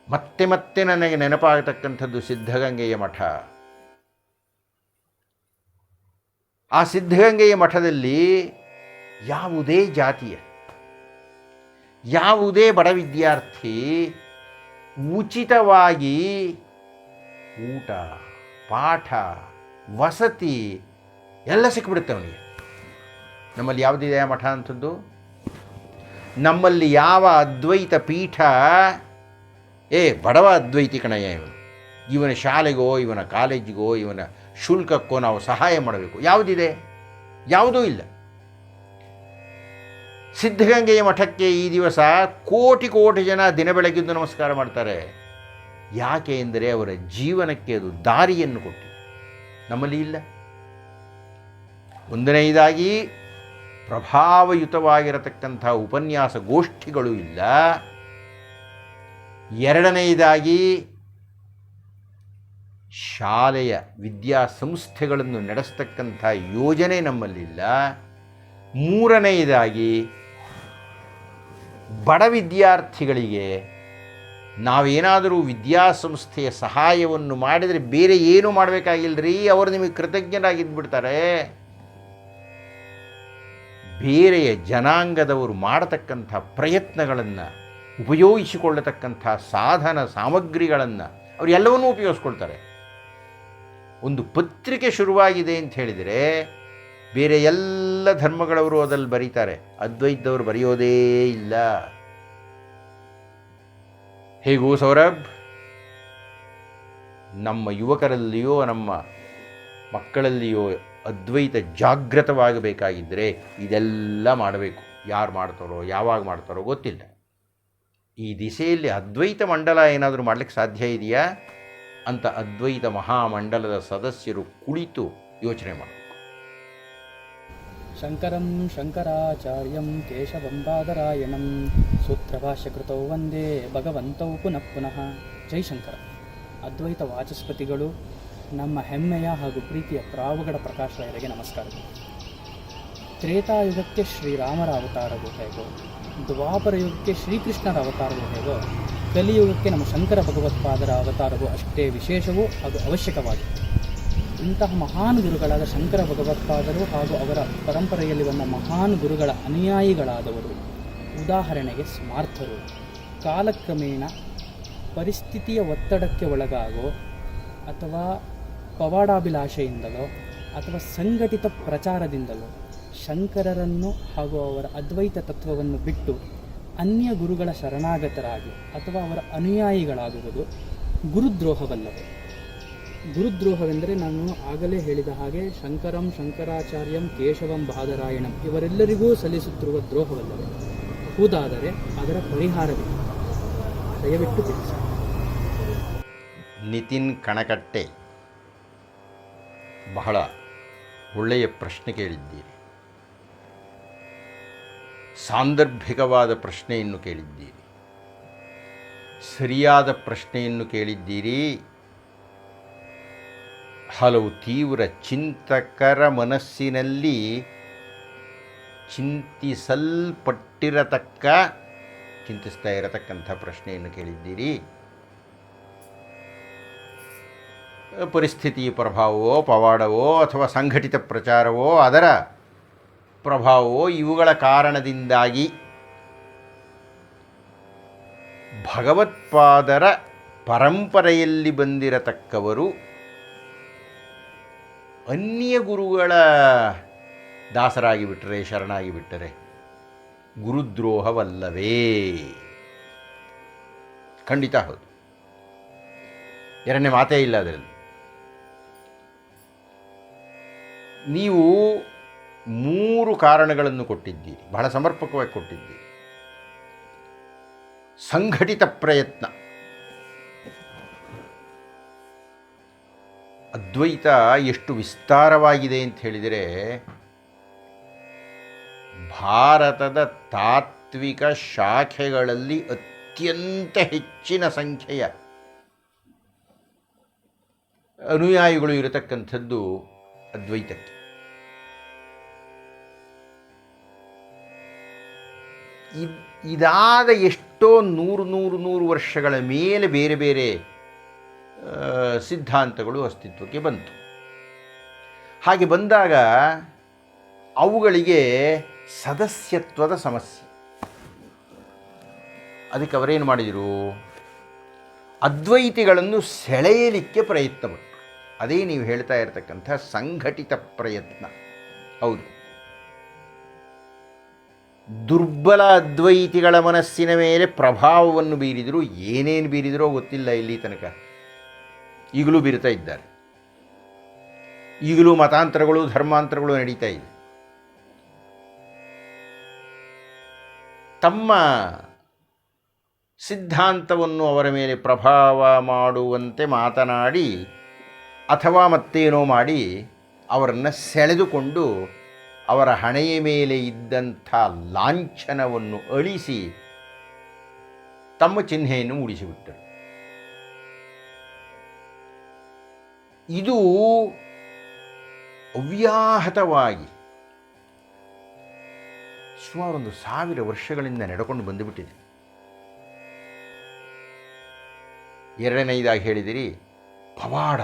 ಮತ್ತೆ ಮತ್ತೆ ನನಗೆ ನೆನಪಾಗತಕ್ಕಂಥದ್ದು ಸಿದ್ಧಗಂಗೆಯ ಮಠ. ಆ ಸಿದ್ಧಗಂಗೆಯ ಮಠದಲ್ಲಿ ಯಾವುದೇ ಜಾತಿಯ, ಯಾವುದೇ ಬಡ ವಿದ್ಯಾರ್ಥಿ ಉಚಿತವಾಗಿ ಊಟ, ಪಾಠ, ವಸತಿ ಎಲ್ಲ ಸಿಕ್ಬಿಡುತ್ತೆ ಅವನಿಗೆ. ನಮ್ಮಲ್ಲಿ ಯಾವುದಿದೆ ಆ ಮಠ ಅಂಥದ್ದು? ನಮ್ಮಲ್ಲಿ ಯಾವ ಅದ್ವೈತ ಪೀಠ, ಬಡವ ಅದ್ವೈತಿ ಕಣಯ್ಯ ಇವನು, ಇವನ ಶಾಲೆಗೋ, ಇವನ ಕಾಲೇಜಿಗೋ, ಇವನ ಶುಲ್ಕಕ್ಕೋ ನಾವು ಸಹಾಯ ಮಾಡಬೇಕು, ಯಾವುದಿದೆ? ಯಾವುದೂ ಇಲ್ಲ. ಸಿದ್ಧಗಂಗೆಯ ಮಠಕ್ಕೆ ಈ ದಿವಸ ಕೋಟಿ ಕೋಟಿ ಜನ ದಿನ ಬೆಳಗ್ಗೆದ್ದು ನಮಸ್ಕಾರ ಮಾಡ್ತಾರೆ. ಯಾಕೆ ಎಂದರೆ ಅವರ ಜೀವನಕ್ಕೆ ಅದು ದಾರಿಯನ್ನು ಕೊಟ್ಟಿದೆ. ನಮ್ಮಲ್ಲಿ ಇಲ್ಲ. ಒಂದನೆಯದಾಗಿ ಪ್ರಭಾವಯುತವಾಗಿರತಕ್ಕಂಥ ಉಪನ್ಯಾಸ ಗೋಷ್ಠಿಗಳು ಇಲ್ಲ. ಎರಡನೆಯದಾಗಿ ಶಾಲೆಯ ವಿದ್ಯಾಸಂಸ್ಥೆಗಳನ್ನು ನಡೆಸ್ತಕ್ಕಂಥ ಯೋಜನೆ ನಮ್ಮಲ್ಲಿಲ್ಲ. ಮೂರನೆಯದಾಗಿ ಬಡ ವಿದ್ಯಾರ್ಥಿಗಳಿಗೆ ನಾವೇನಾದರೂ ವಿದ್ಯಾಸಂಸ್ಥೆಯ ಸಹಾಯವನ್ನು ಮಾಡಿದರೆ ಬೇರೆ ಏನೂ ಮಾಡಬೇಕಾಗಿಲ್ಲರಿ, ಅವರು ನಿಮಗೆ ಕೃತಜ್ಞರಾಗಿದ್ದುಬಿಡ್ತಾರೆ. ಬೇರೆಯ ಜನಾಂಗದವರು ಮಾಡತಕ್ಕಂಥ ಪ್ರಯತ್ನಗಳನ್ನು, ಉಪಯೋಗಿಸಿಕೊಳ್ಳತಕ್ಕಂಥ ಸಾಧನ ಸಾಮಗ್ರಿಗಳನ್ನು ಅವರು ಎಲ್ಲವನ್ನೂ ಉಪಯೋಗಿಸ್ಕೊಳ್ತಾರೆ. ಒಂದು ಪತ್ರಿಕೆ ಶುರುವಾಗಿದೆ ಅಂತ ಹೇಳಿದರೆ ಬೇರೆ ಎಲ್ಲ ಧರ್ಮಗಳವರು ಅದರಲ್ಲಿ ಬರೀತಾರೆ, ಅದ್ವೈತದವರು ಬರೆಯೋದೇ ಇಲ್ಲ. ಹೇಗೂ ಸೌರಭ್, ನಮ್ಮ ಯುವಕರಲ್ಲಿಯೋ ನಮ್ಮ ಮಕ್ಕಳಲ್ಲಿಯೋ ಅದ್ವೈತ ಜಾಗೃತವಾಗಬೇಕಾಗಿದ್ದರೆ ಇದೆಲ್ಲ ಮಾಡಬೇಕು. ಯಾರು ಮಾಡ್ತಾರೋ, ಯಾವಾಗ ಮಾಡ್ತಾರೋ ಗೊತ್ತಿಲ್ಲ. ಈ ದಿಸೆಯಲ್ಲಿ ಅದ್ವೈತ ಮಂಡಲ ಏನಾದರೂ ಮಾಡಲಿಕ್ಕೆ ಸಾಧ್ಯ ಇದೆಯಾ ಅಂತ ಅದ್ವೈತ ಮಹಾಮಂಡಲದ ಸದಸ್ಯರು ಕುಳಿತು ಯೋಚನೆ ಮಾಡಬೇಕು. ಶಂಕರಂ ಶಂಕರಾಚಾರ್ಯಂ ಕೇಶವಂ ಬಾದರಾಯಣಂ ಸೂತ್ರಭಾಷ್ಯಕೃತೌ ವಂದೇ ಭಗವಂತೌ ಪುನಃ ಪುನಃ. ಜೈಶಂಕರ. ಅದ್ವೈತ ವಾಚಸ್ಪತಿಗಳು, ನಮ್ಮ ಹೆಮ್ಮೆಯ ಹಾಗೂ ಪ್ರೀತಿಯ ಪ್ರಾವಗಡ ಪ್ರಕಾಶರಾಯರಿಗೆ ನಮಸ್ಕಾರಗಳು. ತ್ರೇತಾಯುಗಕ್ಕೆ ಶ್ರೀರಾಮರ ಅವತಾರವು ಹೇಗೋ, ದ್ವಾಪರ ಯುಗಕ್ಕೆ ಶ್ರೀಕೃಷ್ಣರ ಅವತಾರವು ಹೇಗೋ, ಕಲಿಯುಗಕ್ಕೆ ನಮ್ಮ ಶಂಕರ ಭಗವತ್ಪಾದರ ಅವತಾರವು ಅಷ್ಟೇ ವಿಶೇಷವೂ ಹಾಗೂ ಅವಶ್ಯಕವಾಗಿದೆ. ಇಂತಹ ಮಹಾನ್ ಗುರುಗಳಾದ ಶಂಕರ ಭಗವತ್ಪಾದರು ಹಾಗೂ ಅವರ ಪರಂಪರೆಯಲ್ಲಿ ಬಂದ ಮಹಾನ್ ಗುರುಗಳ ಅನುಯಾಯಿಗಳಾದವರು, ಉದಾಹರಣೆಗೆ ಸ್ಮಾರ್ಥರು, ಕಾಲಕ್ರಮೇಣ ಪರಿಸ್ಥಿತಿಯ ಒತ್ತಡಕ್ಕೆ ಒಳಗಾಗೋ ಅಥವಾ ಪವಾಡಾಭಿಲಾಷೆಯಿಂದಲೋ ಅಥವಾ ಸಂಘಟಿತ ಪ್ರಚಾರದಿಂದಲೋ ಶಂಕರರನ್ನು ಹಾಗೂ ಅವರ ಅದ್ವೈತ ತತ್ವವನ್ನು ಬಿಟ್ಟು ಅನ್ಯ ಗುರುಗಳ ಶರಣಾಗತರಾಗಿ ಅಥವಾ ಅವರ ಅನುಯಾಯಿಗಳಾಗುವುದು ಗುರುದ್ರೋಹವಲ್ಲವೇ? ಗುರುದ್ರೋಹವೆಂದರೆ ನಾನು ಆಗಲೇ ಹೇಳಿದ ಹಾಗೆ ಶಂಕರಂ ಶಂಕರಾಚಾರ್ಯಂ ಕೇಶವಂ ಬಾದರಾಯಣಂ ಇವರೆಲ್ಲರಿಗೂ ಸಲ್ಲಿಸುತ್ತಿರುವ ದ್ರೋಹವಲ್ಲವೇ? ಹೌದಾದರೆ ಅದರ ಪರಿಹಾರವಿದೆ, ದಯವಿಟ್ಟು ತಿಳಿಸಿ. ನಿತಿನ್ ಕಣಕಟ್ಟೆ ಬಹಳ ಒಳ್ಳೆಯ ಪ್ರಶ್ನೆ ಕೇಳಿದ್ದೀರಿ. ಸಾಂದರ್ಭಿಕವಾದ ಪ್ರಶ್ನೆಯನ್ನು ಕೇಳಿದ್ದೀರಿ, ಸರಿಯಾದ ಪ್ರಶ್ನೆಯನ್ನು ಕೇಳಿದ್ದೀರಿ. ಹಲವು ತೀವ್ರ ಚಿಂತಕರ ಮನಸ್ಸಿನಲ್ಲಿ ಚಿಂತಿಸ್ತಾ ಇರತಕ್ಕಂಥ ಪ್ರಶ್ನೆಯನ್ನು ಕೇಳಿದ್ದೀರಿ. ಪರಿಸ್ಥಿತಿ ಪ್ರಭಾವವೋ, ಪವಾಡವೋ ಅಥವಾ ಸಂಘಟಿತ ಪ್ರಚಾರವೋ, ಅದರ ಪ್ರಭಾವವೋ, ಇವುಗಳ ಕಾರಣದಿಂದಾಗಿ ಭಗವತ್ಪಾದರ ಪರಂಪರೆಯಲ್ಲಿ ಬಂದಿರತಕ್ಕವರು ಅನ್ಯ ಗುರುಗಳ ದಾಸರಾಗಿಬಿಟ್ಟರೆ, ಶರಣಾಗಿಬಿಟ್ಟರೆ ಗುರುದ್ರೋಹವಲ್ಲವೇ? ಖಂಡಿತ ಹೌದು, ಎರಡನೇ ಮಾತೇ ಇಲ್ಲ ಅದರಲ್ಲಿ. ನೀವು 3 ಕಾರಣಗಳನ್ನು ಕೊಟ್ಟಿದ್ದೀರಿ, ಬಹಳ ಸಮರ್ಪಕವಾಗಿ ಕೊಟ್ಟಿದ್ದೀರಿ. ಸಂಘಟಿತ ಪ್ರಯತ್ನ. ಅದ್ವೈತ ಎಷ್ಟು ವಿಸ್ತಾರವಾಗಿದೆ ಅಂತ ಹೇಳಿದರೆ, ಭಾರತದ ತಾತ್ವಿಕ ಶಾಖೆಗಳಲ್ಲಿ ಅತ್ಯಂತ ಹೆಚ್ಚಿನ ಸಂಖ್ಯೆಯ ಅನುಯಾಯಿಗಳು ಇರತಕ್ಕಂಥದ್ದು ಅದ್ವೈತಕ್ಕೆ. ಇದಾದ ಎಷ್ಟೋ ನೂರು ವರ್ಷಗಳ ಮೇಲೆ ಬೇರೆ ಬೇರೆ ಸಿದ್ಧಾಂತಗಳು ಅಸ್ತಿತ್ವಕ್ಕೆ ಬಂತು. ಹಾಗೆ ಬಂದಾಗ ಅವುಗಳಿಗೆ ಸದಸ್ಯತ್ವದ ಸಮಸ್ಯೆ. ಅದಕ್ಕೆ ಅವರೇನು ಮಾಡಿದರು? ಅದ್ವೈತಿಗಳನ್ನು ಸೆಳೆಯಲಿಕ್ಕೆ ಪ್ರಯತ್ನ ಪಟ್ಟರು. ಅದೇ ನೀವು ಹೇಳ್ತಾ ಇರತಕ್ಕಂಥ ಸಂಘಟಿತ ಪ್ರಯತ್ನ. ಹೌದು, ದುರ್ಬಲ ಅದ್ವೈತಿಗಳ ಮನಸ್ಸಿನ ಮೇಲೆ ಪ್ರಭಾವವನ್ನು ಬೀರಿದರು. ಏನೇನು ಬೀರಿದರೋ ಗೊತ್ತಿಲ್ಲ ಇಲ್ಲಿ ತನಕ, ಈಗಲೂ ಬೀರ್ತಾ ಇದ್ದಾರೆ. ಈಗಲೂ ಮತಾಂತರಗಳು, ಧರ್ಮಾಂತರಗಳು ನಡೀತಾ ಇದೆ. ತಮ್ಮ ಸಿದ್ಧಾಂತವನ್ನು ಅವರ ಮೇಲೆ ಪ್ರಭಾವ ಮಾಡುವಂತೆ ಮಾತನಾಡಿ ಅಥವಾ ಮತ್ತೇನೋ ಮಾಡಿ ಅವರನ್ನು ಸೆಳೆದುಕೊಂಡು ಅವರ ಹಣೆಯ ಮೇಲೆ ಇದ್ದಂಥ ಲಾಂಛನವನ್ನು ಅಳಿಸಿ ತಮ್ಮ ಚಿಹ್ನೆಯನ್ನು ಮೂಡಿಸಿಬಿಟ್ಟರು. ಇದು ಅವ್ಯಾಹತವಾಗಿ ಸುಮಾರು 1000 ವರ್ಷಗಳಿಂದ ನಡೆಕೊಂಡು ಬಂದುಬಿಟ್ಟಿದೆ. ಎರಡನೇದಾಗಿ ಹೇಳಿದಿರಿ ಪವಾಡ,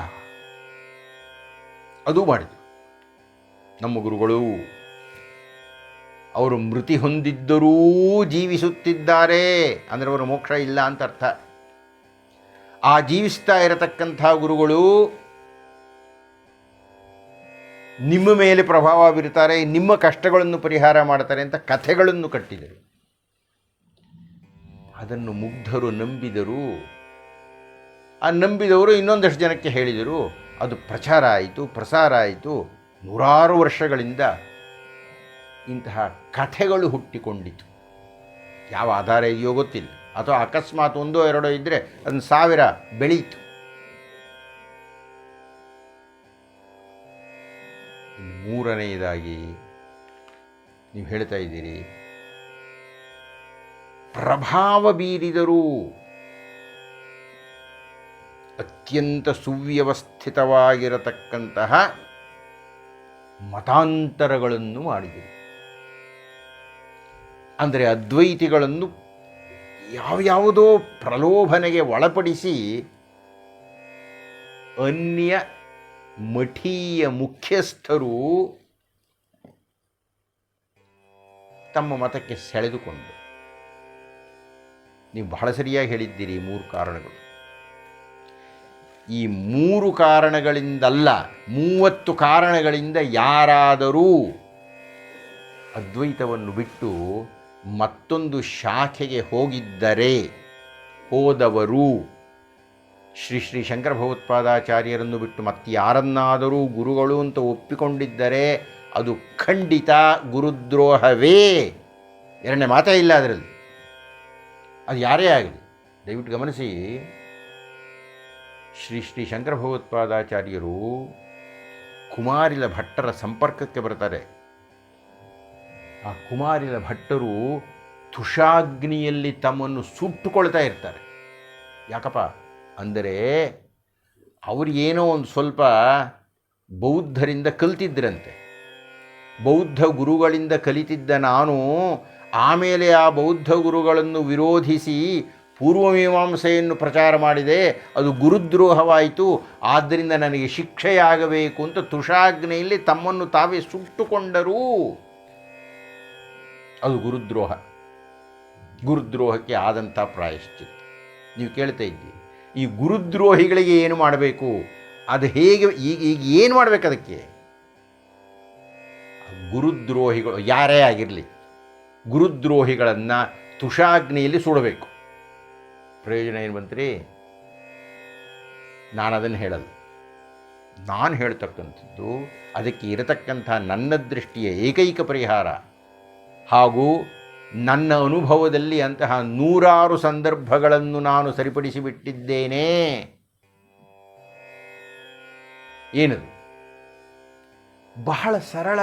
ಅದು ಮಾಡಿದರು ನಮ್ಮ ಗುರುಗಳು. ಅವರು ಮೃತಿ ಹೊಂದಿದ್ದರೂ ಜೀವಿಸುತ್ತಿದ್ದಾರೆ ಅಂದರೆ ಅವರು ಮೋಕ್ಷ ಇಲ್ಲ ಅಂತ ಅರ್ಥ. ಆ ಜೀವಿಸ್ತಾ ಇರತಕ್ಕಂಥ ಗುರುಗಳು ನಿಮ್ಮ ಮೇಲೆ ಪ್ರಭಾವ ಬೀರುತ್ತಾರೆ, ನಿಮ್ಮ ಕಷ್ಟಗಳನ್ನು ಪರಿಹಾರ ಮಾಡ್ತಾರೆ ಅಂತ ಕಥೆಗಳನ್ನು ಕಟ್ಟಿದರು. ಅದನ್ನು ಮುಗ್ಧರು ನಂಬಿದರು. ಆ ನಂಬಿದವರು ಇನ್ನೊಂದಷ್ಟು ಜನಕ್ಕೆ ಹೇಳಿದರು. ಅದು ಪ್ರಚಾರ ಆಯಿತು, ಪ್ರಸಾರ ಆಯಿತು. 100 ವರ್ಷಗಳಿಂದ ಇಂತಹ ಕಥೆಗಳು ಹುಟ್ಟಿಕೊಂಡಿತು. ಯಾವ ಆಧಾರ ಇದೆಯೋ ಗೊತ್ತಿಲ್ಲ, ಅಥವಾ ಅಕಸ್ಮಾತ್ 1 2 ಇದ್ದರೆ ಅದನ್ನು 1000 ಬೆಳೀತು. ಮೂರನೆಯದಾಗಿ ನೀವು ಹೇಳ್ತಾ ಇದ್ದೀರಿ. ಪ್ರಭಾವ ಬೀರಿದರೂ ಅತ್ಯಂತ ಸುವ್ಯವಸ್ಥಿತವಾಗಿರತಕ್ಕಂತಹ ಮತಾಂತರಗಳನ್ನು ಮಾಡಿದರು. ಅಂದರೆ ಅದ್ವೈತಿಗಳನ್ನು ಯಾವ್ಯಾವುದೋ ಪ್ರಲೋಭನೆಗೆ ಒಳಪಡಿಸಿ ಅನ್ಯ ಮಠೀಯ ಮುಖ್ಯಸ್ಥರು ತಮ್ಮ ಮತಕ್ಕೆ ಸೆಳೆದುಕೊಂಡು, ನೀವು ಬಹಳ ಸರಿಯಾಗಿ ಹೇಳಿದ್ದೀರಿ. 3 ಕಾರಣಗಳು. ಈ 3 ಕಾರಣಗಳಿಂದಲ್ಲ, 30 ಕಾರಣಗಳಿಂದ ಯಾರಾದರೂ ಅದ್ವೈತವನ್ನು ಬಿಟ್ಟು ಮತ್ತೊಂದು ಶಾಖೆಗೆ ಹೋದವರು ಶ್ರೀ ಶ್ರೀ ಶಂಕರ ಭಗವತ್ಪಾದಾಚಾರ್ಯರನ್ನು ಬಿಟ್ಟು ಮತ್ತಾರನ್ನಾದರೂ ಗುರುಗಳು ಅಂತ ಒಪ್ಪಿಕೊಂಡಿದ್ದರೆ ಅದು ಖಂಡಿತ ಗುರುದ್ರೋಹವೇ. ಎರಡನೇ ಮಾತೇ ಇಲ್ಲ ಅದರಲ್ಲಿ. ಅದು ಯಾರೇ ಆಗಲಿ ದಯವಿಟ್ಟು ಗಮನಿಸಿ. ಶ್ರೀ ಶ್ರೀ ಶಂಕರ ಭಗವತ್ಪಾದಾಚಾರ್ಯರು ಕುಮಾರಿಲ ಭಟ್ಟರ ಸಂಪರ್ಕಕ್ಕೆ ಬರ್ತಾರೆ. ಆ ಕುಮಾರಿಲ ಭಟ್ಟರು ತುಷಾಗ್ನಿಯಲ್ಲಿ ತಮ್ಮನ್ನು ಸುಟ್ಟುಕೊಳ್ತಾ ಇರ್ತಾರೆ. ಯಾಕಪ್ಪ ಅಂದರೆ ಅವರಿಗೇನೋ ಒಂದು ಸ್ವಲ್ಪ ಬೌದ್ಧರಿಂದ ಕಲಿತಿದ್ದರಂತೆ. ಬೌದ್ಧ ಗುರುಗಳಿಂದ ಕಲಿತಿದ್ದ ನಾನು ಆಮೇಲೆ ಆ ಬೌದ್ಧ ಗುರುಗಳನ್ನು ವಿರೋಧಿಸಿ ಪೂರ್ವಮೀಮಾಂಸೆಯನ್ನು ಪ್ರಚಾರ ಮಾಡಿದೆ, ಅದು ಗುರುದ್ರೋಹವಾಯಿತು, ಆದ್ದರಿಂದ ನನಗೆ ಶಿಕ್ಷೆಯಾಗಬೇಕು ಅಂತ ತುಷಾಗ್ನೆಯಲ್ಲಿ ತಮ್ಮನ್ನು ತಾವೇ ಸುಟ್ಟುಕೊಂಡರೂ ಅದು ಗುರುದ್ರೋಹ. ಗುರುದ್ರೋಹಕ್ಕೆ ಆದಂಥ ಪ್ರಾಯಶ್ಚಿತ್ತ. ನೀವು ಕೇಳ್ತಾ ಇದ್ದೀರಿ, ಈ ಗುರುದ್ರೋಹಿಗಳಿಗೆ ಏನು ಮಾಡಬೇಕು, ಅದು ಹೇಗೆ, ಈಗ ಏನು ಮಾಡಬೇಕು ಅದಕ್ಕೆ? ಗುರುದ್ರೋಹಿಗಳು ಯಾರೇ ಆಗಿರಲಿ, ಗುರುದ್ರೋಹಿಗಳನ್ನು ತುಷಾಗ್ನಿಯಲ್ಲಿ ಸುಡಬೇಕು. ಪ್ರಯೋಜನ ಏನು ಬಂತ್ರಿ? ನಾನು ಅದನ್ನು ಹೇಳಲ್ಲ. ನಾನು ಹೇಳ್ತಕ್ಕಂಥದ್ದು ಅದಕ್ಕೆ ಇರತಕ್ಕಂಥ ನನ್ನ ದೃಷ್ಟಿಯ ಏಕೈಕ ಪರಿಹಾರ, ಹಾಗೂ ನನ್ನ ಅನುಭವದಲ್ಲಿ ಅಂತಹ 100 ಸಂದರ್ಭಗಳನ್ನು ನಾನು ಸರಿಪಡಿಸಿಬಿಟ್ಟಿದ್ದೇನೆ. ಏನದು? ಬಹಳ ಸರಳ.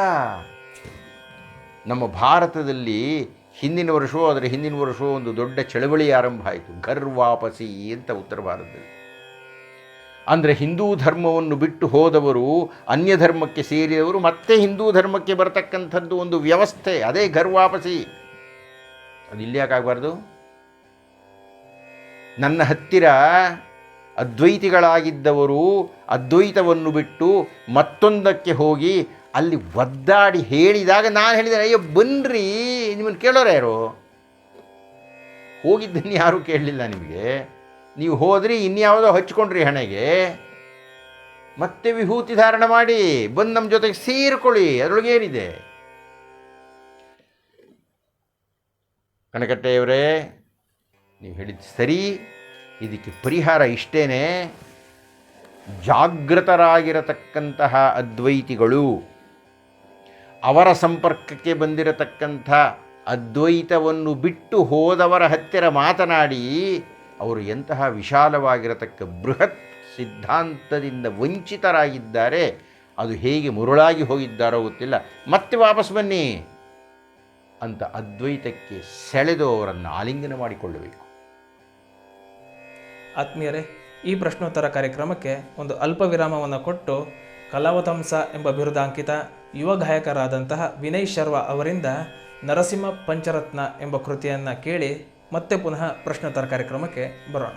ನಮ್ಮ ಭಾರತದಲ್ಲಿ ಹಿಂದಿನ ವರ್ಷವೋ ಅದರ ಹಿಂದಿನ ವರ್ಷವೋ ಒಂದು ದೊಡ್ಡ ಚಳವಳಿ ಆರಂಭ ಆಯಿತು, ಘರ್ ವಾಪಸಿ ಅಂತ ಉತ್ತರ ಭಾರತದಲ್ಲಿ. ಅಂದರೆ ಹಿಂದೂ ಧರ್ಮವನ್ನು ಬಿಟ್ಟು ಹೋದವರು, ಅನ್ಯ ಧರ್ಮಕ್ಕೆ ಸೇರಿದವರು ಮತ್ತೆ ಹಿಂದೂ ಧರ್ಮಕ್ಕೆ ಬರತಕ್ಕಂಥದ್ದು ಒಂದು ವ್ಯವಸ್ಥೆ, ಅದೇ ಘರ್ ವಾಪಸಿ. ಅದು ಇಲ್ಲಿ ಯಾಕಾಗಬಾರ್ದು? ನನ್ನ ಹತ್ತಿರ ಅದ್ವೈತಿಗಳಾಗಿದ್ದವರು ಅದ್ವೈತವನ್ನು ಬಿಟ್ಟು ಮತ್ತೊಂದಕ್ಕೆ ಹೋಗಿ ಅಲ್ಲಿ ಒದ್ದಾಡಿ ಹೇಳಿದಾಗ ನಾನು ಹೇಳಿದೆ, ಅಯ್ಯೋ ಬನ್ನಿರಿ, ನಿಮ್ಮನ್ನು ಕೇಳೋರು ಯಾರು? ಹೋಗಿದ್ದನ್ನು ಯಾರೂ ಕೇಳಲಿಲ್ಲ ನಿಮಗೆ. ನೀವು ಹೋದ್ರಿ, ಇನ್ಯಾವುದೋ ಹಚ್ಕೊಂಡ್ರಿ ಹಣೆಗೆ, ಮತ್ತೆ ವಿಭೂತಿ ಧಾರಣ ಮಾಡಿ ಬಂದು ನಮ್ಮ ಜೊತೆಗೆ ಸೇರಿಕೊಳ್ಳಿ, ಅದರೊಳಗೇನಿದೆ? ಕಣಕಟ್ಟೆಯವರೇ, ನೀವು ಹೇಳಿದ್ದು ಸರಿ. ಇದಕ್ಕೆ ಪರಿಹಾರ ಇಷ್ಟೇನೆ. ಜಾಗೃತರಾಗಿರತಕ್ಕಂತಹ ಅದ್ವೈತಿಗಳು, ಅವರ ಸಂಪರ್ಕಕ್ಕೆ ಬಂದಿರತಕ್ಕಂಥ ಅದ್ವೈತವನ್ನು ಬಿಟ್ಟು ಹೋದವರ ಹತ್ತಿರ ಮಾತನಾಡಿ, ಅವರು ಎಂತಹ ವಿಶಾಲವಾಗಿರತಕ್ಕ ಬೃಹತ್ ಸಿದ್ಧಾಂತದಿಂದ ವಂಚಿತರಾಗಿದ್ದಾರೆ, ಅದು ಹೇಗೆ ಮುರುಳಾಗಿ ಹೋಗಿದ್ದಾರೋ ಗೊತ್ತಿಲ್ಲ, ಮತ್ತೆ ವಾಪಸ್ ಬನ್ನಿ ಅಂತ ಅದ್ವೈತಕ್ಕೆ ಸೆಳೆದು ಅವರನ್ನು ಆಲಿಂಗನ ಮಾಡಿಕೊಳ್ಳಬೇಕು. ಆತ್ಮೀಯರೇ, ಈ ಪ್ರಶ್ನೋತ್ತರ ಕಾರ್ಯಕ್ರಮಕ್ಕೆ ಒಂದು ಅಲ್ಪ ವಿರಾಮವನ್ನು ಕೊಟ್ಟು ಕಲಾವತಂಸ ಎಂಬ ಬಿರುದಾಂಕಿತ ಯುವ ಗಾಯಕರಾದಂತಹ ವಿನಯ್ ಶರ್ವಾ ಅವರಿಂದ ನರಸಿಂಹ ಪಂಚರತ್ನ ಎಂಬ ಕೃತಿಯನ್ನು ಕೇಳಿ ಮತ್ತೆ ಪುನಃ ಪ್ರಶ್ನೋತ್ತರ ಕಾರ್ಯಕ್ರಮಕ್ಕೆ ಬರೋಣ.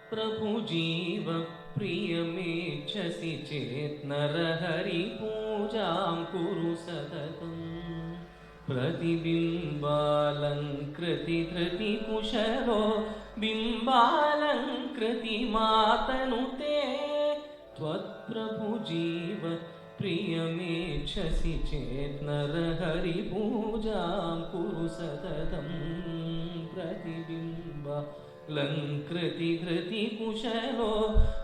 प्रभु जीव प्रियमेच्छसि चेत् नरहरि पूजां कुरु सततं प्रतिबिम्बालङ्कृति धृति कुशलो बिम्बालङ्कृति मातनुते त्वत्प्रभु जीव प्रियमेच्छसि चेत् नरहरि पूजां कुरु सततं प्रतिबिम्बा लङ्कृति धृति कुशलो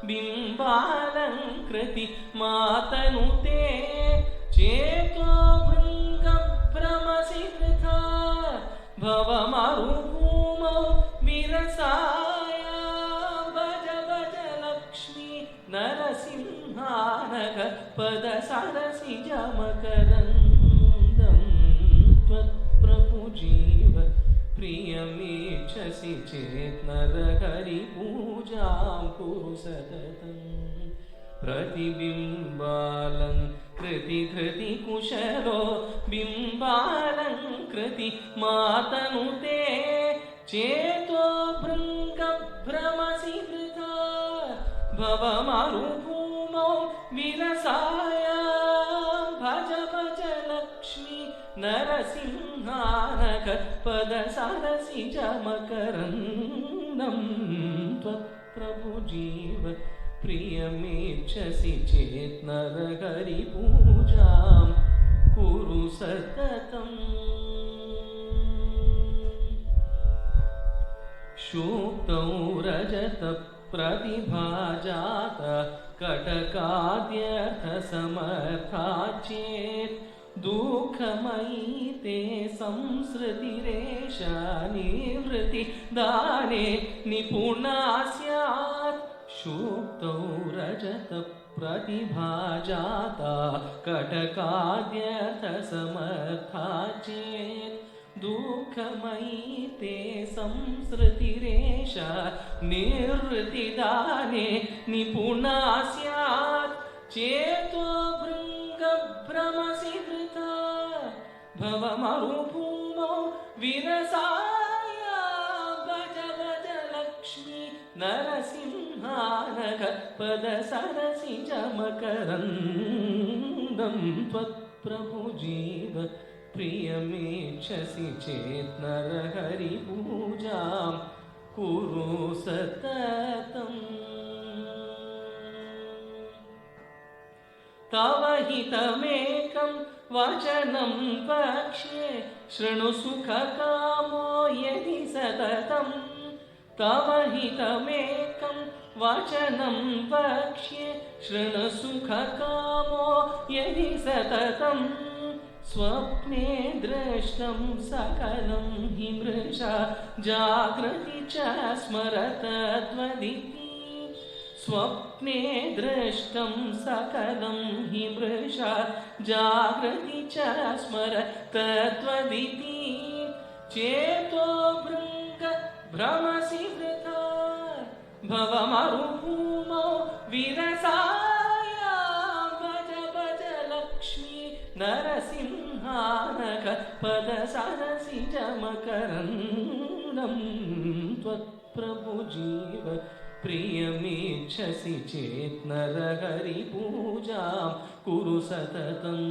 बिम्बालङ्कृति मातनुते चेतो भृङ्गभ्रमसि वृथा भवमरुभूमौ विरसाय भज भज लक्ष्मी नरसिंहानक पदसरसिजमकरन्दं त्वत्प्रभु जीव प्रियमेच्छसि चेत् नरहरि पूजां कुरु सततं प्रतिबिम्बालङ्कृति धृति कुशलो बिम्बालङ्कृति मातनुते चेतो भृङ्गभ्रमसि वृथा भवमरुभूमौ विलसाय भज भज लक्ष्मी नरसिंहानक पदसरसिजमकरन्दं त्वत्प्रभु जीव प्रियमेच्छसि चेत् नरहरि पूजां कुरु सततम् शूक्तौ रजतप्रतिभाजात कटकाद्यर्थसमर्था चेत् दुःखमयी ते संसृतिरेषा निवृत्ति दाने निपुणा स्यात् शूक्तौ रजतप्रतिभाजाता कटकाद्यर्थसमर्था चेत् दुःखमयी ते संसृतिरेषा निवृत्तिदाने निपुणा स्यात् चेतो भृङ्गभ्रमसि वृथा भवमरुभूमौ विरसाय भज भज लक्ष्मी नरसिंहानक पदसरसिजमकरन्दं त्वत्प्रभुजीव प्रियमेच्छसि चेत् नरहरिपूजां कुरु सततम् तव हितमेकं वचनं वक्ष्ये शृणु सुखकामो यदि सततं तव हितमेकं वचनं वक्ष्ये शृणु सुखकामो यदि सततं स्वप्ने दृष्टं सकलं हि मृषा जागृति च स्मरत त्वदिति स्वप्ने दृष्टं सकलं हि मृषा जागृति च स्मरत त्वदिति चेतो भृङ्ग भ्रमसि वृथा भवमरुभूमौ विरसाय भज भज लक्ष्मी नरसिंहानक पदसरसिजमकरन्दं त्वत्प्रभुजीव प्रियमेच्छसि चेत् नरहरिपूजां कुरु सततं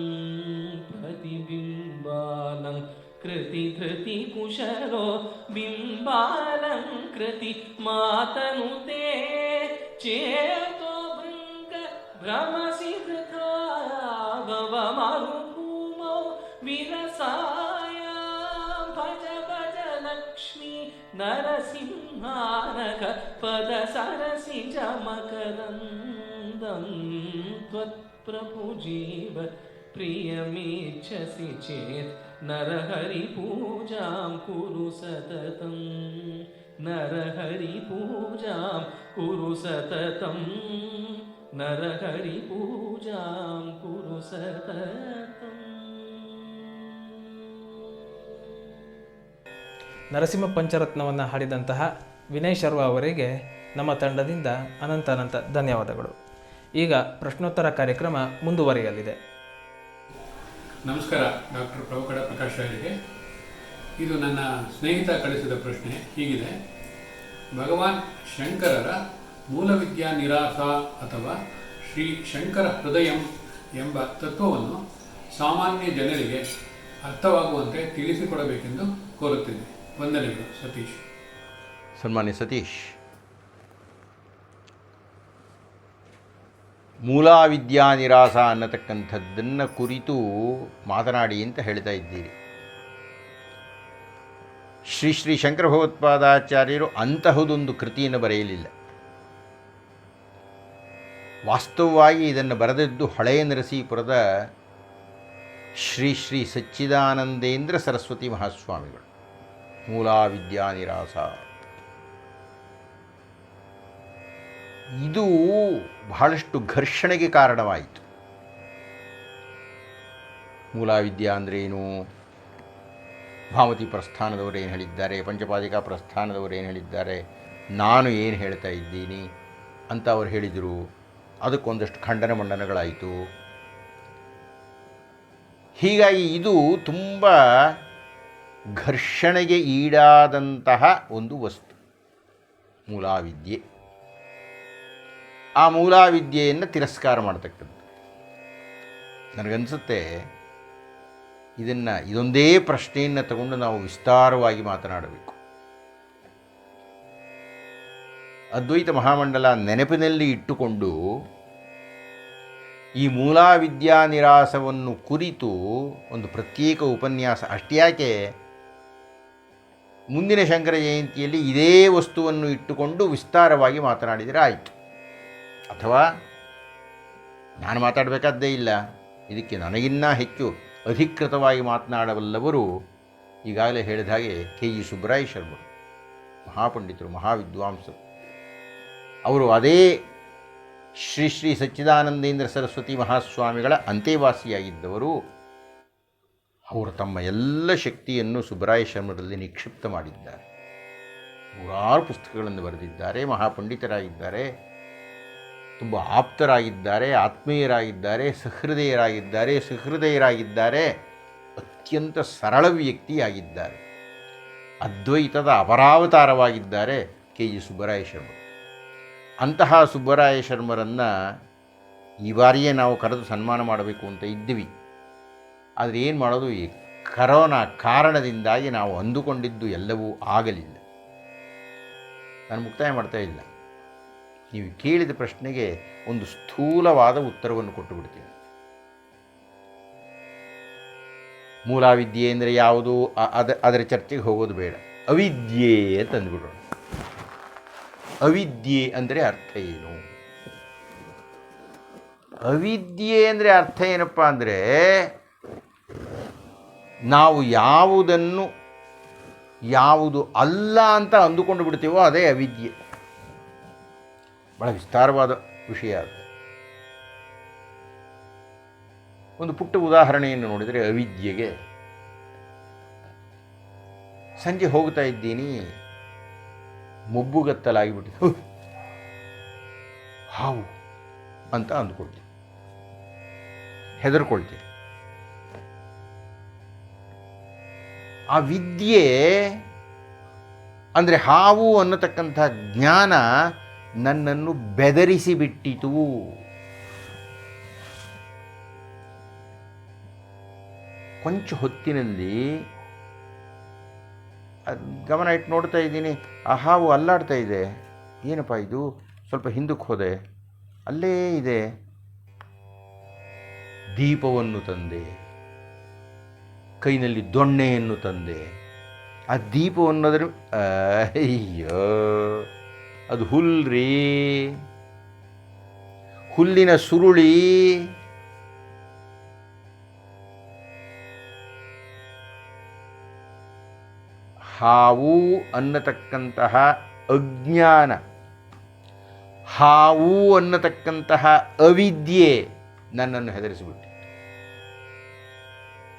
प्रतिबिम्बालं कृति कुशलो बिम्बालं कृति मातनुते चेतो भृङ्ग भ्रमसि वृथा भवमरुभूमौ विरसाय भज भज लक्ष्मी नरसिंहानक पदसरसिजमकरन्दं त्वत्प्रभुजीव प्रियमेच्छसि चेत् नरहरिपूजां कुरु सततं नरहरिपूजां कुरु सततं नरहरिपूजां कुरु सततम् ನರಸಿಂಹ ಪಂಚರತ್ನವನ್ನು ಹಾಡಿದಂತಹ ವಿನಯ್ ಶರ್ವಾ ಅವರಿಗೆ ನಮ್ಮ ತಂಡದಿಂದ ಅನಂತ ಧನ್ಯವಾದಗಳು. ಈಗ ಪ್ರಶ್ನೋತ್ತರ ಕಾರ್ಯಕ್ರಮ ಮುಂದುವರಿಯಲಿದೆ. ನಮಸ್ಕಾರ ಡಾಕ್ಟರ್ ಪ್ರಭುಕಡ ಪ್ರಕಾಶ್ ಅವರಿಗೆ. ಇದು ನನ್ನ ಸ್ನೇಹಿತ ಕಳಿಸಿದ ಪ್ರಶ್ನೆ ಹೀಗಿದೆ: ಭಗವಾನ್ ಶಂಕರರ ಮೂಲವಿದ್ಯಾ ನಿರಾಸ ಅಥವಾ ಶ್ರೀ ಶಂಕರ ಹೃದಯಂ ಎಂಬ ತತ್ವವನ್ನು ಸಾಮಾನ್ಯ ಜನರಿಗೆ ಅರ್ಥವಾಗುವಂತೆ ತಿಳಿಸಿಕೊಡಬೇಕೆಂದು ಕೋರುತ್ತೇನೆ. ವಂದನೆಗಳು. ಸತೀಶ್. ಸನ್ಮಾನ್ಯ ಸತೀಶ್, ಮೂಲಾವಿದ್ಯಾ ನಿರಾಸ ಅನ್ನತಕ್ಕಂಥದ್ದನ್ನು ಕುರಿತು ಮಾತನಾಡಿ ಅಂತ ಹೇಳ್ತಾ ಇದ್ದೀರಿ. ಶ್ರೀ ಶ್ರೀ ಶಂಕರ ಭಗವತ್ಪಾದಾಚಾರ್ಯರು ಅಂತಹದೊಂದು ಕೃತಿಯನ್ನು ಬರೆಯಲಿಲ್ಲ. ವಾಸ್ತವವಾಗಿ ಇದನ್ನು ಬರೆದದ್ದು ಹಳೆಯ ನರಸೀಪುರದ ಶ್ರೀ ಶ್ರೀ ಸಚ್ಚಿದಾನಂದೇಂದ್ರ ಸರಸ್ವತಿ ಮಹಾಸ್ವಾಮಿಗಳು. ಮೂಲಾವಿದ್ಯಾ ನಿರಾಸ ಇದು ಬಹಳಷ್ಟು ಘರ್ಷಣೆಗೆ ಕಾರಣವಾಯಿತು. ಮೂಲಾವಿದ್ಯಾ ಅಂದ್ರೇನು, ಭಾಮತಿ ಪ್ರಸ್ಥಾನದವರು ಏನು ಹೇಳಿದ್ದಾರೆ, ಪಂಚಪಾದಿಕಾ ಪ್ರಸ್ಥಾನದವರು ಏನು ಹೇಳಿದ್ದಾರೆ, ನಾನು ಏನು ಹೇಳ್ತಾ ಇದ್ದೀನಿ ಅಂತ ಅವರು ಹೇಳಿದರು. ಅದಕ್ಕೊಂದಷ್ಟು ಖಂಡನ ಮಂಡನಗಳಾಯಿತು. ಹೀಗಾಗಿ ಇದು ತುಂಬ ಘರ್ಷಣೆಗೆ ಈಡಾದಂತಹ ಒಂದು ವಸ್ತು ಮೂಲಾವಿದ್ಯೆ. ಆ ಮೂಲಾವಿದ್ಯೆಯನ್ನು ತಿರಸ್ಕಾರ ಮಾಡ್ತಕ್ಕಂಥ ನನಗನ್ಸುತ್ತೆ ಇದೊಂದೇ ಪ್ರಶ್ನೆಯನ್ನು ತಗೊಂಡು ನಾವು ವಿಸ್ತಾರವಾಗಿ ಮಾತನಾಡಬೇಕು. ಅದ್ವೈತ ಮಹಾಮಂಡಲ ನೆನಪಿನಲ್ಲಿ ಇಟ್ಟುಕೊಂಡು ಈ ಮೂಲಾವಿದ್ಯಾ ನಿರಾಸವನ್ನು ಕುರಿತು ಒಂದು ಪ್ರತ್ಯೇಕ ಉಪನ್ಯಾಸ, ಅಷ್ಟ್ಯಾಕೆ ಮುಂದಿನ ಶಂಕರ ಜಯಂತಿಯಲ್ಲಿ ಇದೇ ವಸ್ತುವನ್ನು ಇಟ್ಟುಕೊಂಡು ವಿಸ್ತಾರವಾಗಿ ಮಾತನಾಡಿದರೆ ಆಯಿತು. ಅಥವಾ ನಾನು ಮಾತಾಡಬೇಕಾದ್ದೇ ಇಲ್ಲ, ಇದಕ್ಕೆ ನನಗಿನ್ನ ಹೆಚ್ಚು ಅಧಿಕೃತವಾಗಿ ಮಾತನಾಡಬಲ್ಲವರು ಈಗಾಗಲೇ ಹೇಳಿದ ಹಾಗೆ KG ಸುಬ್ರಾಯ ಶರ್ಮರು, ಮಹಾಪಂಡಿತರು, ಮಹಾವಿದ್ವಾಂಸರು. ಅವರು ಅದೇ ಶ್ರೀ ಶ್ರೀ ಸಚ್ಚಿದಾನಂದೇಂದ್ರ ಸರಸ್ವತಿ ಮಹಾಸ್ವಾಮಿಗಳ ಅಂತೆವಾಸಿಯಾಗಿದ್ದವರು. ಅವರು ತಮ್ಮ ಎಲ್ಲ ಶಕ್ತಿಯನ್ನು ಸುಬ್ರಾಯ ಶರ್ಮರಲ್ಲಿ ನಿಕ್ಷಿಪ್ತ ಮಾಡಿದ್ದಾರೆ. ನೂರಾರು ಪುಸ್ತಕಗಳನ್ನು ಬರೆದಿದ್ದಾರೆ, ಮಹಾಪಂಡಿತರಾಗಿದ್ದಾರೆ, ತುಂಬ ಆಪ್ತರಾಗಿದ್ದಾರೆ, ಆತ್ಮೀಯರಾಗಿದ್ದಾರೆ, ಸುಹೃದಯರಾಗಿದ್ದಾರೆ, ಅತ್ಯಂತ ಸರಳ ವ್ಯಕ್ತಿಯಾಗಿದ್ದಾರೆ, ಅದ್ವೈತದ ಅಪರಾವತಾರವಾಗಿದ್ದಾರೆ KG ಸುಬ್ಬರಾಯ ಶರ್ಮರು. ಅಂತಹ ಸುಬ್ಬರಾಯ ಶರ್ಮರನ್ನು ಈ ಬಾರಿಯೇ ನಾವು ಕರೆದು ಸನ್ಮಾನ ಮಾಡಬೇಕು ಅಂತ ಇದ್ವಿ. ಆದರೆ ಏನು ಮಾಡೋದು, ಈ ಕರೋನಾ ಕಾರಣದಿಂದಾಗಿ ನಾವು ಅಂದುಕೊಂಡಿದ್ದು ಎಲ್ಲವೂ ಆಗಲಿಲ್ಲ. ನಾನು ಮುಕ್ತಾಯ ಮಾಡ್ತಾ ಇಲ್ಲ, ನೀವು ಕೇಳಿದ ಪ್ರಶ್ನೆಗೆ ಒಂದು ಸ್ಥೂಲವಾದ ಉತ್ತರವನ್ನು ಕೊಟ್ಟು ಬಿಡ್ತೀನಿ. ಮೂಲಾವಿದ್ಯೆ ಅಂದರೆ ಯಾವುದು, ಅದರ ಚರ್ಚೆಗೆ ಹೋಗೋದು ಬೇಡ. ಅವಿದ್ಯೆ ಅಂತ ಅಂದ್ಬಿಡೋಣ. ಅವಿದ್ಯೆ ಅಂದರೆ ಅರ್ಥ ಏನು? ಅವಿದ್ಯೆ ಅಂದರೆ ಅರ್ಥ ಏನಪ್ಪ ಅಂದರೆ, ನಾವು ಯಾವುದನ್ನು ಯಾವುದು ಅಲ್ಲ ಅಂತ ಅಂದುಕೊಂಡು ಬಿಡ್ತೀವೋ ಅದೇ ಅವಿದ್ಯೆ. ಬಹಳ ವಿಸ್ತಾರವಾದ ವಿಷಯ ಅದು. ಒಂದು ಪುಟ್ಟ ಉದಾಹರಣೆಯನ್ನು ನೋಡಿದರೆ ಅವಿದ್ಯೆಗೆ, ಸಂಜೆ ಹೋಗ್ತಾ ಇದ್ದೀನಿ, ಮೊಬ್ಬುಗತ್ತಲಾಗಿಬಿಟ್ಟು ಹಾವು ಅಂತ ಅಂದ್ಕೊಳ್ತೀನಿ, ಹೆದರ್ಕೊಳ್ತೀನಿ. ಆ ವಿದ್ಯೆ ಅಂದರೆ ಹಾವು ಅನ್ನತಕ್ಕಂಥ ಜ್ಞಾನ ನನ್ನನ್ನು ಬೆದರಿಸಿಬಿಟ್ಟಿತು. ಕೊಂಚ ಹೊತ್ತಿನಲ್ಲಿ ಗಮನ ಇಟ್ಟು ನೋಡ್ತಾ ಇದ್ದೀನಿ, ಆ ಹಾವು ಅಲ್ಲಾಡ್ತಾ ಇದೆ. ಏನಪ್ಪ ಇದು? ಸ್ವಲ್ಪ ಹಿಂದಕ್ಕೆ ಹೋದೆ, ಅಲ್ಲೇ ಇದೆ. ದೀಪವನ್ನು ತಂದೆ, ಕೈನಲ್ಲಿ ದೊಣ್ಣೆಯನ್ನು ತಂದೆ. ಆ ದೀಪವನ್ನು ಅದರ ಅಯ್ಯೋ, ಅದು ಹುಲ್ರಿ, ಹುಲ್ಲಿನ ಸುರುಳಿ. ಹಾವು ಅನ್ನತಕ್ಕಂತಹ ಅಜ್ಞಾನ, ಹಾವು ಅನ್ನತಕ್ಕಂತಹ ಅವಿದ್ಯೆ ನನ್ನನ್ನು ಹೆದರಿಸಿಬಿಟ್ಟು.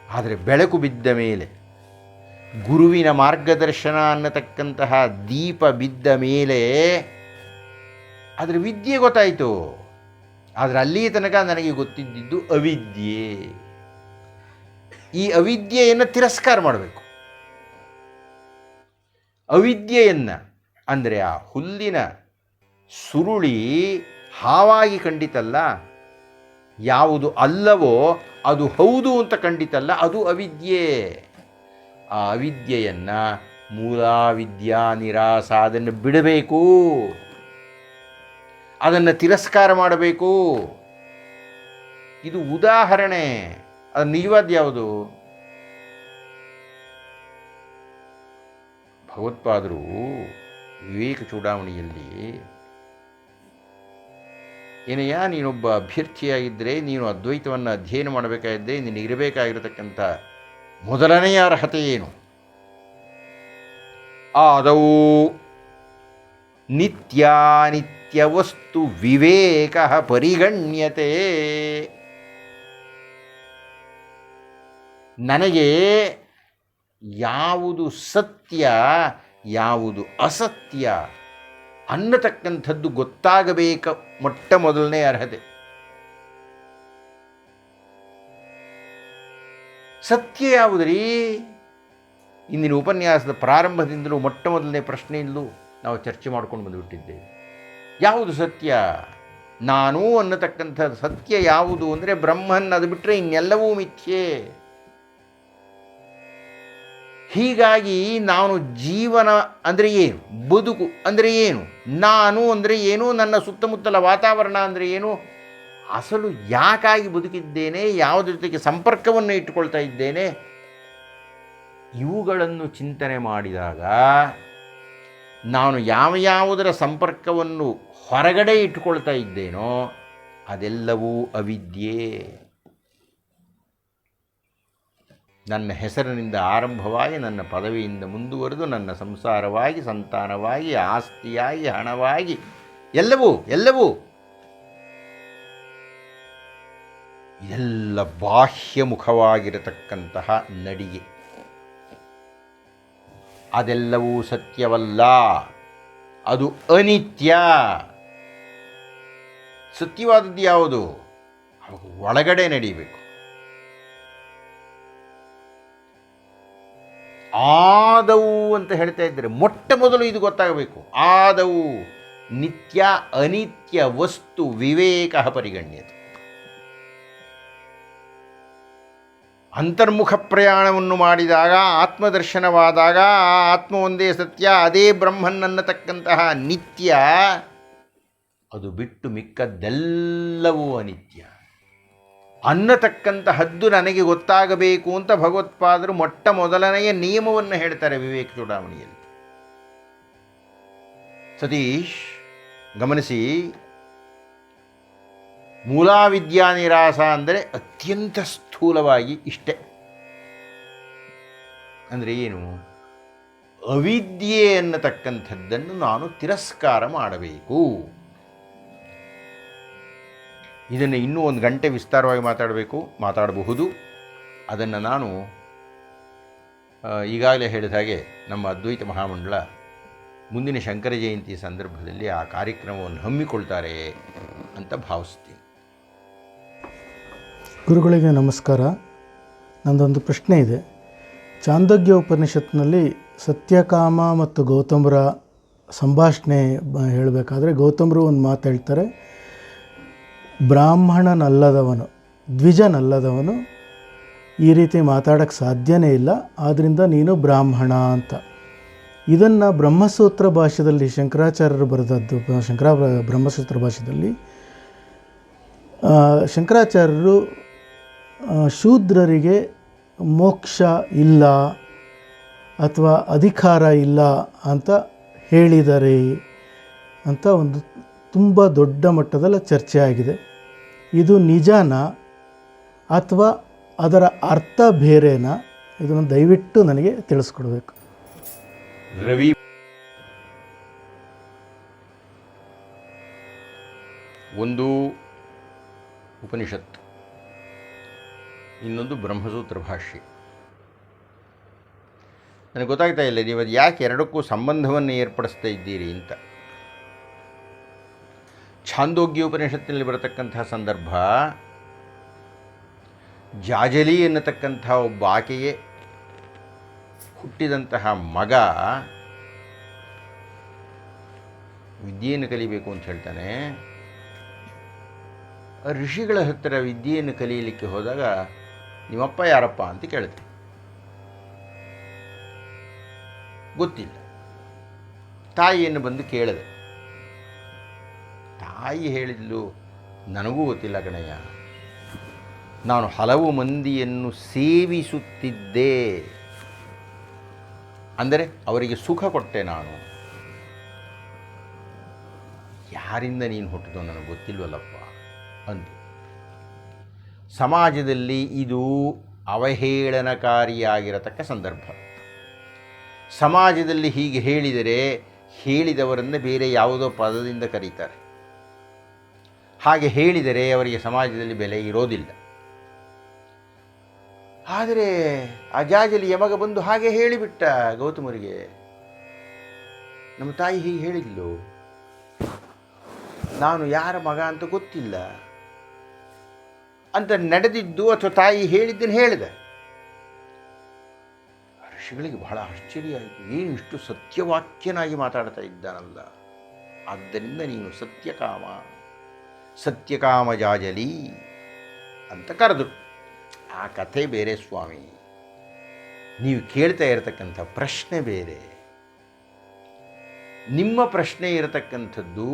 ಆದರೆ ಬೆಳಕು ಬಿದ್ದ ಮೇಲೆ, ಗುರುವಿನ ಮಾರ್ಗದರ್ಶನ ಅನ್ನತಕ್ಕಂತಹ ದೀಪ ಬಿದ್ದ ಮೇಲೆ ಅದರ ವಿದ್ಯೆ ಗೊತ್ತಾಯಿತು. ಆದರೆ ಅಲ್ಲಿಯ ತನಕ ನನಗೆ ಗೊತ್ತಿದ್ದಿದ್ದು ಅವಿದ್ಯೆ. ಈ ಅವಿದ್ಯೆಯನ್ನು ತಿರಸ್ಕಾರ ಮಾಡಬೇಕು. ಅವಿದ್ಯೆಯನ್ನು ಅಂದರೆ ಆ ಹುಲ್ಲಿನ ಸುರುಳಿ ಹಾವಾಗಿ ಕಂಡಿತಲ್ಲ, ಯಾವುದು ಅಲ್ಲವೋ ಅದು ಹೌದು ಅಂತ ಕಂಡಿತಲ್ಲ, ಅದು ಅವಿದ್ಯೆ. ಆ ಅವಿದ್ಯೆಯನ್ನು ಮೂಲಾವಿದ್ಯಾ ನಿರಾಸ, ಅದನ್ನು ಬಿಡಬೇಕು, ಅದನ್ನು ತಿರಸ್ಕಾರ ಮಾಡಬೇಕು. ಇದು ಉದಾಹರಣೆ. ಅದು ನಿಜವಾದ ಯಾವುದು? ಭಗವತ್ಪಾದರು ವಿವೇಕ ಚೂಡಾಮಣಿಯಲ್ಲಿ, ಏನಯ್ಯ ನೀನೊಬ್ಬ ಅಭ್ಯರ್ಥಿಯಾಗಿದ್ದರೆ, ನೀನು ಅದ್ವೈತವನ್ನು ಅಧ್ಯಯನ ಮಾಡಬೇಕಾಗಿದ್ದರೆ ನಿನಗಿರಬೇಕಾಗಿರತಕ್ಕಂಥ ಮೊದಲನೆಯ ಅರ್ಹತೆ ಏನು? ಆದೌ ನಿತ್ಯಾನಿತ್ಯ ವಸ್ತು ವಿವೇಕ ಪರಿಗಣ್ಯತೆ. ನನಗೆ ಯಾವುದು ಸತ್ಯ, ಯಾವುದು ಅಸತ್ಯ ಅನ್ನತಕ್ಕಂಥದ್ದು ಗೊತ್ತಾಗಬೇಕ, ಮೊಟ್ಟ ಮೊದಲನೇ ಅರ್ಹತೆ. ಸತ್ಯ ಯಾವುದ್ರೀ? ಇಂದಿನ ಉಪನ್ಯಾಸದ ಪ್ರಾರಂಭದಿಂದಲೂ ಮೊಟ್ಟ ಮೊದಲನೇ ಪ್ರಶ್ನೆಯಿಂದಲೂ ನಾವು ಚರ್ಚೆ ಮಾಡ್ಕೊಂಡು ಬಂದುಬಿಟ್ಟಿದ್ದೇವೆ. ಯಾವುದು ಸತ್ಯ? ನಾನು ಅನ್ನತಕ್ಕಂಥ ಸತ್ಯ ಯಾವುದು ಅಂದರೆ ಬ್ರಹ್ಮನ್, ಅದು ಬಿಟ್ಟರೆ ಇನ್ನೆಲ್ಲವೂ ಮಿಥ್ಯೆ. ಹೀಗಾಗಿ ನಾನು ಜೀವನ ಅಂದರೆ ಏನು, ಬದುಕು ಅಂದರೆ ಏನು, ನಾನು ಅಂದರೆ ಏನು, ನನ್ನ ಸುತ್ತಮುತ್ತಲ ವಾತಾವರಣ ಅಂದರೆ ಏನು, ಅಸಲು ಯಾಕಾಗಿ ಬದುಕಿದ್ದೇನೆ, ಯಾವುದ್ರ ಜೊತೆಗೆ ಸಂಪರ್ಕವನ್ನು ಇಟ್ಟುಕೊಳ್ತಾ ಇದ್ದೇನೆ, ಇವುಗಳನ್ನು ಚಿಂತನೆ ಮಾಡಿದಾಗ ನಾನು ಯಾವುದರ ಸಂಪರ್ಕವನ್ನು ಹೊರಗಡೆ ಇಟ್ಟುಕೊಳ್ತಾ ಇದ್ದೇನೋ ಅದೆಲ್ಲವೂ ಅವಿದ್ಯೆ. ನನ್ನ ಹೆಸರಿನಿಂದ ಆರಂಭವಾಗಿ ನನ್ನ ಪದವಿಯಿಂದ ಮುಂದುವರೆದು ನನ್ನ ಸಂಸಾರವಾಗಿ, ಸಂತಾನವಾಗಿ, ಆಸ್ತಿಯಾಗಿ, ಹಣವಾಗಿ ಎಲ್ಲವೂ ಇದೆಲ್ಲ ಬಾಹ್ಯಮುಖವಾಗಿರತಕ್ಕಂತಹ ನಡಿಗೆ. ಅದೆಲ್ಲವೂ ಸತ್ಯವಲ್ಲ, ಅದು ಅನಿತ್ಯ. ಸತ್ಯವಾದದ್ದು ಯಾವುದು? ಒಳಗಡೆ ನಡೀಬೇಕು. ಆದವು ಅಂತ ಹೇಳ್ತಾ ಇದ್ದಾರೆ. ಮೊಟ್ಟ ಮೊದಲು ಇದು ಗೊತ್ತಾಗಬೇಕು. ಆದವು ನಿತ್ಯ ಅನಿತ್ಯ ವಸ್ತು ವಿವೇಕ ಪರಿಗಣ್ಯತೆ. ಅಂತರ್ಮುಖ ಪ್ರಯಾಣವನ್ನು ಮಾಡಿದಾಗ, ಆತ್ಮದರ್ಶನವಾದಾಗ, ಆ ಆತ್ಮ ಒಂದೇ ಸತ್ಯ, ಅದೇ ಬ್ರಹ್ಮನ್ನತಕ್ಕಂತಹ ನಿತ್ಯ, ಅದು ಬಿಟ್ಟು ಮಿಕ್ಕದ್ದೆಲ್ಲವೂ ಅನಿತ್ಯ ಅನ್ನತಕ್ಕಂತಹದ್ದು ನನಗೆ ಗೊತ್ತಾಗಬೇಕು ಅಂತ ಭಗವತ್ಪಾದರು ಮೊಟ್ಟ ಮೊದಲನೆಯ ನಿಯಮವನ್ನು ಹೇಳ್ತಾರೆ ವಿವೇಕ ಚೂಡಾಮಣಿಯಲ್ಲಿ. ಸತೀಶ್ ಗಮನಿಸಿ, ಮೂಲಾವಿದ್ಯಾ ನಿರಾಸ ಅಂದರೆ ಅತ್ಯಂತ ಸ್ಥೂಲವಾಗಿ ಇಷ್ಟೇ. ಅಂದರೆ ಏನು? ಅವಿದ್ಯೆ ಅನ್ನತಕ್ಕಂಥದ್ದನ್ನು ನಾನು ತಿರಸ್ಕಾರ ಮಾಡಬೇಕು. ಇದನ್ನು ಇನ್ನೂ 1 ಗಂಟೆ ವಿಸ್ತಾರವಾಗಿ ಮಾತಾಡಬಹುದು. ಅದನ್ನು ನಾನು ಈಗಾಗಲೇ ಹೇಳಿದ ಹಾಗೆ ನಮ್ಮ ಅದ್ವೈತ ಮಹಾಮಂಡಲ ಮುಂದಿನ ಶಂಕರ ಜಯಂತಿ ಸಂದರ್ಭದಲ್ಲಿ ಆ ಕಾರ್ಯಕ್ರಮವನ್ನು ಹಮ್ಮಿಕೊಳ್ತಾರೆ ಅಂತ ಭಾವಿಸ್ತೀನಿ. ಗುರುಗಳಿಗೆ ನಮಸ್ಕಾರ. ನನ್ನದೊಂದು ಪ್ರಶ್ನೆ ಇದೆ. ಚಾಂದೋಗ್ಯ ಉಪನಿಷತ್ನಲ್ಲಿ ಸತ್ಯಕಾಮ ಮತ್ತು ಗೌತಮರ ಸಂಭಾಷಣೆ ಹೇಳಬೇಕಾದ್ರೆ ಗೌತಮರು ಒಂದು ಮಾತು ಹೇಳ್ತಾರೆ, ಬ್ರಾಹ್ಮಣನಲ್ಲದವನು, ದ್ವಿಜನಲ್ಲದವನು ಈ ರೀತಿ ಮಾತಾಡೋಕ್ಕೆ ಸಾಧ್ಯನೇ ಇಲ್ಲ, ಆದ್ದರಿಂದ ನೀನು ಬ್ರಾಹ್ಮಣ ಅಂತ. ಇದನ್ನು ಬ್ರಹ್ಮಸೂತ್ರ ಭಾಷ್ಯದಲ್ಲಿ ಶಂಕರಾಚಾರ್ಯರು ಬರೆದದ್ದು, ಬ್ರಹ್ಮಸೂತ್ರ ಭಾಷ್ಯದಲ್ಲಿ ಶಂಕರಾಚಾರ್ಯರು ಶೂದ್ರರಿಗೆ ಮೋಕ್ಷ ಇಲ್ಲ ಅಥವಾ ಅಧಿಕಾರ ಇಲ್ಲ ಅಂತ ಹೇಳಿದ್ದಾರೆ ಅಂತ ಒಂದು ತುಂಬ ದೊಡ್ಡ ಮಟ್ಟದಲ್ಲಿ ಚರ್ಚೆ ಆಗಿದೆ. ಇದು ನಿಜನಾ ಅಥವಾ ಅದರ ಅರ್ಥ ಬೇರೆನಾ? ಇದನ್ನು ದಯವಿಟ್ಟು ನನಗೆ ತಿಳಿಸ್ಕೊಡ್ಬೇಕು. ರವಿ, ಒಂದು ಉಪನಿಷತ್ತು, ಇನ್ನೊಂದು ಬ್ರಹ್ಮಸೂತ್ರ ಭಾಷ್ಯ. ನನಗೆ ಗೊತ್ತಾಗ್ತಾ ಇಲ್ಲ ನೀವು ಅದು ಯಾಕೆ ಎರಡಕ್ಕೂ ಸಂಬಂಧವನ್ನು ಏರ್ಪಡಿಸ್ತಾ ಇದ್ದೀರಿ ಅಂತ. ಛಾಂದೋಗ್ಯ ಉಪನಿಷತ್ತಿನಲ್ಲಿ ಬರತಕ್ಕಂತಹ ಸಂದರ್ಭ, ಜಾಜಲಿ ಎನ್ನತಕ್ಕಂಥ ಒಬ್ಬ ಆಕೆಗೆ ಹುಟ್ಟಿದಂತಹ ಮಗ ವಿದ್ಯೆಯನ್ನು ಕಲಿಬೇಕು ಅಂತ ಹೇಳ್ತಾನೆ. ಋಷಿಗಳ ಹತ್ತಿರ ವಿದ್ಯೆಯನ್ನು ಕಲಿಯಲಿಕ್ಕೆ ಹೋದಾಗ ನಿಮ್ಮಪ್ಪ ಯಾರಪ್ಪ ಅಂತ ಕೇಳುತ್ತೆ. ಗೊತ್ತಿಲ್ಲ. ತಾಯಿಯನ್ನು ಬಂದು ಕೇಳಿದೆ. ತಾಯಿ ಹೇಳಿದ್ಲು, ನನಗೂ ಗೊತ್ತಿಲ್ಲ ಕಣಯ್ಯ, ನಾನು ಹಲವು ಮಂದಿಯನ್ನು ಸೇವಿಸುತ್ತಿದ್ದೆ, ಅಂದರೆ ಅವರಿಗೆ ಸುಖ ಕೊಟ್ಟೆ ನಾನು. ಯಾರಿಂದ ನೀನು ಹುಟ್ಟಿದೋ ನನಗೆ ಗೊತ್ತಿಲ್ವಲ್ಲಪ್ಪ ಅಂದು. ಸಮಾಜದಲ್ಲಿ ಇದು ಅವಹೇಳನಕಾರಿಯಾಗಿರತಕ್ಕ ಸಂದರ್ಭ. ಸಮಾಜದಲ್ಲಿ ಹೀಗೆ ಹೇಳಿದರೆ ಹೇಳಿದವರನ್ನು ಬೇರೆ ಯಾವುದೋ ಪದದಿಂದ ಕರೀತಾರೆ. ಹಾಗೆ ಹೇಳಿದರೆ ಅವರಿಗೆ ಸಮಾಜದಲ್ಲಿ ಬೆಲೆ ಇರೋದಿಲ್ಲ. ಆದರೆ ಅಜಾಜಲಿಯ ಮಗ ಬಂದು ಹಾಗೆ ಹೇಳಿಬಿಟ್ಟ ಗೌತಮರಿಗೆ, ನಮ್ಮ ತಾಯಿ ಹೀಗೆ ಹೇಳಿದ್ಲು, ನಾನು ಯಾರ ಮಗ ಅಂತ ಗೊತ್ತಿಲ್ಲ ಅಂತ ನಡೆದಿದ್ದು ಅಥವಾ ತಾಯಿ ಹೇಳಿದ್ದನ್ನು ಹೇಳಿದೆ. ಋಷಿಗಳಿಗೆ ಬಹಳ ಆಶ್ಚರ್ಯ ಆಯಿತು. ಏನು ಇಷ್ಟು ಸತ್ಯವಾಕ್ಯನಾಗಿ ಮಾತಾಡ್ತಾ ಇದ್ದಾನಲ್ಲ, ಆದ್ದರಿಂದ ನೀನು ಸತ್ಯಕಾಮ ಜಾಜಲಿ ಅಂತ ಕರೆದರು. ಆ ಕಥೆ ಬೇರೆ ಸ್ವಾಮಿ, ನೀವು ಕೇಳ್ತಾ ಇರತಕ್ಕಂಥ ಪ್ರಶ್ನೆ ಬೇರೆ. ನಿಮ್ಮ ಪ್ರಶ್ನೆ ಇರತಕ್ಕಂಥದ್ದು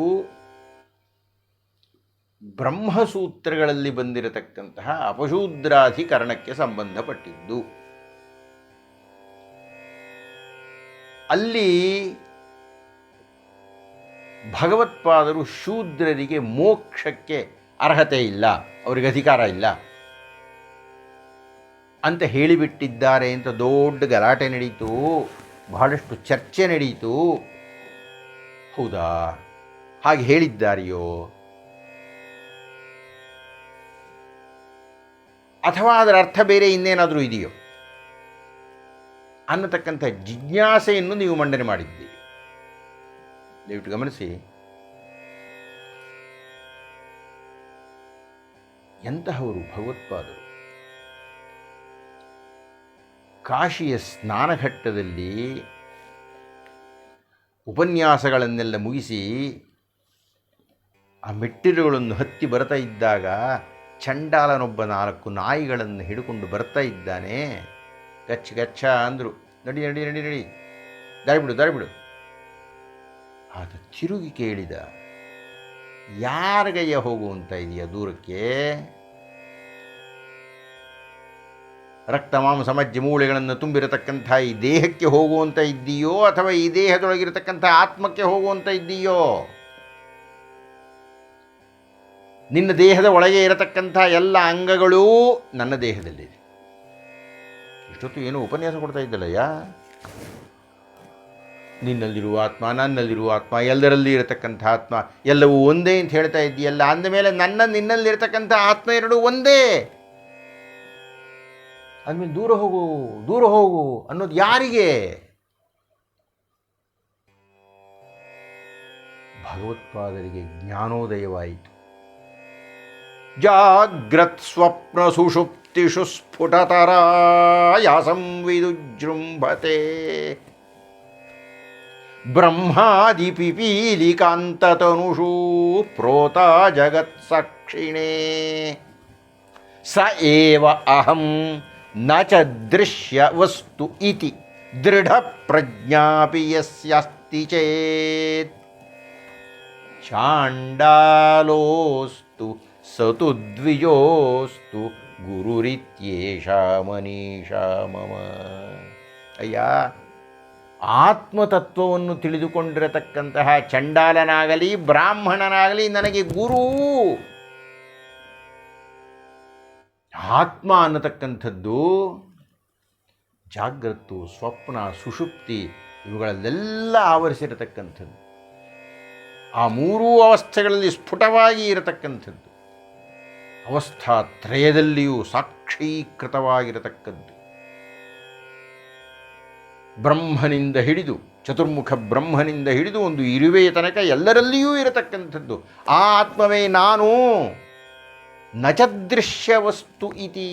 ಬ್ರಹ್ಮಸೂತ್ರಗಳಲ್ಲಿ ಬಂದಿರತಕ್ಕಂತಹ ಅಪಶೂದ್ರಾಧಿಕರಣಕ್ಕೆ ಸಂಬಂಧಪಟ್ಟಿದ್ದು. ಅಲ್ಲಿ ಭಗವತ್ಪಾದರು ಶೂದ್ರರಿಗೆ ಮೋಕ್ಷಕ್ಕೆ ಅರ್ಹತೆ ಇಲ್ಲ, ಅವರಿಗೆ ಅಧಿಕಾರ ಇಲ್ಲ ಅಂತ ಹೇಳಿಬಿಟ್ಟಿದ್ದಾರೆ ಅಂತ ದೊಡ್ಡ ಗಲಾಟೆ ನಡೀತು, ಬಹಳಷ್ಟು ಚರ್ಚೆ ನಡೀತು. ಹೌದಾ, ಹಾಗೆ ಹೇಳಿದ್ದಾರೆಯೋ ಅಥವಾ ಅದರ ಅರ್ಥ ಬೇರೆ ಇನ್ನೇನಾದರೂ ಇದೆಯೋ ಅನ್ನತಕ್ಕಂಥ ಜಿಜ್ಞಾಸೆಯನ್ನು ನೀವು ಮಂಡನೆ ಮಾಡಿದ್ದೀರಿ. ದಯವಿಟ್ಟು ಗಮನಿಸಿ, ಎಂತಹವರು ಭಗವತ್ಪಾದರು. ಕಾಶಿಯ ಸ್ನಾನಘಟ್ಟದಲ್ಲಿ ಉಪನ್ಯಾಸಗಳನ್ನೆಲ್ಲ ಮುಗಿಸಿ ಆ ಮೆಟ್ಟಿಲುಗಳನ್ನು ಹತ್ತಿ ಬರ್ತಾ ಇದ್ದಾಗ ಚಂಡಾಲನೊಬ್ಬ 4 ನಾಯಿಗಳನ್ನು ಹಿಡ್ಕೊಂಡು ಬರ್ತಾ ಇದ್ದಾನೆ. ಗಚ್ಚ ಗಚ್ಚ ಅಂದರು, ನಡಿ ನಡಿ ನಡಿ ನಡಿ, ದಾರಿಬಿಡು ದಾರಿಬಿಡು. ಆತ ತಿರುಗಿ ಕೇಳಿದ, ಯಾರಿಗಯ್ಯ ಹೋಗುವಂತ ಇದೆಯಾ ದೂರಕ್ಕೆ? ರಕ್ತ ಮಾಂಸ ಮಜ್ಜೆ ಮೂಳೆಗಳನ್ನು ತುಂಬಿರತಕ್ಕಂಥ ಈ ದೇಹಕ್ಕೆ ಹೋಗುವಂತ ಇದ್ದೀಯೋ ಅಥವಾ ಈ ದೇಹದೊಳಗಿರತಕ್ಕಂಥ ಆತ್ಮಕ್ಕೆ ಹೋಗುವಂತ ಇದ್ದೀಯೋ? ನಿನ್ನ ದೇಹದ ಒಳಗೆ ಇರತಕ್ಕಂಥ ಎಲ್ಲ ಅಂಗಗಳೂ ನನ್ನ ದೇಹದಲ್ಲಿದೆ. ಇಷ್ಟೊತ್ತು ಏನೋ ಉಪನ್ಯಾಸ ಕೊಡ್ತಾ ಇದ್ದಲ್ಲಯ್ಯ, ನಿನ್ನಲ್ಲಿರುವ ಆತ್ಮ, ನನ್ನಲ್ಲಿರುವ ಆತ್ಮ, ಎಲ್ಲರಲ್ಲಿ ಇರತಕ್ಕಂಥ ಆತ್ಮ ಎಲ್ಲವೂ ಒಂದೇ ಅಂತ ಹೇಳ್ತಾ ಇದ್ದೀಯಲ್ಲ. ಅಂದಮೇಲೆ ನಿನ್ನಲ್ಲಿರತಕ್ಕಂಥ ಆತ್ಮ ಎರಡೂ ಒಂದೇ. ಅಂದಮೇಲೆ ದೂರ ಹೋಗು ದೂರ ಹೋಗು ಅನ್ನೋದು ಯಾರಿಗೆ? ಭಗವತ್ಪಾದರಿಗೆ ಜ್ಞಾನೋದಯವಾಯಿತು. ಜಾಗ್ರತ್ ಸ್ವಪ್ನ ಸುಷುಪ್ತಿಷು ಸ್ಫುಟತರಾಯ ಸಂವಿದುಜೃಂಭತೆ ಬ್ರಹ್ಮಾದಿ ಪಿಪೀಲಿಕಾಂತತನುಷು ಪ್ರೋತ ಜಗತ್ಸಾಕ್ಷಿಣೇ ಸ ಏವ ಅಹಂ ನ ಚ ದೃಶ್ಯ ವಸ್ತು ಇತಿ ದೃಢ ಪ್ರಜ್ಞಾಪಿ ಯಸ್ಯಾಸ್ತಿ ಚೇತ್ ಚಾಂಡಾಲೋಸ್ತು ಸತು ದ್ವಿಜೋಸ್ತು ಗುರುರಿತ್ಯೇಷ ಮನೀಷಾ ಮಮ. ಅಯ್ಯ, ಆತ್ಮತತ್ವವನ್ನು ತಿಳಿದುಕೊಂಡಿರತಕ್ಕಂತಹ ಚಂಡಾಲನಾಗಲಿ ಬ್ರಾಹ್ಮಣನಾಗಲಿ ನನಗೆ ಗುರು. ಆತ್ಮ ಅನ್ನತಕ್ಕಂಥದ್ದು ಜಾಗ್ರತ್ತು, ಸ್ವಪ್ನ, ಸುಷುಪ್ತಿ ಇವುಗಳಲ್ಲೆಲ್ಲ ಆವರಿಸಿರತಕ್ಕಂಥದ್ದು. ಆ 3 ಅವಸ್ಥೆಗಳಲ್ಲಿ ಸ್ಫುಟವಾಗಿ ಇರತಕ್ಕಂಥದ್ದು. ಅವಸ್ಥಾತ್ರಯದಲ್ಲಿಯೂ ಸಾಕ್ಷೀಕೃತವಾಗಿರತಕ್ಕದ್ದು. ಬ್ರಹ್ಮನಿಂದ ಹಿಡಿದು, ಚತುರ್ಮುಖ ಬ್ರಹ್ಮನಿಂದ ಹಿಡಿದು ಒಂದು ಇರುವೆಯ ತನಕ ಎಲ್ಲರಲ್ಲಿಯೂ ಇರತಕ್ಕಂಥದ್ದು. ಆ ಆತ್ಮವೇ ನಾನು. ನಚದೃಶ್ಯ ವಸ್ತು ಇತಿ,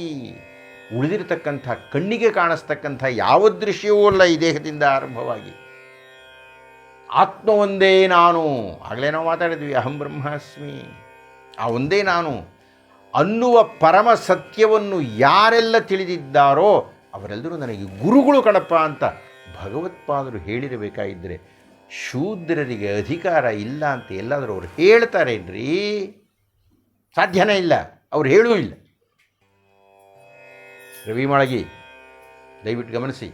ಉಳಿದಿರತಕ್ಕಂಥ ಕಣ್ಣಿಗೆ ಕಾಣಿಸ್ತಕ್ಕಂಥ ಯಾವ ದೃಶ್ಯವೂ ಅಲ್ಲ ಈ ದೇಹದಿಂದ ಆರಂಭವಾಗಿ. ಆತ್ಮ ಒಂದೇ ನಾನು. ಆಗಲೇ ನಾವು ಮಾತಾಡಿದ್ವಿ, ಅಹಂ ಬ್ರಹ್ಮಾಸ್ಮಿ, ಆ ಒಂದೇ ನಾನು ಅನ್ನುವ ಪರಮ ಸತ್ಯವನ್ನು ಯಾರೆಲ್ಲ ತಿಳಿದಿದ್ದಾರೋ ಅವರೆಲ್ಲರೂ ನನಗೆ ಗುರುಗಳು ಕಣಪ್ಪ ಅಂತ ಭಗವತ್ಪಾದರು ಹೇಳಿರಬೇಕಾಗಿದ್ದರೆ ಶೂದ್ರರಿಗೆ ಅಧಿಕಾರ ಇಲ್ಲ ಅಂತ ಎಲ್ಲಾದರೂ ಅವ್ರು ಹೇಳ್ತಾರೇನ್ರಿ? ಸಾಧ್ಯನೇ ಇಲ್ಲ, ಅವ್ರು ಹೇಳೂ ಇಲ್ಲ. ರವಿ ಮಾಳಗಿ, ದಯವಿಟ್ಟು ಗಮನಿಸಿ,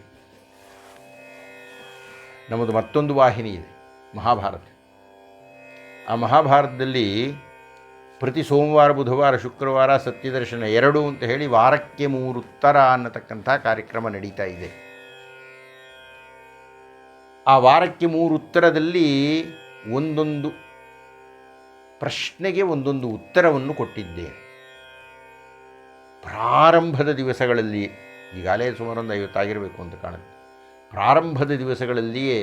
ನಮ್ಮದು ಮತ್ತೊಂದು ವಾಹಿನಿ ಇದೆ, ಮಹಾಭಾರತ. ಆ ಮಹಾಭಾರತದಲ್ಲಿ ಪ್ರತಿ ಸೋಮವಾರ, ಬುಧವಾರ, ಶುಕ್ರವಾರ ಸತ್ಯದರ್ಶನ 2 ಅಂತ ಹೇಳಿ ವಾರಕ್ಕೆ 3 ಉತ್ತರ ಅನ್ನತಕ್ಕಂಥ ಕಾರ್ಯಕ್ರಮ ನಡೀತಾ ಇದೆ. ಆ ವಾರಕ್ಕೆ 3 ಉತ್ತರದಲ್ಲಿ ಒಂದೊಂದು ಪ್ರಶ್ನೆಗೆ ಒಂದೊಂದು ಉತ್ತರವನ್ನು ಕೊಟ್ಟಿದ್ದೇನೆ. ಪ್ರಾರಂಭದ ದಿವಸಗಳಲ್ಲಿ, ಈಗಾಗಲೇ ಸುಮಾರು 50 ಆಗಿರಬೇಕು ಅಂತ ಕಾಣುತ್ತೆ, ಪ್ರಾರಂಭದ ದಿವಸಗಳಲ್ಲಿಯೇ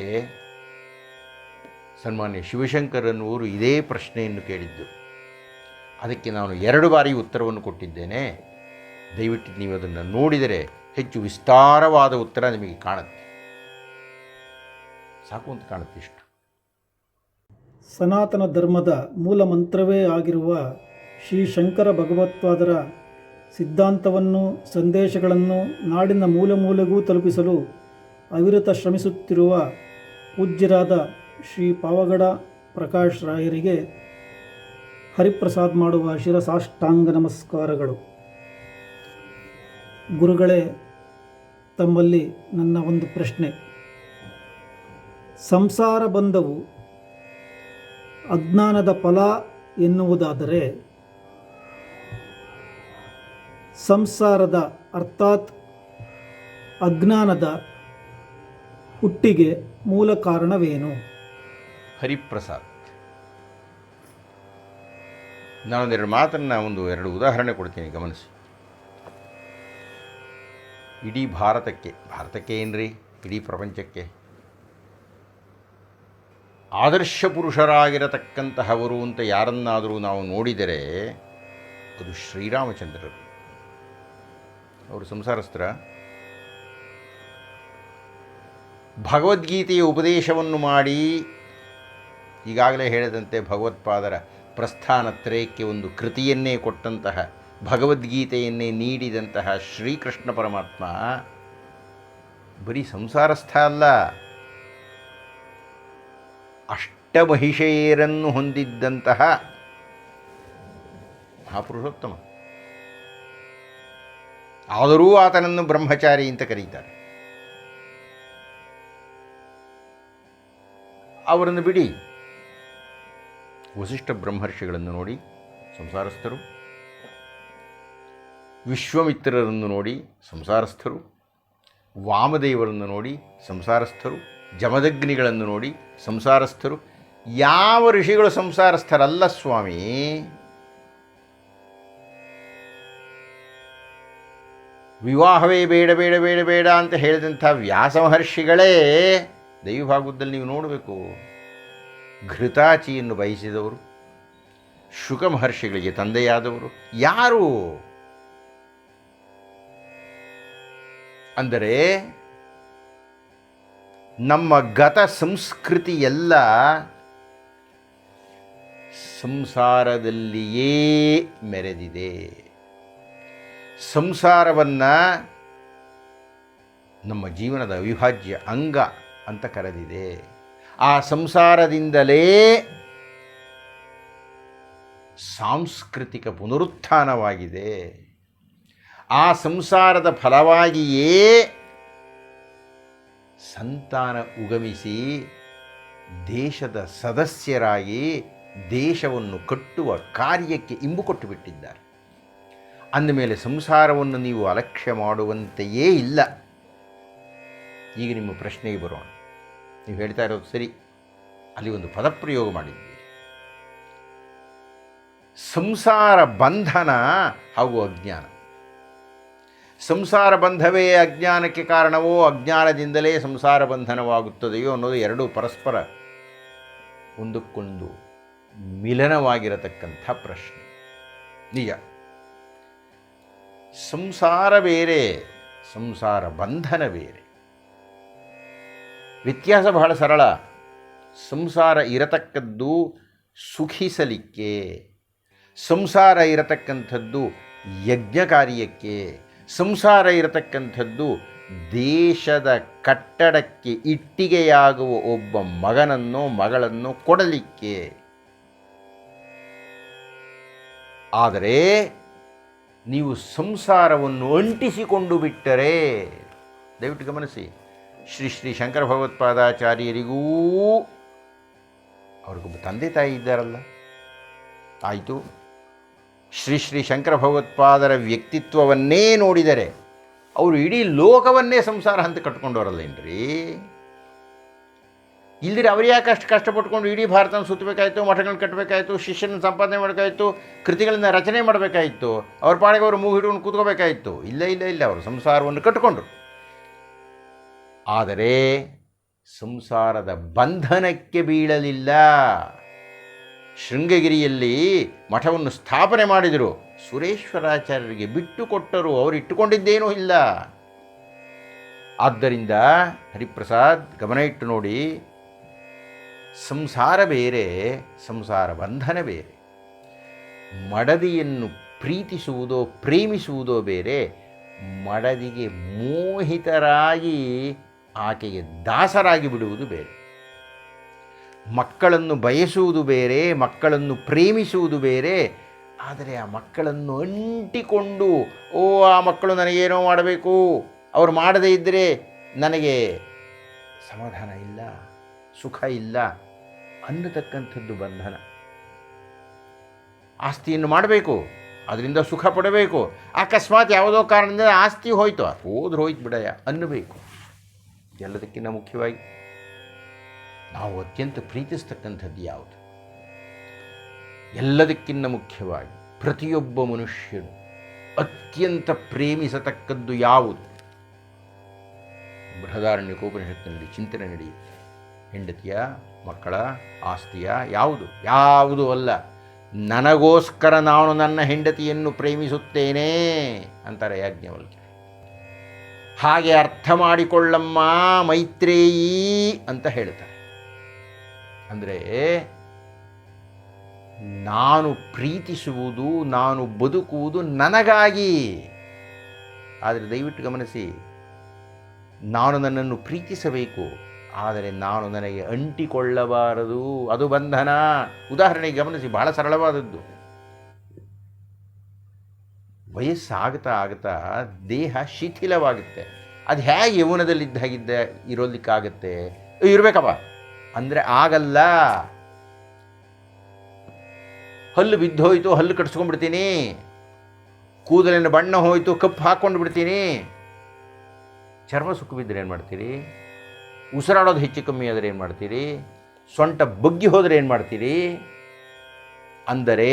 ಸನ್ಮಾನ್ಯ ಶಿವಶಂಕರ್ ಅನ್ನುವರು ಇದೇ ಪ್ರಶ್ನೆಯನ್ನು ಕೇಳಿದ್ದರು. ಅದಕ್ಕೆ ನಾನು 2 ಬಾರಿ ಉತ್ತರವನ್ನು ಕೊಟ್ಟಿದ್ದೇನೆ. ದಯವಿಟ್ಟು ನೀವು ಅದನ್ನು ನೋಡಿದರೆ ಹೆಚ್ಚು ವಿಸ್ತಾರವಾದ ಉತ್ತರ ನಿಮಗೆ ಕಾಣುತ್ತೆ. ಸಾಕು ಅಂತ ಕಾಣುತ್ತೆ ಇಷ್ಟು. ಸನಾತನ ಧರ್ಮದ ಮೂಲ ಮಂತ್ರವೇ ಆಗಿರುವ ಶ್ರೀ ಶಂಕರ ಭಗವತ್ಪಾದರ ಸಿದ್ಧಾಂತವನ್ನು, ಸಂದೇಶಗಳನ್ನು ನಾಡಿನ ಮೂಲೆ ಮೂಲೆಗೂ ತಲುಪಿಸಲು ಅವಿರತ ಶ್ರಮಿಸುತ್ತಿರುವ ಪೂಜ್ಯರಾದ ಶ್ರೀ ಪಾವಗಡ ಪ್ರಕಾಶ್ ರಾಯರಿಗೆ ಹರಿಪ್ರಸಾದ್ ಮಾಡುವ ಶಿರಸಾಷ್ಟಾಂಗ ನಮಸ್ಕಾರಗಳು. ಗುರುಗಳೇ, ತಮ್ಮಲ್ಲಿ ನನ್ನ ಒಂದು ಪ್ರಶ್ನೆ. ಸಂಸಾರ ಬಂಧವು ಅಜ್ಞಾನದ ಫಲ ಎನ್ನುವುದಾದರೆ ಸಂಸಾರದ ಅರ್ಥಾತ್ ಅಜ್ಞಾನದ ಹುಟ್ಟಿಗೆ ಮೂಲ ಕಾರಣವೇನು? ಹರಿಪ್ರಸಾದ್, ನಾನೊಂದೆರಡು ಮಾತನ್ನು ಎರಡು ಉದಾಹರಣೆ ಕೊಡ್ತೀನಿ, ಗಮನಿಸಿ. ಇಡೀ ಭಾರತಕ್ಕೆ ಏನ್ರಿ, ಇಡೀ ಪ್ರಪಂಚಕ್ಕೆ ಆದರ್ಶ ಪುರುಷರಾಗಿರತಕ್ಕಂತಹವರು ಅಂತ ಯಾರನ್ನಾದರೂ ನಾವು ನೋಡಿದರೆ ಅದು ಶ್ರೀರಾಮಚಂದ್ರರು. ಅವರು ಸಂಸಾರಸ್ಥರ. ಭಗವದ್ಗೀತೆಯ ಉಪದೇಶವನ್ನು ಮಾಡಿ, ಈಗಾಗಲೇ ಹೇಳಿದಂತೆ ಭಗವತ್ಪಾದರ ಪ್ರಸ್ಥಾನತ್ರಯಕ್ಕೆ ಒಂದು ಕೃತಿಯನ್ನೇ ಕೊಟ್ಟಂತಹ, ಭಗವದ್ಗೀತೆಯನ್ನೇ ನೀಡಿದಂತಹ ಶ್ರೀಕೃಷ್ಣ ಪರಮಾತ್ಮ ಬರೀ ಸಂಸಾರಸ್ಥ ಅಲ್ಲ, ಅಷ್ಟಮಹಿಷೆಯರನ್ನು ಹೊಂದಿದ್ದಂತಹ ಮಹಾಪುರುಷೋತ್ತಮ. ಆದರೂ ಆತನನ್ನು ಬ್ರಹ್ಮಚಾರಿ ಅಂತ ಕರೀತಾರೆ. ಅವರನ್ನು ಬಿಡಿ, ವಸಿಷ್ಠ ಬ್ರಹ್ಮರ್ಷಿಗಳನ್ನು ನೋಡಿ ಸಂಸಾರಸ್ಥರು, ವಿಶ್ವಾಮಿತ್ರರನ್ನು ನೋಡಿ ಸಂಸಾರಸ್ಥರು, ವಾಮದೇವರನ್ನು ನೋಡಿ ಸಂಸಾರಸ್ಥರು, ಜಮದಗ್ನಿಗಳನ್ನು ನೋಡಿ ಸಂಸಾರಸ್ಥರು. ಯಾವ ಋಷಿಗಳು ಸಂಸಾರಸ್ಥರಲ್ಲ ಸ್ವಾಮಿ? ವಿವಾಹವೇ ಬೇಡ ಬೇಡ ಬೇಡ ಬೇಡ ಅಂತ ಹೇಳಿದಂಥ ವ್ಯಾಸ ಮಹರ್ಷಿಗಳೇ ದೈವಭಾಗವತದಲ್ಲಿ ನೀವು ನೋಡಬೇಕು, ಘೃತಾಚಿಯನ್ನು ಬಯಸಿದವರು, ಶುಕ ಮಹರ್ಷಿಗಳಿಗೆ ತಂದೆಯಾದವರು ಯಾರು ಅಂದರೆ ನಮ್ಮ ಗತ ಸಂಸ್ಕೃತಿ ಎಲ್ಲ ಸಂಸಾರದಲ್ಲಿಯೇ ಮೆರೆದಿದೆ. ಸಂಸಾರವನ್ನು ನಮ್ಮ ಜೀವನದ ಅವಿಭಾಜ್ಯ ಅಂಗ ಅಂತ ಕರೆದಿದೆ. ಆ ಸಂಸಾರದಿಂದಲೇ ಸಾಂಸ್ಕೃತಿಕ ಪುನರುತ್ಥಾನವಾಗಿದೆ. ಆ ಸಂಸಾರದ ಫಲವಾಗಿಯೇ ಸಂತಾನ ಉಗಮಿಸಿ ದೇಶದ ಸದಸ್ಯರಾಗಿ ದೇಶವನ್ನು ಕಟ್ಟುವ ಕಾರ್ಯಕ್ಕೆ ಇಂಬು ಕೊಟ್ಟು ಬಿಟ್ಟಿದ್ದಾರೆ. ಅಂದಮೇಲೆ ಸಂಸಾರವನ್ನು ನೀವು ಅಲಕ್ಷ್ಯ ಮಾಡುವಂತೆಯೇ ಇಲ್ಲ. ಈಗ ನಿಮ್ಮ ಪ್ರಶ್ನೆಗೆ ಬರೋಣ. ನೀವು ಹೇಳ್ತಾ ಇರೋದು ಸರಿ, ಅಲ್ಲಿ ಒಂದು ಪದಪ್ರಯೋಗ ಮಾಡಿದ್ದೀರಿ, ಸಂಸಾರ ಬಂಧನ ಹಾಗೂ ಅಜ್ಞಾನ. ಸಂಸಾರ ಬಂಧವೇ ಅಜ್ಞಾನಕ್ಕೆ ಕಾರಣವೋ, ಅಜ್ಞಾನದಿಂದಲೇ ಸಂಸಾರ ಬಂಧನವಾಗುತ್ತದೆಯೋ ಅನ್ನೋದು ಎರಡೂ ಪರಸ್ಪರ ಒಂದಕ್ಕೊಂದು ಮಿಲನವಾಗಿರತಕ್ಕಂಥ ಪ್ರಶ್ನೆ. ನಿಜ, ಸಂಸಾರ ಬೇರೆ, ಸಂಸಾರ ಬಂಧನ ಬೇರೆ. ವ್ಯತ್ಯಾಸ ಬಹಳ ಸರಳ. ಸಂಸಾರ ಇರತಕ್ಕದ್ದು ಸುಖಿಸಲಿಕ್ಕೆ, ಸಂಸಾರ ಇರತಕ್ಕಂಥದ್ದು ಯಜ್ಞ ಕಾರ್ಯಕ್ಕೆ, ಸಂಸಾರ ಇರತಕ್ಕಂಥದ್ದು ದೇಶದ ಕಟ್ಟಡಕ್ಕೆ ಇಟ್ಟಿಗೆಯಾಗುವ ಒಬ್ಬ ಮಗನನ್ನು ಮಗಳನ್ನು ಕೊಡಲಿಕ್ಕೆ. ಆದರೆ ನೀವು ಸಂಸಾರವನ್ನು ಅಂಟಿಸಿಕೊಂಡು ಬಿಟ್ಟರೆ, ದಯವಿಟ್ಟು ಗಮನಿಸಿ, ಶ್ರೀ ಶ್ರೀ ಶಂಕರ ಭಗವತ್ಪಾದಾಚಾರ್ಯರಿಗೂ ಅವ್ರಿಗೊಬ್ಬ ತಂದೆ ತಾಯಿ ಇದ್ದಾರಲ್ಲ, ಆಯಿತು. ಶ್ರೀ ಶ್ರೀ ಶಂಕರ ಭಗವತ್ಪಾದರ ವ್ಯಕ್ತಿತ್ವವನ್ನೇ ನೋಡಿದರೆ ಅವರು ಇಡೀ ಲೋಕವನ್ನೇ ಸಂಸಾರ ಅಂತ ಕಟ್ಕೊಂಡವರಲ್ಲೇನ್ರಿ? ಇಲ್ಲದಿರ ಅವ್ರು ಯಾಕೆ ಅಷ್ಟು ಕಷ್ಟಪಟ್ಕೊಂಡು ಇಡೀ ಭಾರತನ ಸುತ್ತಬೇಕಾಯಿತು, ಮಠಗಳನ್ನ ಕಟ್ಟಬೇಕಾಯಿತು, ಶಿಷ್ಯನ ಸಂಪಾದನೆ ಮಾಡಬೇಕಾಯಿತು, ಕೃತಿಗಳನ್ನು ರಚನೆ ಮಾಡಬೇಕಾಯಿತು, ಅವ್ರ ಪಾಡಿಗೆ ಅವರು ಮೂಗು ಹಿಡ್ಕೊಂಡು ಕೂತ್ಕೋಬೇಕಾಯಿತು? ಇಲ್ಲ ಇಲ್ಲ ಇಲ್ಲ, ಅವರು ಸಂಸಾರವನ್ನು ಕಟ್ಟಿಕೊಂಡ್ರು. ಆದರೆ ಸಂಸಾರದ ಬಂಧನಕ್ಕೆ ಬೀಳಲಿಲ್ಲ. ಶೃಂಗಗಿರಿಯಲ್ಲಿ ಮಠವನ್ನು ಸ್ಥಾಪನೆ ಮಾಡಿದರು, ಸುರೇಶ್ವರಾಚಾರ್ಯರಿಗೆ ಬಿಟ್ಟು ಕೊಟ್ಟರು, ಅವರು ಇಟ್ಟುಕೊಂಡಿದ್ದೇನೂ ಇಲ್ಲ. ಆದ್ದರಿಂದ ಹರಿಪ್ರಸಾದ್, ಗಮನ ಇಟ್ಟು ನೋಡಿ, ಸಂಸಾರ ಬೇರೆ, ಸಂಸಾರ ಬಂಧನ ಬೇರೆ. ಮಡದಿಯನ್ನು ಪ್ರೀತಿಸುವುದೋ ಪ್ರೇಮಿಸುವುದೋ ಬೇರೆ, ಮಡದಿಗೆ ಮೋಹಿತರಾಗಿ ಆಕೆಗೆ ದಾಸರಾಗಿ ಬಿಡುವುದು ಬೇರೆ. ಮಕ್ಕಳನ್ನು ಬಯಸುವುದು ಬೇರೆ, ಮಕ್ಕಳನ್ನು ಪ್ರೇಮಿಸುವುದು ಬೇರೆ. ಆದರೆ ಆ ಮಕ್ಕಳನ್ನು ಅಂಟಿಕೊಂಡು, ಓ ಆ ಮಕ್ಕಳು ನನಗೇನೋ ಮಾಡಬೇಕು, ಅವರು ಮಾಡದೇ ಇದ್ದರೆ ನನಗೆ ಸಮಾಧಾನ ಇಲ್ಲ, ಸುಖ ಇಲ್ಲ ಅನ್ನತಕ್ಕಂಥದ್ದು ಬಂಧನ. ಆಸ್ತಿಯನ್ನು ಮಾಡಬೇಕು, ಅದರಿಂದ ಸುಖ ಪಡಬೇಕು. ಅಕಸ್ಮಾತ್ ಯಾವುದೋ ಕಾರಣದಿಂದ ಆಸ್ತಿ ಹೋಯ್ತು, ಹೋಯ್ತು ಬಿಡಯ್ಯ ಅನ್ನಬೇಕು. ಎಲ್ಲದಕ್ಕಿಂತ ಮುಖ್ಯವಾಗಿ ನಾವು ಅತ್ಯಂತ ಪ್ರೀತಿಸ್ತಕ್ಕಂಥದ್ದು ಯಾವುದು? ಎಲ್ಲದಕ್ಕಿಂತ ಮುಖ್ಯವಾಗಿ ಪ್ರತಿಯೊಬ್ಬ ಮನುಷ್ಯನು ಅತ್ಯಂತ ಪ್ರೇಮಿಸತಕ್ಕದ್ದು ಯಾವುದು? ಬೃಹದಾರಣ್ಯಕೋಪನಿಷತ್ತಿನಲ್ಲಿ ಚಿಂತನೆ ನಡೆಯುತ್ತೆ. ಹೆಂಡತಿಯ, ಮಕ್ಕಳ, ಆಸ್ತಿಯ, ಯಾವುದು ಅಲ್ಲ. ನನಗೋಸ್ಕರ ನಾನು ನನ್ನ ಹೆಂಡತಿಯನ್ನು ಪ್ರೇಮಿಸುತ್ತೇನೆ ಅಂತಾರೆ ಯಾಜ್ಞವಲ್ಕ್ಯ. ಹಾಗೆ ಅರ್ಥ ಮಾಡಿಕೊಳ್ಳಮ್ಮ ಮೈತ್ರೇಯಿ ಅಂತ ಹೇಳ್ತಾರೆ. ಅಂದರೆ ನಾನು ಪ್ರೀತಿಸುವುದು, ನಾನು ಬದುಕುವುದು ನನಗಾಗಿ. ಆದರೆ ದಯವಿಟ್ಟು ಗಮನಿಸಿ, ನಾನು ನನ್ನನ್ನು ಪ್ರೀತಿಸಬೇಕು, ಆದರೆ ನಾನು ನನಗೆ ಅಂಟಿಕೊಳ್ಳಬಾರದು. ಅದು ಬಂಧನ. ಉದಾಹರಣೆಗೆ ಗಮನಿಸಿ, ಬಹಳ ಸರಳವಾದದ್ದು. ವಯಸ್ಸಾಗ್ತಾ ಆಗ್ತಾ ದೇಹ ಶಿಥಿಲವಾಗುತ್ತೆ. ಅದು ಹೇಗೆ ಯೌವನದಲ್ಲಿದ್ದಾಗಿದ್ದ ಇರೋದಕ್ಕಾಗತ್ತೆ? ಇರಬೇಕಪ್ಪ ಅಂದರೆ ಆಗಲ್ಲ. ಹಲ್ಲು ಬಿದ್ದೋಯ್ತು, ಹಲ್ಲು ಕಟ್ಸ್ಕೊಂಡ್ಬಿಡ್ತೀನಿ. ಕೂದಲಿನ ಬಣ್ಣ ಹೋಯಿತು, ಕಪ್ಪು ಹಾಕ್ಕೊಂಡು ಬಿಡ್ತೀನಿ. ಚರ್ಮ ಸುಕ್ಕು ಬಿದ್ದರೆ ಏನು ಮಾಡ್ತೀರಿ? ಉಸಿರಾಡೋದು ಹೆಚ್ಚು ಕಮ್ಮಿ ಆದರೆ ಏನು ಮಾಡ್ತೀರಿ? ಸೊಂಟ ಬಗ್ಗಿ ಹೋದರೆ ಏನು ಮಾಡ್ತೀರಿ? ಅಂದರೆ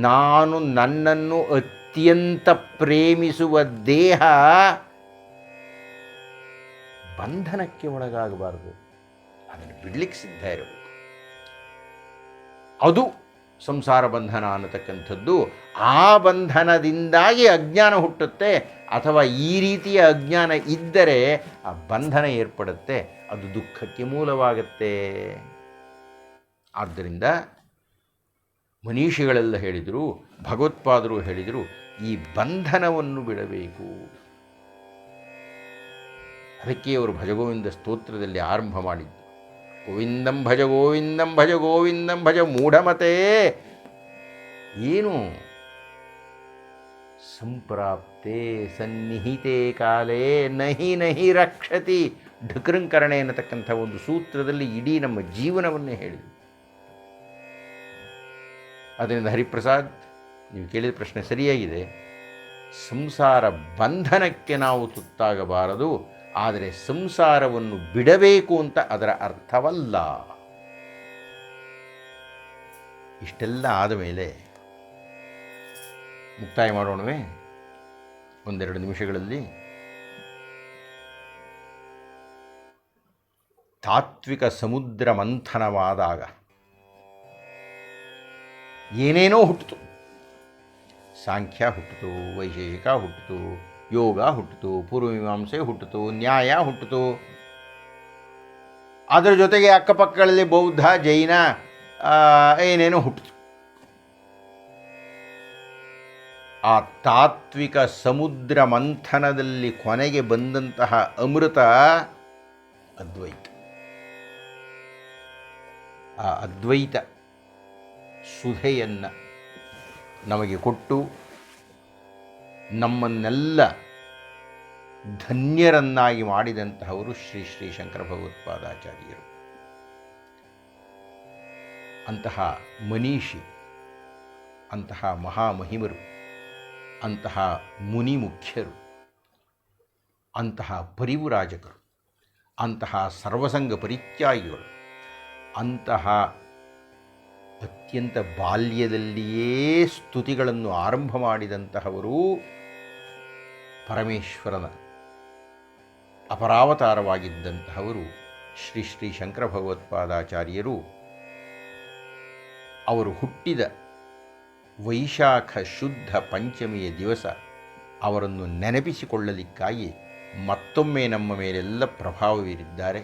ನಾನು ನನ್ನನ್ನು ಅತ್ಯಂತ ಪ್ರೇಮಿಸುವ ದೇಹ ಬಂಧನಕ್ಕೆ ಒಳಗಾಗಬಾರದು. ಅದನ್ನು ಬಿಡ್ಲಿಕ್ಕೆ ಸಿದ್ಧ ಇರಬೇಕು. ಅದು ಸಂಸಾರ ಬಂಧನ ಅನ್ನತಕ್ಕಂಥದ್ದು. ಆ ಬಂಧನದಿಂದಾಗಿ ಅಜ್ಞಾನ ಹುಟ್ಟುತ್ತೆ, ಅಥವಾ ಈ ರೀತಿಯ ಅಜ್ಞಾನ ಇದ್ದರೆ ಆ ಬಂಧನ ಏರ್ಪಡುತ್ತೆ, ಅದು ದುಃಖಕ್ಕೆ ಮೂಲವಾಗುತ್ತೆ. ಆದ್ದರಿಂದ ಮನೀಷಿಗಳೆಲ್ಲ ಹೇಳಿದರು, ಭಗವತ್ಪಾದರು ಹೇಳಿದರು, ಈ ಬಂಧನವನ್ನು ಬಿಡಬೇಕು. ಅದಕ್ಕೆ ಅವರು ಭಜಗೋವಿಂದ ಸ್ತೋತ್ರದಲ್ಲಿ ಆರಂಭ ಮಾಡಿದ್ದು, ಗೋವಿಂದಂ ಭಜ ಗೋವಿಂದಂ ಭಜ ಗೋವಿಂದಂ ಭಜ ಮೂಢಮತೆ. ಏನು? ಸಂಪ್ರಾಪ್ತೆ ಸನ್ನಿಹಿತೆ ಕಾಲೇ ನಹಿ ನಹಿ ರಕ್ಷತಿ ಢಕೃಂಕರಣೆ ಅನ್ನತಕ್ಕಂಥ ಒಂದು ಸೂತ್ರದಲ್ಲಿ ಇಡೀ ನಮ್ಮ ಜೀವನವನ್ನೇ ಹೇಳಿದೆ. ಅದರಿಂದ ಹರಿಪ್ರಸಾದ್, ನೀವು ಕೇಳಿದ ಪ್ರಶ್ನೆ ಸರಿಯಾಗಿದೆ. ಸಂಸಾರ ಬಂಧನಕ್ಕೆ ನಾವು ತುತ್ತಾಗಬಾರದು, ಆದರೆ ಸಂಸಾರವನ್ನು ಬಿಡಬೇಕು ಅಂತ ಅದರ ಅರ್ಥವಲ್ಲ. ಇಷ್ಟೆಲ್ಲ ಆದ ಮೇಲೆ ಮುಕ್ತಾಯ ಮಾಡೋಣವೇ ಒಂದೆರಡು ನಿಮಿಷಗಳಲ್ಲಿ? ತಾತ್ವಿಕ ಸಮುದ್ರ ಮಂಥನವಾದಾಗ ಏನೇನೋ ಹುಟ್ಟಿತು. ಸಾಂಖ್ಯ ಹುಟ್ಟಿತು, ವೈಶೇಷಿಕ ಹುಟ್ಟಿತು, ಯೋಗ ಹುಟ್ಟಿತು, ಪೂರ್ವಮೀಮಾಂಸೆ ಹುಟ್ಟಿತು, ನ್ಯಾಯ ಹುಟ್ಟಿತು. ಅದರ ಜೊತೆಗೆ ಅಕ್ಕಪಕ್ಕಗಳಲ್ಲಿ ಬೌದ್ಧ, ಜೈನ ಏನೇನೋ ಹುಟ್ಟಿತು. ಆ ತಾತ್ವಿಕ ಸಮುದ್ರ ಮಂಥನದಲ್ಲಿ ಕೊನೆಗೆ ಬಂದಂತಹ ಅಮೃತ ಅದ್ವೈತ. ಆ ಅದ್ವೈತ ಸುಧೆಯನ್ನು ನಮಗೆ ಕೊಟ್ಟು ನಮ್ಮನ್ನೆಲ್ಲ ಧನ್ಯರನ್ನಾಗಿ ಮಾಡಿದಂತಹವರು ಶ್ರೀ ಶ್ರೀ ಶಂಕರ ಭಗವತ್ಪಾದಾಚಾರ್ಯರು. ಅಂತಹ ಮನೀಷಿ, ಅಂತಹ ಮಹಾಮಹಿಮರು, ಅಂತಹ ಮುನಿ ಮುಖ್ಯರು, ಅಂತಹ ಪರಿವ್ರಾಜಕರು, ಅಂತಹ ಸರ್ವಸಂಗ ಪರಿತ್ಯಾಗಿಗಳು, ಅಂತಹ ಅತ್ಯಂತ ಬಾಲ್ಯದಲ್ಲಿಯೇ ಸ್ತುತಿಗಳನ್ನು ಆರಂಭ ಮಾಡಿದಂತಹವರು ಪರಮೇಶ್ವರನ ಅಪರಾವತಾರವಾಗಿದ್ದಂತಹವರು ಶ್ರೀ ಶ್ರೀ ಶಂಕರ ಭಗವತ್ಪಾದಾಚಾರ್ಯರು. ಅವರು ಹುಟ್ಟಿದ ವೈಶಾಖ ಶುದ್ಧ ಪಂಚಮಿಯ ದಿವಸ ಅವರನ್ನು ನೆನಪಿಸಿಕೊಳ್ಳಲಿಕ್ಕಾಗಿ ಮತ್ತೊಮ್ಮೆ ನಮ್ಮ ಮೇಲೆಲ್ಲ ಪ್ರಭಾವ ಬೀರಿದ್ದಾರೆ.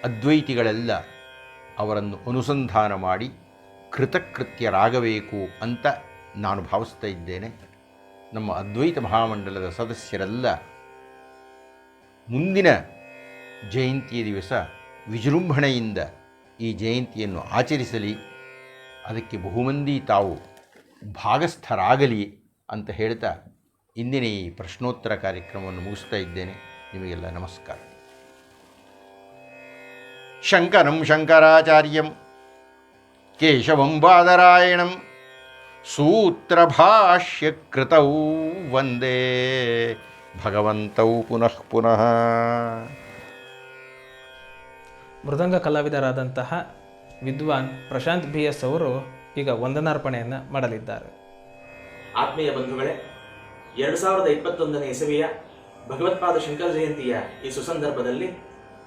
ಅದ್ವೈತಿಗಳೆಲ್ಲ ಅವರನ್ನು ಅನುಸಂಧಾನ ಮಾಡಿ ಕೃತಕೃತ್ಯರಾಗಬೇಕು ಅಂತ ನಾನು ಭಾವಿಸ್ತಾ ಇದ್ದೇನೆ. ನಮ್ಮ ಅದ್ವೈತ ಮಹಾಮಂಡಲದ ಸದಸ್ಯರೆಲ್ಲ ಮುಂದಿನ ಜಯಂತಿಯ ದಿವಸ ವಿಜೃಂಭಣೆಯಿಂದ ಈ ಜಯಂತಿಯನ್ನು ಆಚರಿಸಲಿ, ಅದಕ್ಕೆ ಬಹುಮಂದಿ ತಾವು ಭಾಗಸ್ಥರಾಗಲಿ ಅಂತ ಹೇಳ್ತಾ ಇಂದಿನ ಈ ಪ್ರಶ್ನೋತ್ತರ ಕಾರ್ಯಕ್ರಮವನ್ನು ಮುಗಿಸ್ತಾ ಇದ್ದೇನೆ. ನಿಮಗೆಲ್ಲ ನಮಸ್ಕಾರ. ಶಂಕರಂ ಶಂಕರಾಚಾರ್ಯಂ ಕೇಶವಂ ಬಾದರಾಯಣಂ ಸೂತ್ರಭಾಷ್ಯಕೃತೌ ವಂದೇ ಭಗವಂತೌ ಪುನಃ ಪುನಃ. ಮೃದಂಗ ಕಲಾವಿದರಾದಂತಹ ವಿದ್ವಾನ್ ಪ್ರಶಾಂತ್ BS ಅವರು ಈಗ ವಂದನಾರ್ಪಣೆಯನ್ನು ಮಾಡಲಿದ್ದಾರೆ. ಆತ್ಮೀಯ ಬಂಧುಗಳೇ, 2021ನೇ ಇಸವಿಯ ಭಗವತ್ಪಾದ ಶಂಕರ ಜಯಂತಿಯ ಈ ಸುಸಂದರ್ಭದಲ್ಲಿ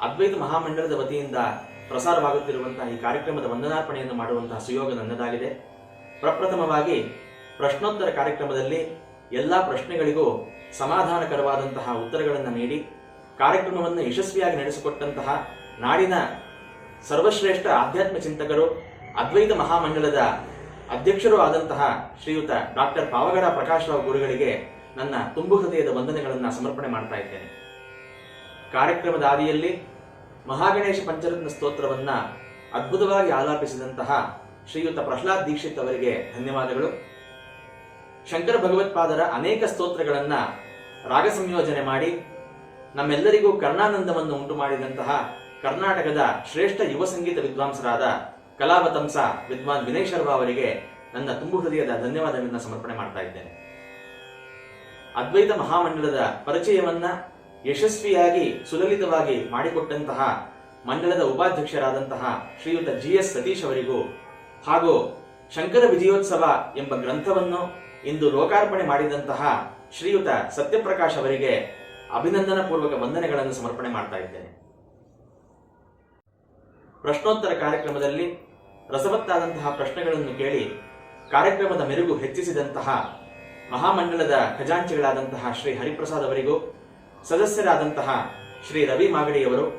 ಅದ್ವೈತ ಮಹಾಮಂಡಲದ ವತಿಯಿಂದ ಪ್ರಸಾರವಾಗುತ್ತಿರುವಂತಹ ಈ ಕಾರ್ಯಕ್ರಮದ ವಂದನಾರ್ಪಣೆಯನ್ನು ಮಾಡುವಂತಹ ಸುಯೋಗ ನನ್ನದಾಗಿದೆ. ಪ್ರಪ್ರಥಮವಾಗಿ ಪ್ರಶ್ನೋತ್ತರ ಕಾರ್ಯಕ್ರಮದಲ್ಲಿ ಎಲ್ಲ ಪ್ರಶ್ನೆಗಳಿಗೂ ಸಮಾಧಾನಕರವಾದಂತಹ ಉತ್ತರಗಳನ್ನು ನೀಡಿ ಕಾರ್ಯಕ್ರಮವನ್ನು ಯಶಸ್ವಿಯಾಗಿ ನಡೆಸಿಕೊಟ್ಟಂತಹ ನಾಡಿನ ಸರ್ವಶ್ರೇಷ್ಠ ಆಧ್ಯಾತ್ಮ ಚಿಂತಕರು, ಅದ್ವೈತ ಮಹಾಮಂಡಲದ ಅಧ್ಯಕ್ಷರೂ ಆದಂತಹ ಶ್ರೀಯುತ ಡಾಕ್ಟರ್ ಪಾವಗಡ ಪ್ರಕಾಶರಾವ್ ಗುರುಗಳಿಗೆ ನನ್ನ ತುಂಬು ಹೃದಯದ ವಂದನೆಗಳನ್ನು ಸಮರ್ಪಣೆ ಮಾಡ್ತಾ ಇದ್ದೇನೆ. ಕಾರ್ಯಕ್ರಮದ ಆದಿಯಲ್ಲಿ ಮಹಾಗಣೇಶ ಪಂಚರತ್ನ ಸ್ತೋತ್ರವನ್ನ ಅದ್ಭುತವಾಗಿ ಆಲಾಪಿಸಿದಂತಹ ಶ್ರೀಯುತ ಪ್ರಹ್ಲಾದ್ ದೀಕ್ಷಿತ್ ಅವರಿಗೆ ಧನ್ಯವಾದಗಳು. ಶಂಕರ ಭಗವತ್ಪಾದರ ಅನೇಕ ಸ್ತೋತ್ರಗಳನ್ನ ರಾಗ ಸಂಯೋಜನೆ ಮಾಡಿ ನಮ್ಮೆಲ್ಲರಿಗೂ ಕರ್ಣಾನಂದವನ್ನು ಉಂಟು ಮಾಡಿದಂತಹ ಕರ್ನಾಟಕದ ಶ್ರೇಷ್ಠ ಯುವ ಸಂಗೀತ ವಿದ್ವಾಂಸರಾದ ಕಲಾವತಂಸ ವಿದ್ವಾನ್ ವಿನಯ್ ಶರ್ಮಾ ಅವರಿಗೆ ನನ್ನ ತುಂಬು ಹೃದಯದ ಧನ್ಯವಾದಗಳನ್ನು ಸಮರ್ಪಣೆ ಮಾಡ್ತಾ ಇದ್ದೇನೆ. ಅದ್ವೈತ ಮಹಾಮಂಡಲದ ಪರಿಚಯವನ್ನ ಯಶಸ್ವಿಯಾಗಿ ಸುಲಲಿತವಾಗಿ ಮಾಡಿಕೊಟ್ಟಂತಹ ಮಂಡಲದ ಉಪಾಧ್ಯಕ್ಷರಾದಂತಹ ಶ್ರೀಯುತ GS ಸತೀಶ್ ಅವರಿಗೂ ಹಾಗೂ ಶಂಕರ ವಿಜಯೋತ್ಸವ ಎಂಬ ಗ್ರಂಥವನ್ನು ಇಂದು ಲೋಕಾರ್ಪಣೆ ಮಾಡಿದಂತಹ ಶ್ರೀಯುತ ಸತ್ಯಪ್ರಕಾಶ್ ಅವರಿಗೆ ಅಭಿನಂದನಾ ಪೂರ್ವಕ ವಂದನೆಗಳನ್ನು ಸಮರ್ಪಣೆ ಮಾಡ್ತಾ ಇದ್ದೇನೆ. ಪ್ರಶ್ನೋತ್ತರ ಕಾರ್ಯಕ್ರಮದಲ್ಲಿ ರಸವತ್ತಾದಂತಹ ಪ್ರಶ್ನೆಗಳನ್ನು ಕೇಳಿ ಕಾರ್ಯಕ್ರಮದ ಮೆರುಗು ಹೆಚ್ಚಿಸಿದಂತಹ ಮಹಾಮಂಡಲದ ಖಜಾಂಚಿಗಳಾದಂತಹ ಶ್ರೀ ಹರಿಪ್ರಸಾದ್ ಅವರಿಗೂ, ಸದಸ್ಯರಾದಂತಹ ಶ್ರೀ ರವಿ ಮಾಗಡಿಯವರು,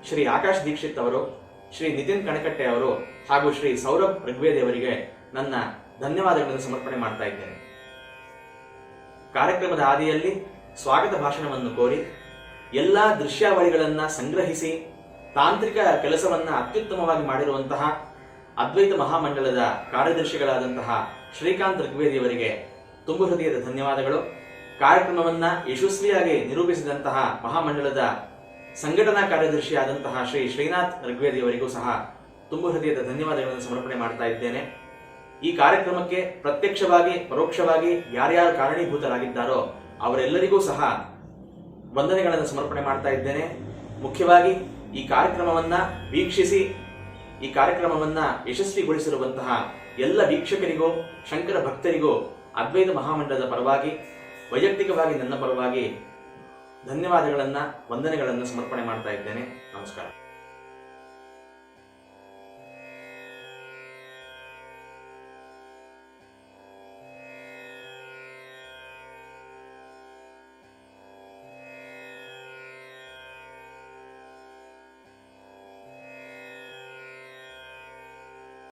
ಶ್ರೀ ಆಕಾಶ್ ದೀಕ್ಷಿತ್ ಅವರು, ಶ್ರೀ ನಿತಿನ್ ಕಣಕಟ್ಟೆ ಅವರು ಹಾಗೂ ಶ್ರೀ ಸೌರಭ್ ಋಗ್ವೇದಿ ಅವರಿಗೆ ನನ್ನ ಧನ್ಯವಾದಗಳನ್ನು ಸಮರ್ಪಣೆ ಮಾಡ್ತಾ ಇದ್ದೇನೆ. ಕಾರ್ಯಕ್ರಮದ ಆದಿಯಲ್ಲಿ ಸ್ವಾಗತ ಭಾಷಣವನ್ನು ಕೋರಿ ಎಲ್ಲಾ ದೃಶ್ಯಾವಳಿಗಳನ್ನ ಸಂಗ್ರಹಿಸಿ ತಾಂತ್ರಿಕ ಕೆಲಸವನ್ನ ಅತ್ಯುತ್ತಮವಾಗಿ ಮಾಡಿರುವಂತಹ ಅದ್ವೈತ ಮಹಾಮಂಡಲದ ಕಾರ್ಯದರ್ಶಿಗಳಾದಂತಹ ಶ್ರೀಕಾಂತ್ ಋಗ್ವೇದಿಯವರಿಗೆ ತುಂಬು ಹೃದಯದ ಧನ್ಯವಾದಗಳು. ಕಾರ್ಯಕ್ರಮವನ್ನ ಯಶಸ್ವಿಯಾಗಿ ನಿರೂಪಿಸಿದಂತಹ ಮಹಾಮಂಡಲದ ಸಂಘಟನಾ ಕಾರ್ಯದರ್ಶಿಯಾದಂತಹ ಶ್ರೀ ಶ್ರೀನಾಥ್ ಋಗ್ವೇದಿಯವರಿಗೂ ಸಹ ತುಂಬು ಹೃದಯದ ಧನ್ಯವಾದಗಳನ್ನು ಸಮರ್ಪಣೆ ಮಾಡ್ತಾ ಇದ್ದೇನೆ. ಈ ಕಾರ್ಯಕ್ರಮಕ್ಕೆ ಪ್ರತ್ಯಕ್ಷವಾಗಿ ಪರೋಕ್ಷವಾಗಿ ಯಾರ್ಯಾರು ಕಾರಣೀಭೂತರಾಗಿದ್ದಾರೋ ಅವರೆಲ್ಲರಿಗೂ ಸಹ ವಂದನೆಗಳನ್ನು ಸಮರ್ಪಣೆ ಮಾಡ್ತಾ ಇದ್ದೇನೆ. ಮುಖ್ಯವಾಗಿ ಈ ಕಾರ್ಯಕ್ರಮವನ್ನ ವೀಕ್ಷಿಸಿ ಈ ಕಾರ್ಯಕ್ರಮವನ್ನ ಯಶಸ್ವಿಗೊಳಿಸಿರುವಂತಹ ಎಲ್ಲ ವೀಕ್ಷಕರಿಗೂ, ಶಂಕರ ಭಕ್ತರಿಗೂ ಅದ್ವೈತ ಮಹಾಮಂಡಲದ ಪರವಾಗಿ, ವೈಯಕ್ತಿಕವಾಗಿ ನನ್ನ ಪರವಾಗಿ ಧನ್ಯವಾದಗಳನ್ನ, ವಂದನೆಗಳನ್ನು ಸಮರ್ಪಣೆ ಮಾಡ್ತಾ ಇದ್ದೇನೆ. ನಮಸ್ಕಾರ.